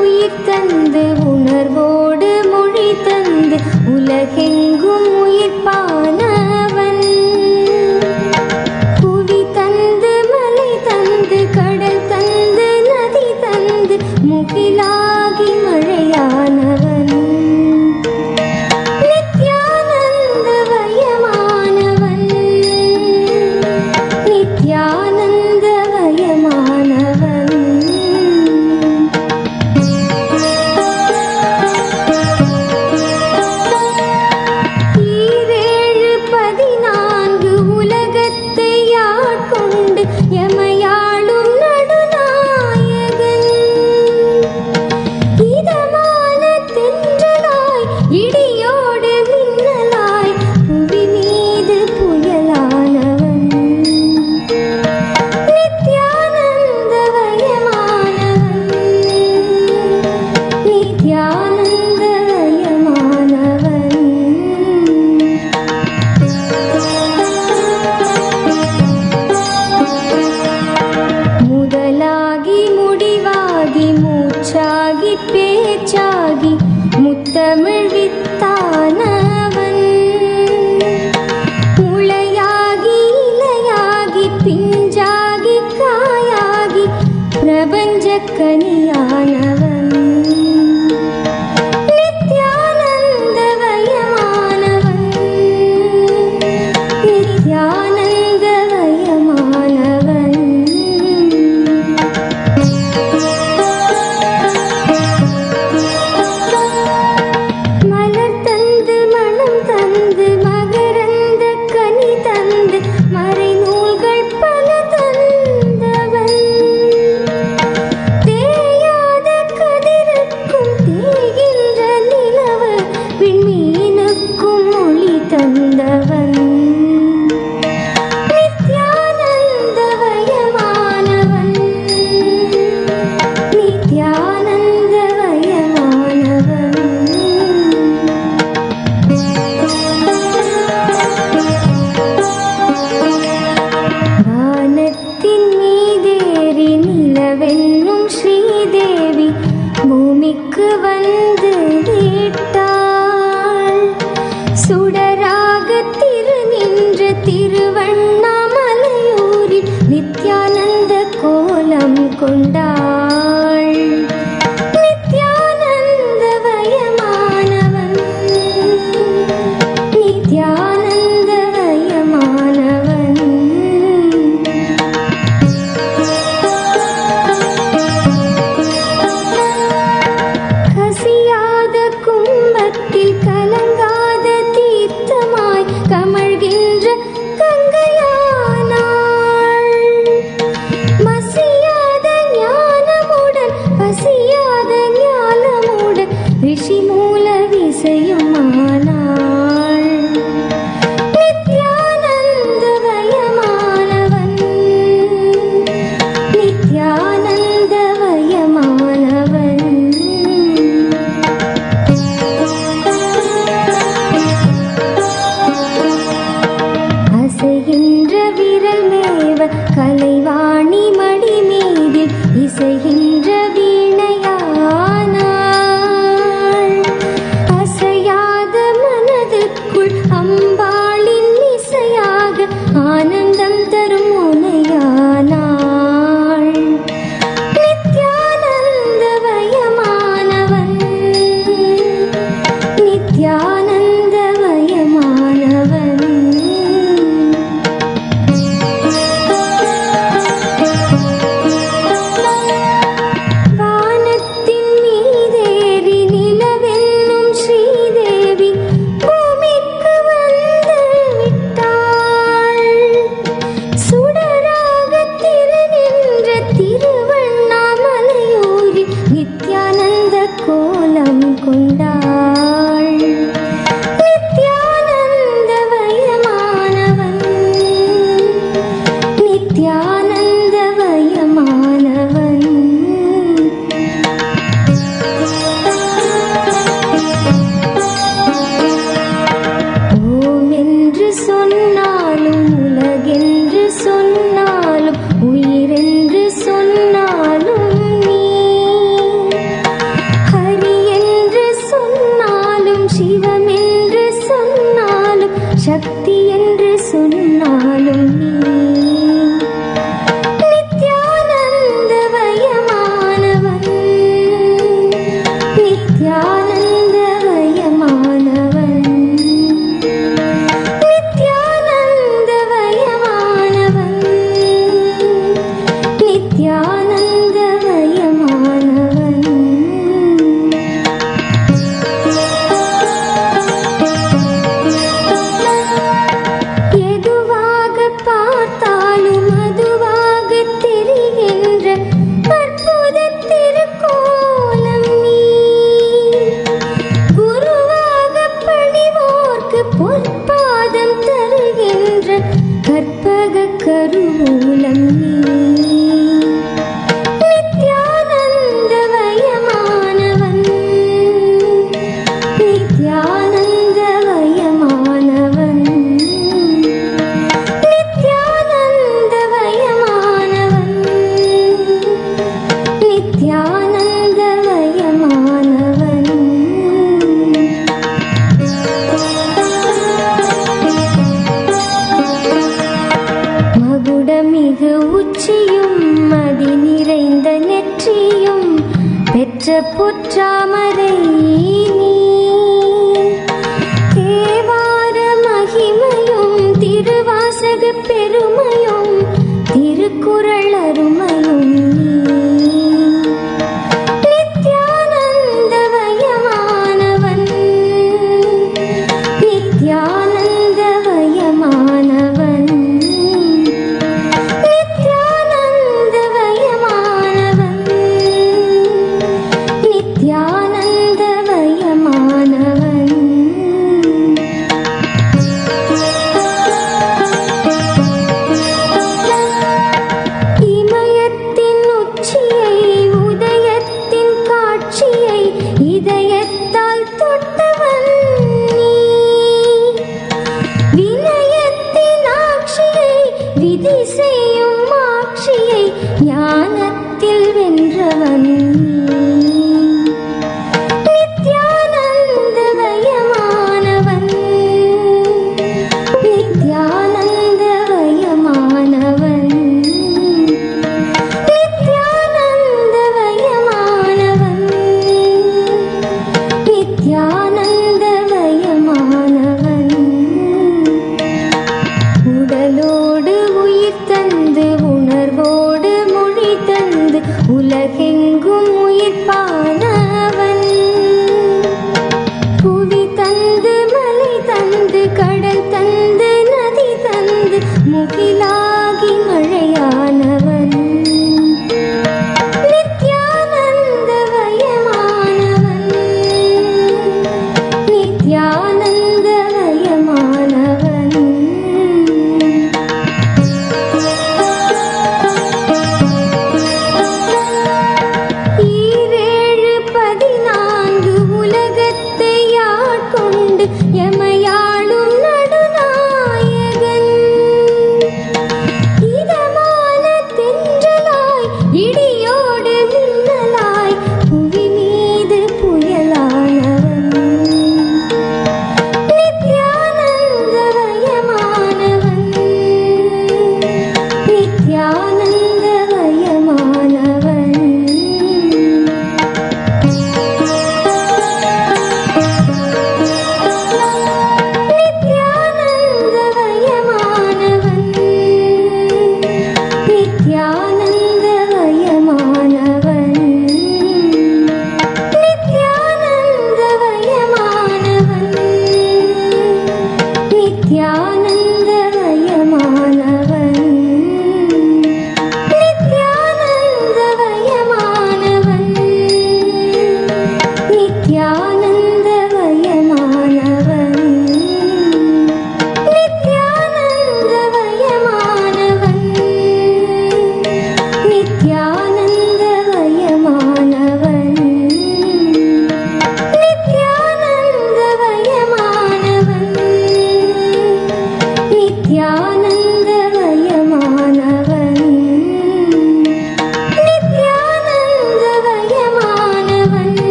S10: உயிர் தந்து உணர்வோடு மொழி தந்து உலகெங்கும் உயிர்ப்பானவன். புவி தந்து மலை தந்து கடல் தந்து நதி தந்து முகிலாகி மழையானவன். நித்யானந்த வயமானவன், நித்யானந்த வயமானவன். ஈரேழு 14 உலகத்தை ஆட்கொண்டு எமையாளும் நடுநாயகன். இதமான தென்றலாய் இடியோடு மின்னலாய் புவி மீது புயலானவன். நித்யானந்த வயமானவன், நித்யானந்த வயமானவன். முதலாகி முடிவாகி மூச்சாகி பேச்சாகி முத்தமிழ் வித்தானவன். முளையாகி இலையாகி பிஞ்சாகி காயாகி பிரபஞ்ச கனியானவன். நித்யானந்த வயமானவன், நித்யானந்த வயமானவன். மலர் தந்து மனம் தந்து மகரந்த கனி தந்து மறைநூல்கள் பல தந்தவன். தேயாத கதிருக்கும் தேகின்ற நிலவு விண்மீனுக்கும் ஒளி தந்தவன். நித்யானந்த வயமானவன், நித்யானந்த வயமானவன். வானத்தின் மீதேறி நிலவென்னும் ஸ்ரீதேவி பூமிக்கு வந்து விட்டாள். சுடராக திருநின்ற திருவண்ணாமலையூரில் நித்யானந்த கோலம் கொண்டாள். நித்யானந்த வயமானவன், நித்யானந்த வயமானவன். கசியாத கும்பத்தில் கலங்காத தீர்த்தமாய் கமழ்கின்ற கங்கையானாள். மசியாத ஞானமுடன் பசியாத ஞானமுடன் ரிஷி மூல விசையுமானாள். நித்யானந்த வயமானவன், நித்யானந்த வயமானவன். அசைகின்ற விரல் மேவ கலைவாணி மடி மீதில் இசைகின்ற வீணையானாள். அசையாத மனதுக்குள் அம்பாளின் இசையாக ஆனந்தம் தரும் முனையானாள். நித்யானந்த வயமானவன், நித்யானந்த வயமானவன். வானத்தின் மீதேறி நிலவென்னும் ஸ்ரீதேவி பூமிக்கு வந்து விட்டாள்.
S12: கற்பக கருவூலம் நீ நித்யானந்தமயமானவன் நித்யானந்தமயமானவன் நித்யானந்தமயமானவன் நித்யானந்தமயமானவன் மகுடமிகு உச்சியும் மதி நிறைந்த நெற்றியும் பெற்ற பொற்றாமரை நீ தேவார மகிமையும் திருவாசக பெருமையும் திருக்குறள் அருமையும் நீ நித்யானந்தமயமானவன் நித்யானந்தமயமானவன் நித்யானந்தமயமானவன் நித்யானந்தமயமானவன் இமயத்தின் உச்சியை உதயத்தின் காட்சியை இதயத்தால் தொட்டவன் நீ வினயத்தின் ஆட்சியை விதி செய்யும் ஆட்சியை ஞானத்தில் வென்றவன் நீ நித்யானந்தமயமானவன் நித்யானந்தமயமானவன் நித்யானந்தமயமானவன் நித்யானந்தமயமானவன் உடலோடு உயிர் தந்து உணர்வோடு மொழி தந்து உலகெங்கும் உயிர்ப்பானவன் புவி தந்து மலை தந்து கடல் தந்து நதி தந்து முகிலாகி மழையானவன் நித்யானந்தமயமானவன் நித்யானந்தமயமானவன் ஈரேழு 14 உலகத்தை ஆட்கொண்டு எமையாளும் நடுநாயகன் இதயத்தில்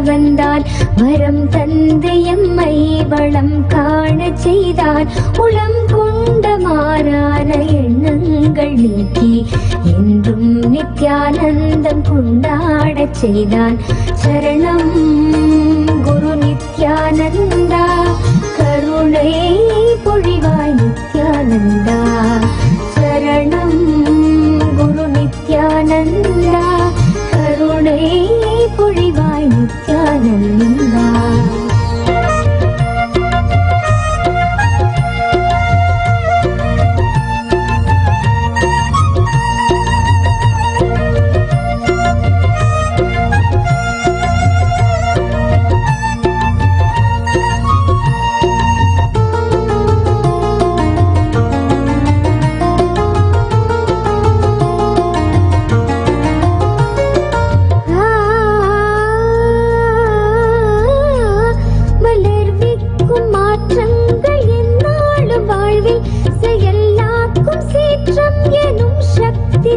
S12: வந்தான் வரம் தந்து எம்மை வளம் காண செய்தான் உளம் கொண்ட மாறான எண்ணங்கள் நீக்கி என்றும் நித்யானந்தம் கொண்டாடச் செய்தான். சரணம் குரு நித்யானந்தா, கருணை பொழிவாய் நித்யானந்தா. சரணம் குரு நித்யானந்தா, கருணை பொழிவாய் நித்யானந்தா.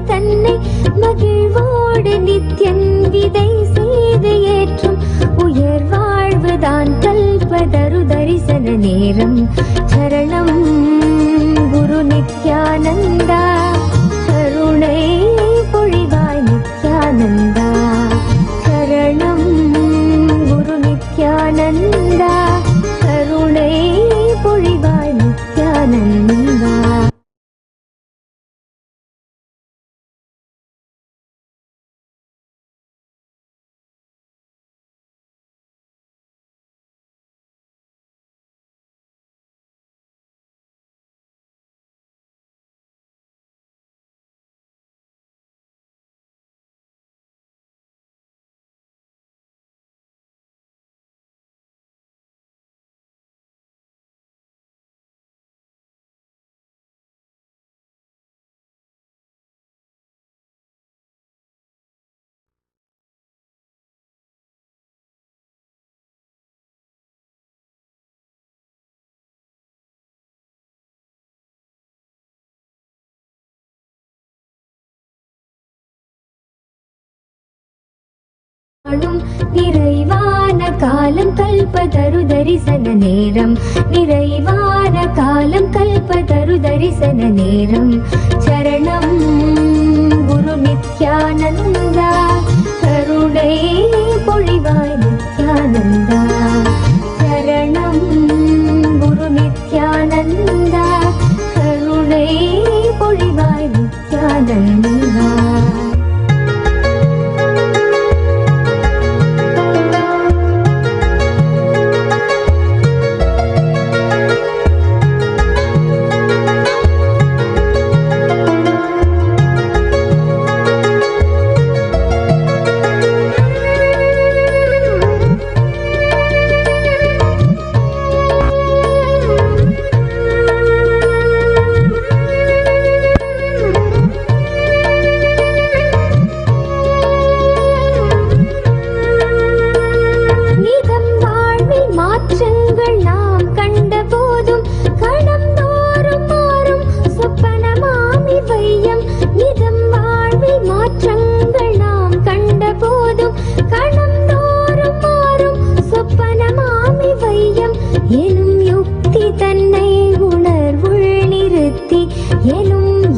S12: தன்னை மகிழ்வோடு நித்யன் விதை செய்து ஏற்றும் உயர் வாழ்வுதான் கல்பதரு தரிசன நேரம். சரணம் குரு நித்யானந்தா, கருணை பொழிவாய் நித்யானந்தா. சரணம் குரு நித்யானந்தா, கருணை பொழிவாய் நித்யானந்தா. நிறைவான காலம் கல்பதரு தரிசன நேரம். நிறைவான காலம் கல்பதரு தரிசன நேரம். சரணம் குரு நித்யானந்தா, கருணை பொழிவாய் நித்யானந்தா. சரணம் குரு நித்யானந்தா, கருணை பொழிவாய் நித்யானந்தா.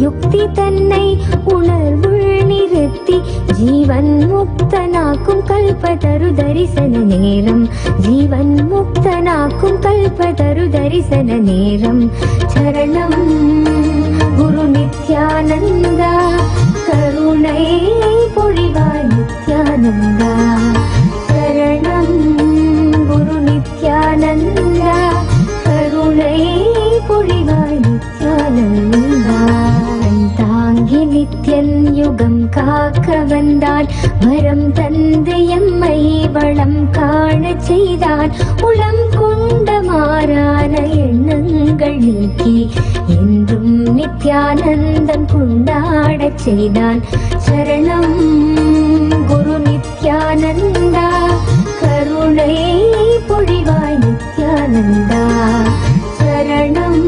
S12: யுக்தி தன்னை உணர்வுள் நிறுத்தி ஜீவன் முக்தனாக்கும் கல்பதரு தரிசன நேரம். ஜீவன் முக்தனாக்கும் கல்பதரு தரிசன நேரம். சரணம் குரு நித்யானந்தா, கருணை பொழிவாய் நித்யானந்தா. சரணம் குரு நித்யானந்தா, கருணை பொழிவாய் நித்யானந்தா. தாங்கி நித்யன் யுகம் காக்க வந்தான் வரம் தந்து எம்மை வளம் காண செய்தான். உளம் கொண்ட மாறான எண்ணங்கள் நீக்கி என்றும் நித்யானந்தம் கொண்டாடச் செய்தான். சரணம் குரு நித்யானந்தா, கருணை பொழிவாய் நித்யானந்தா. சரணம்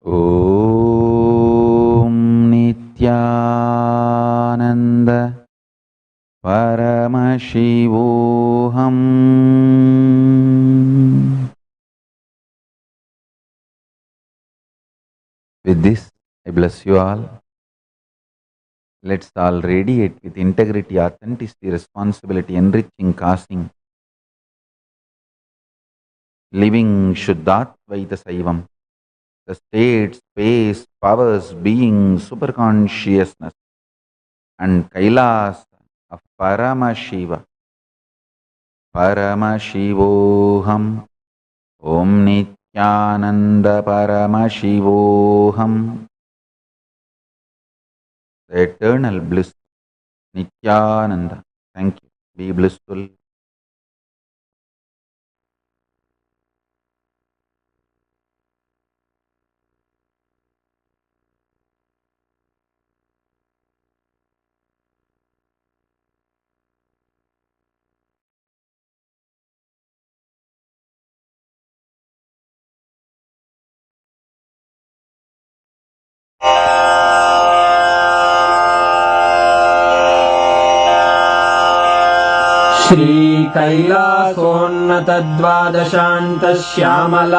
S3: Om Nithyananda Paramashivoham. With this, I bless you all. Let's all radiate with integrity, authenticity, responsibility, enriching, causing, living Shuddhatvaita Saivam, the state, space, powers, being, superconsciousness, and Kailas of Paramashiva. Paramashivoham. Om Nithyananda Paramashivoham. The eternal bliss, Nithyananda. Thank you. Be blissful.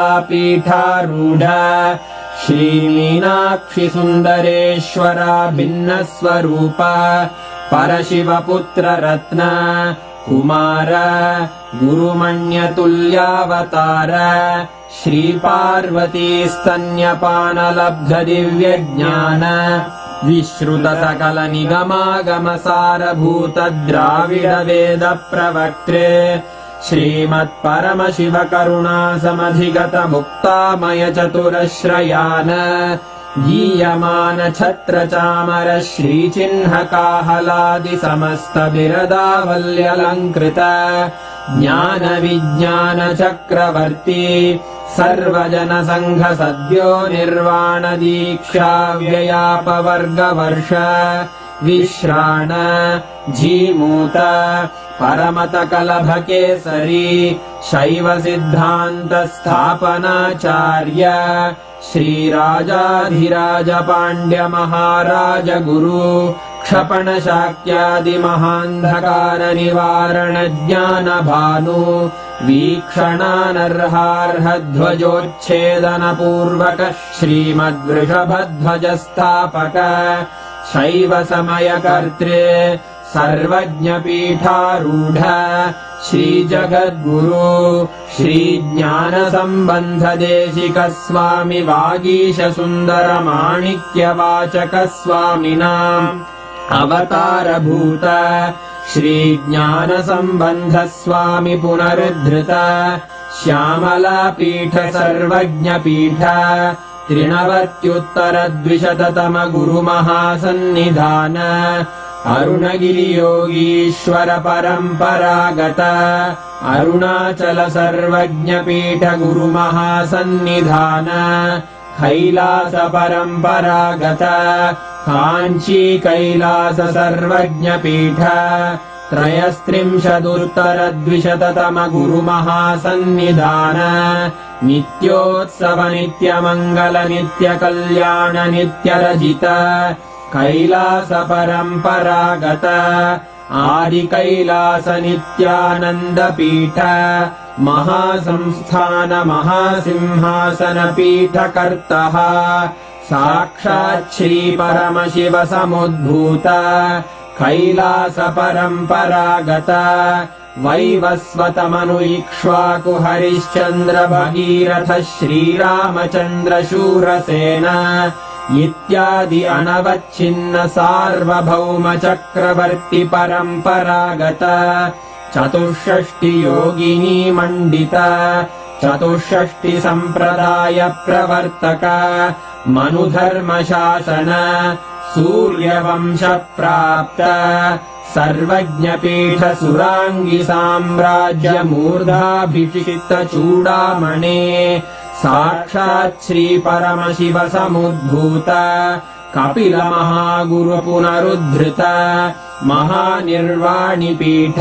S13: श्रीकैलासोन्नतद्वादशान्तश्यामलापीठारूढ श्रीमीनाक्षिसुन्दरेश्वरा भिन्नस्वरूप परशिवपुत्ररत्न Kumar गुरुमण्यतुल्यावतार श्रीपार्वतीस्तन्यपानलब्धदिव्यज्ञान विश्रुतसकलनिगमागमसारभूत द्राविडवेद प्रवक्त्रे श्रीमत्परमशिवकरुणासमधिगत मुक्तामय चतुरश्रयान गीयमान छत्रचामर श्रीचिह्नकाहलादि समस्त बिरदावल्यलङ्कृत ज्ञान विज्ञान चक्रवर्ती सर्वजन संघ सद्यो निर्वाण दीक्षा व्ययापवर्गवर्ष विश्राण जीमूत परमत कलभ केसरी शैव सिद्धांत स्थापनाचार्य श्रीराजाधिराज पाण्ड्य महाराज गुरु क्षपण शाक्यादि महान्धकार निवारण ज्ञान भानु वीक्षणानर्हार्ह ध्वजोच्छेदन पूर्वक श्रीमद्वृषभध्वज स्थापक शैव समय कर्त्रे सर्वज्ञ पीठारूढ़ श्री जगद्गुरु श्री ज्ञान संबंध देशिक स्वामी वागीश सुंदर माणिक्य वाचक स्वामिनाम् अवतार भूत श्री ज्ञान संबंध स्वामी पुनरुद्धृत श्यामला पीठ सर्वज्ञ पीठ त्रिनवत्युत्तर द्विशततम गुरु महासन्निधान अरुणगिरि योगीश्वर परंपरागत अरुणाचल सर्वज्ञ पीठ गुरु महासन्निधान कैलास परंपरागत कांची कैलास सर्वज्ञ पीठ त्रयस्त्रिंशदुत्तर द्विशततम गुरु महासन्निधान नित्योत्सव नित्य मंगल नित्य कल्याण नित्य रजित कैलास परंपरागत आदि कैलास नित्यानंद पीठ महासंस्थान महासिंहासन पीठ कर्तः साक्षात् श्री परमशिव समुद्भूत कैलास परंपरागत वैवस्वत मनु इक्ष्वाकु हरिश्चंद्र भगीरथ श्रीरामचंद्र शूरसेन इत्यादि अनवच्छिन्न सार्वभौम चक्रवर्ती परंपरागत चतुष्षष्टि योगिनी मंडित चतुष्षष्टि संप्रदाय प्रवर्तक मनुधर्म शासन सूर्यवंश प्राप्त सर्वज्ञ पीठ सुरांगी साम्राज्य मूर्धाभिषिक्त चूड़ामणे साक्षात् श्री परमशिव समुद्भूत कपिल महागुरु पुनरुद्धृत महानिर्वाणि पीठ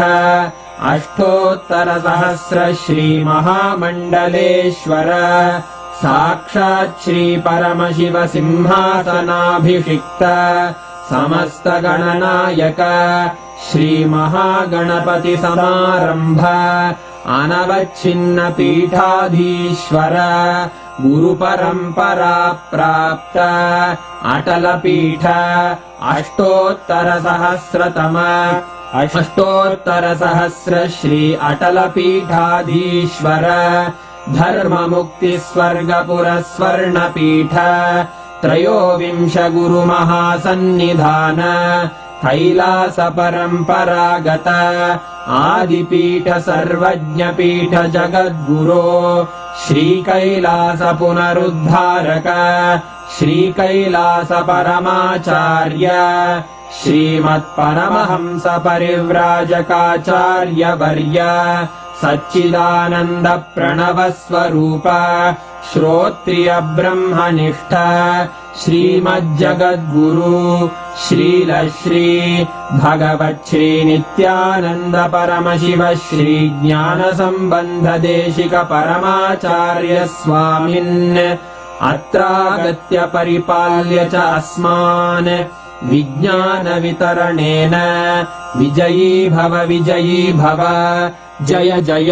S13: अष्टोत्तर सहस्र श्री महामंडलेश्वर साक्षात् श्री परमशिव सिंहासनाभिषिक्त समस्त गणनायक श्री महागणपति समारंभ अनवच्छिन्न पीठाधीश्वर गुरु परंपरा प्राप्त अटल पीठ अष्टोत्तर सहस्र श्री अटल पीठाधीश्वर धर्म मुक्ति स्वर्ग पुरस्वर्ण पीठ त्रयोविंश गुरु महासन्निधान कैलास परंपरागत आदिपीठ सर्वज्ञ पीठ जगद्गुरो श्री कैलास पुनरुद्धारक श्री कैलास परमाचार्य श्रीमत्परमहंस परिव्राजकाचार्य वर्य सच्चिदानंद प्रणव स्वरूप श्रोत्रिय ब्रह्मनिष्ठ श्रीमज्जगद्गुरु श्रील श्री भगवत् श्री नित्यानंद परमशिव श्री ज्ञान संबंध देशिक परमाचार्य स्वामिन् अत्रागत्य परिपाल्य च अस्मान् विज्ञान वितरणेन विजयी भव जय जय।